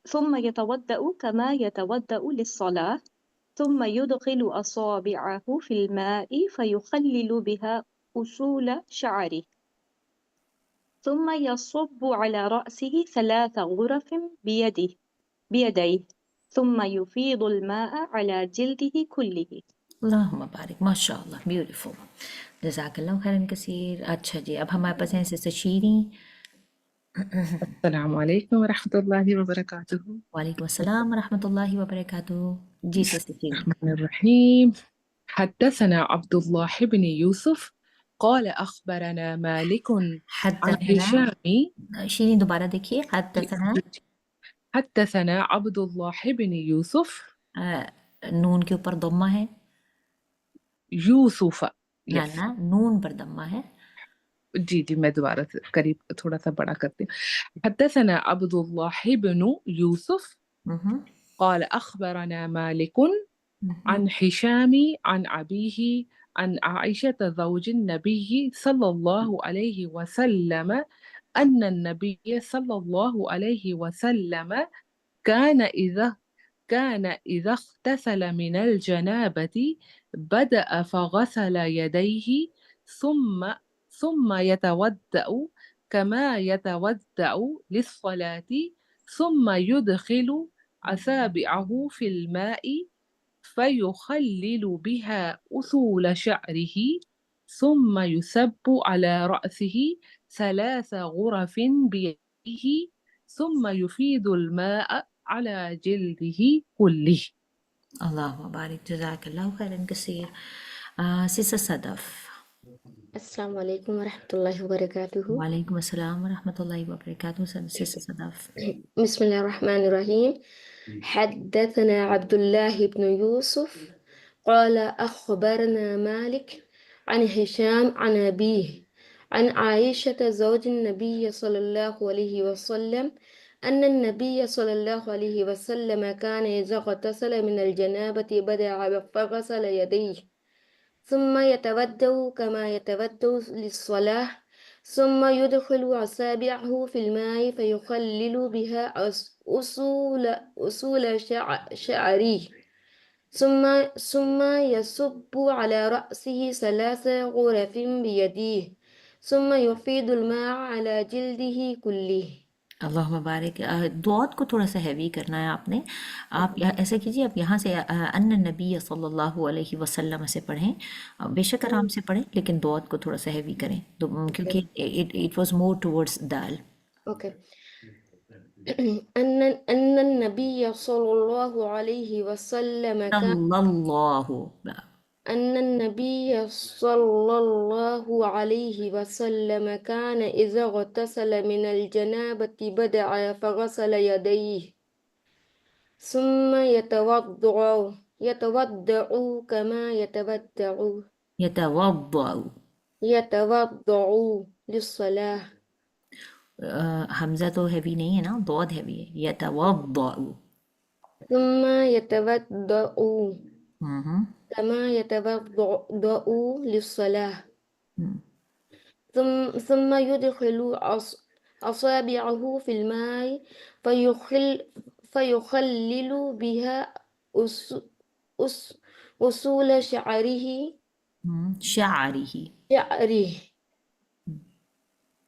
ثم يتوضأ كما يتوضأ للصلاة ثم يدخل أصابعه في الماء فيخلل بها أصول شعره ثم يصب على رأسه 3 غرف بيديه ثم يفيض الماء على جلده كله. اللہم بارک، ماشاء اللہ، بیوٹیفل، جزاک اللہ خیراً کثیر. اچھا جی، اب ہمارے پاس ہیں سسٹر شیریں. السلام علیکم ورحمۃ اللہ وبرکاتہ. وعلیکم السلام ورحمۃ اللہ وبرکاتہ. جی سسٹر شیریں. الرحمن الرحیم. حدثنا عبد الله بن يوسف قال أخبرنا مالك عن حدثنا، هشام. شیریں دوبارہ دیکھیے. حدثنا عبد الله بن يوسف. نون کے اوپر ضمہ ہے؟ یوسف. نہ نون پر ضمہ ہے. جی میں دوبارہ قریب تھوڑا سا بڑا کرتی ہوں. حدثنا عبد الله بن يوسف قال أخبرنا مالك عن هشام عن أبيه عن عائشة زوج النبي صلى الله عليه وسلم أن النبي صلى الله عليه وسلم كان إذا اغتسل من الجنابة بدأ فغسل يديه ثم يتوضأ كما يتوضأ للصلاة ثم يدخل أصابعه في الماء فيخلل بها أصول شعره ثم يصب على رأسه 3 غرف بيده ثم يفيد الماء على جلده كله. اللہم بارک، جزاک اللہ خیراً کثیر. سسٹر صدف. السلام علیکم ورحمۃ اللہ وبرکاتہ. وعلیکم السلام ورحمۃ اللہ وبرکاتہ. سسٹر صدف. بسم اللہ الرحمن الرحیم. حدثنا عبد الله بن يوسف قال أخبرنا مالك عن هشام عن أبيه عن عائشة زوج النبي صلى الله عليه وسلم أن النبي صلى الله عليه وسلم كان إذا اغتسل من الجنابة بدأ فغسل يديه ثم يتوضأ كما يتوضأ للصلاة ثم يدخل أصابعه في الماء فيخلل بها أصول شعره ثم يصب على رأسه 3 غرف بيديه ثم يفيض الماء على جلده كله. اللہ مبارک. دعات کو تھوڑا سا ہیوی کرنا ہے آپ نے. آپ ایسا کیجیے، آپ یہاں سے ان نبی صلی اللہ علیہ وسلم سے پڑھیں. بے شک آرام سے پڑھیں لیکن دعات کو تھوڑا سا ہیوی کریں کیونکہ اٹ واز مور ٹورڈز دال. اوكي. أن النبي صلى الله عليه وسلم كان اللہ. أن النبي صلى الله عليه وسلم كان إذا اغتسل من الجنابة بدأ فغسل يديه ثم يتوضأ كما يتوضأ للصلاة حمزہ تو ہیوی نہیں ہے نا، ضاد ہیوی ہے. یتوضأ. ثم يتوضأ ہم. كما يتوضأ للصلاة ثم يدخل أصابعه في الماء فيخلل بها أصول شعره شعری.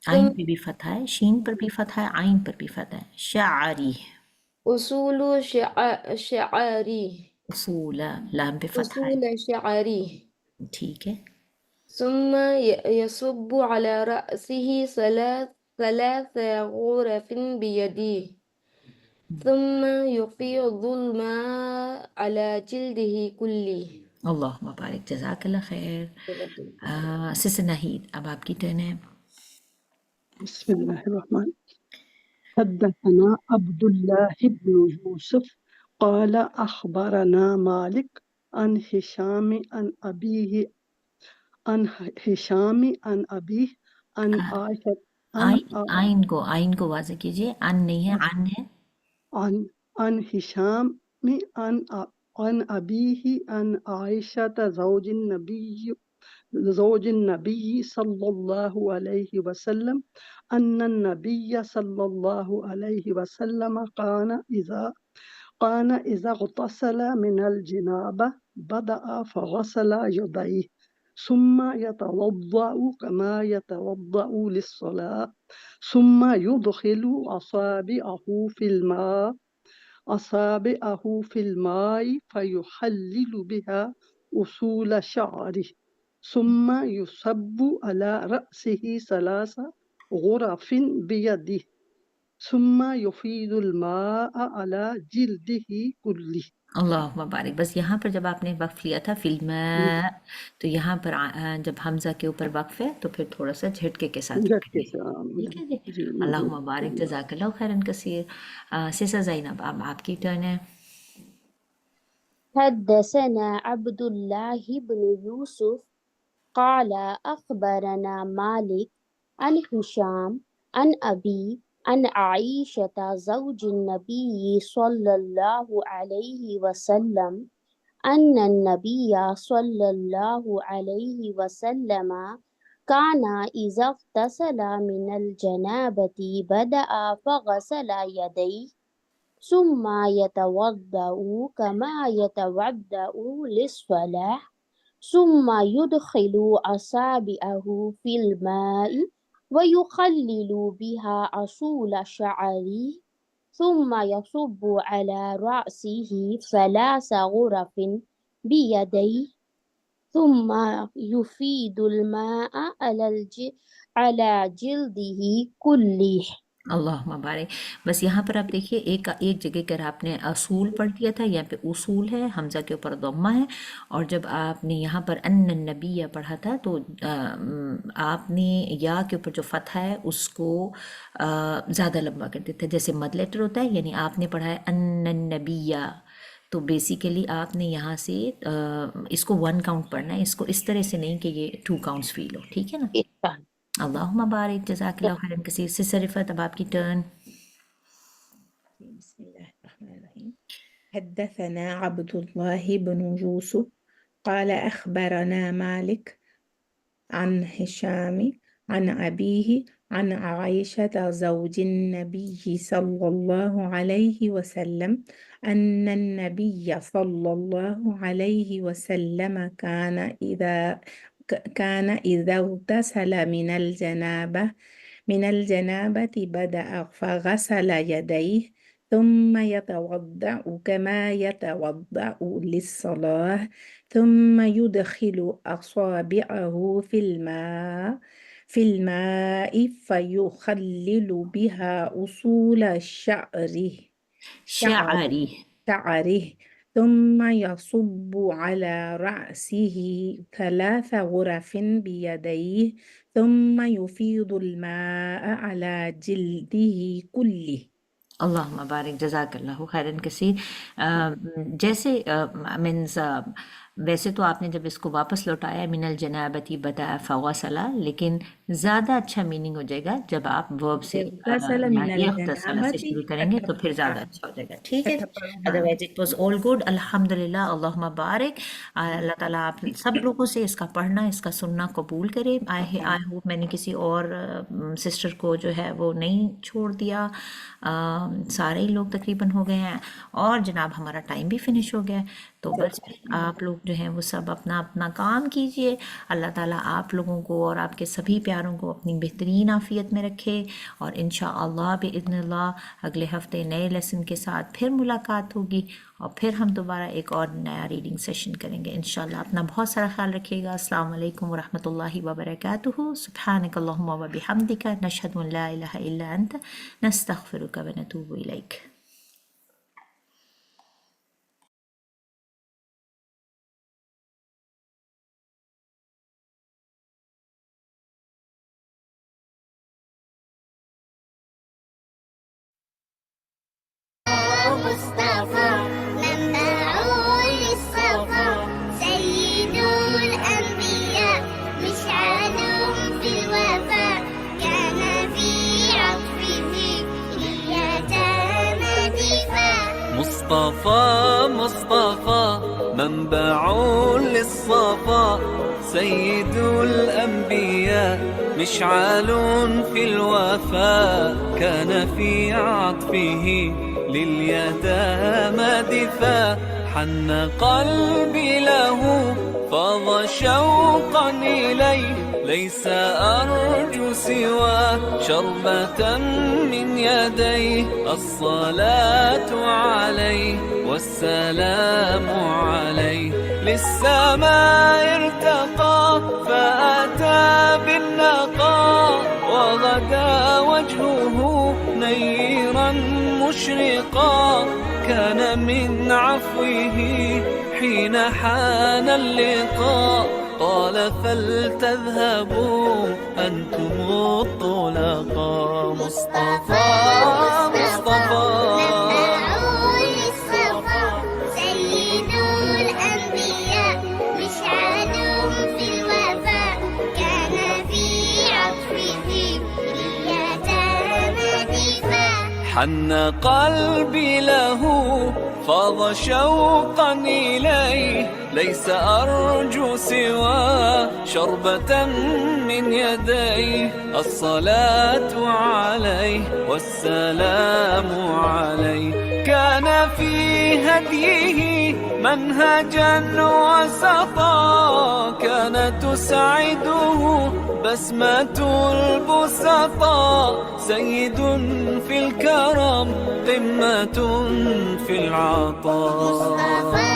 ثم عین پہ بھی فتح ہے، شین پر بھی فتح ہے، عین پر بھی فتح ہے. شعری. أصول شعره اصول. لام پہ فتح ہے. أصول شعره ٹھیک ہے. ثم يصب على رأسه ثلاث غرف بيده ثم يفيض الماء على جلده كله. اللہ مبارک، جزاک اللہ خیر. سسر ناہید، اب آپ کی ٹرن ہے. بسم الله الرحمن. حدثنا عبد الله بن يوسف قال أخبرنا مالك عن هشام عن أبيه عن عائشة آئین کو واضح کیجئے. ان نہیں ہے، عن ہے. عن هشام عن أبيه عن عائشة زوج النبي صلى الله عليه وسلم أن النبي صلى الله عليه وسلم كان إذا اغتسل من الجنابة بدأ فغسل يديه ثم يتوضأ كما يتوضأ للصلاة ثم يدخل أصابعه في الماء فيحلل بها أصول شعره ثم يصب على رأسه ثلاث غرف بيده ثم يفيض الماء على جلده كله. اللہ مبارک. بس یہاں پر جب آپ نے وقف لیا تھا فلم، تو یہاں پر جب حمزہ کے اوپر وقف ہے تو پھر تھوڑا سا جھٹکے کے ساتھ جھٹکے پڑھیے. سے ٹھیک ہے جی. اللہ مبارک، جزاک اللہ خیرن کثیر. سسر زینب، اب آپ کی ٹرن ہے. حدثنا عبد الله بن يوسف قال أخبرنا مالك عن هشام عن أبي عن عائشة زوج النبي صلى الله عليه وسلم أن النبي صلى الله عليه وسلم كان إذا اغتسل من الجنابة بدأ فغسل يديه ثم يتوضأ كما يتوضأ للصلاة ثم يدخل أصابعه في الماء ويخلل بها أصول شعره ثم يصب على رأسه ثلاث غرف بيديه ثم يفيض الماء على جلده كله. اللہ مبارک. بس یہاں پر آپ دیکھیے ایک جگہ پر آپ نے اصول پڑھ دیا تھا، یہاں پہ اصول ہے، حمزہ کے اوپر ضمہ ہے. اور جب آپ نے یہاں پر ان النبی پڑھا تھا تو آپ نے یا کے اوپر جو فتح ہے اس کو زیادہ لمبا کر دیتے تھے، جیسے مد لیٹر ہوتا ہے. یعنی آپ نے پڑھا ہے ان النبی، تو بیسیکلی آپ نے یہاں سے اس کو 1 کاؤنٹ پڑھنا ہے، اس کو اس طرح سے نہیں کہ یہ 2 کاؤنٹس فیل ہو. ٹھیک ہے نا. اللہ مبارک، جزاک اللہ خیرن کثیر. سسر رفعت، اب آپ کی ٹرن. بسم الله الرحمن الرحيم. حدثنا عبد الله بن يوسف قال أخبرنا مالك عن هشام عن أبيه عن عائشة زوج النبي صلى الله عليه وسلم أن النبي صلى الله عليه وسلم كان إذا اغتسل من الجنابة من الجنابة بدأ فغسل يديه ثم يتوضأ كما يتوضأ للصلاة ثم يدخل أصابعه في الماء فيخلل بها أصول شعري. شعره ثم يصب على رأسه 3 غرف بيديه ثم يفيض الماء على جلده كله. اللہم بارک، جزاک اللہ خیرن کثیر۔ جیسے مینز ویسے تو آپ نے جب اس کو واپس لوٹایا من الجنابتی بدأ فغسل، لیکن زیادہ اچھا میننگ ہو جائے گا جب آپ ورب سے اغتسل من اغتسل سے شروع کریں گے تو پھر زیادہ اچھا ہو جائے گا، ٹھیک ہے؟ Otherwise it was all good, الحمدللہ، اللہم بارک۔ اللہ تعالیٰ آپ سب لوگوں سے اس کا پڑھنا، اس کا سننا قبول کرے۔ آئی ہوپ میں نے کسی اور سسٹر کو جو ہے وہ نہیں چھوڑ دیا، سارے ہی لوگ تقریباً ہو گئے ہیں، اور جناب ہمارا ٹائم بھی فنش ہو گیا ہے، تو بس آپ لوگ جو ہیں وہ سب اپنا اپنا کام کیجئے۔ اللہ تعالیٰ آپ لوگوں کو اور آپ کے سبھی پیاروں کو اپنی بہترین عافیت میں رکھے، اور انشاءاللہ بإذن اللہ اگلے ہفتے نئے لیسن کے ساتھ پھر ملاقات ہوگی، اور پھر ہم دوبارہ ایک اور نیا ریڈنگ سیشن کریں گے انشاءاللہ۔ اپنا بہت سارا خیال رکھیے گا۔ السلام علیکم ورحمۃ اللہ وبرکاتہ۔ سبحانک اللہم وبحمدک، نشہد ان لا الہ الا انت، نستغفرک ونتوب الیک۔ مصطفى منبع للصفا سيد الأنبياء مشعل في الوفاء كان في عطفه ليتامى دفاع مصطفى مصطفى منبع للصفا سيد الأنبياء مشعل في الوفاء كان في عطفه لليتامى دفاع حن قلبي له فاض شوقا إليه ليس أرجو سوى شربة من يديه الصلاة عليه والسلام عليه للسماء ارتقى فأتى بالنقاء وغدا وجهه نيرا مشرقا كان من عفوه حين حان اللقاء قال فلتذهبوا أنتم الطلقاء مصطفى مصطفى حن قلبي له فاض شوقا إليه ليس أرجو سوى شربة من يديه الصلاة عليه والسلام عليه كان في هديه منهجا وسطا كان تسعده بسمة البسطاء سيد في الكرم قمة في العطاء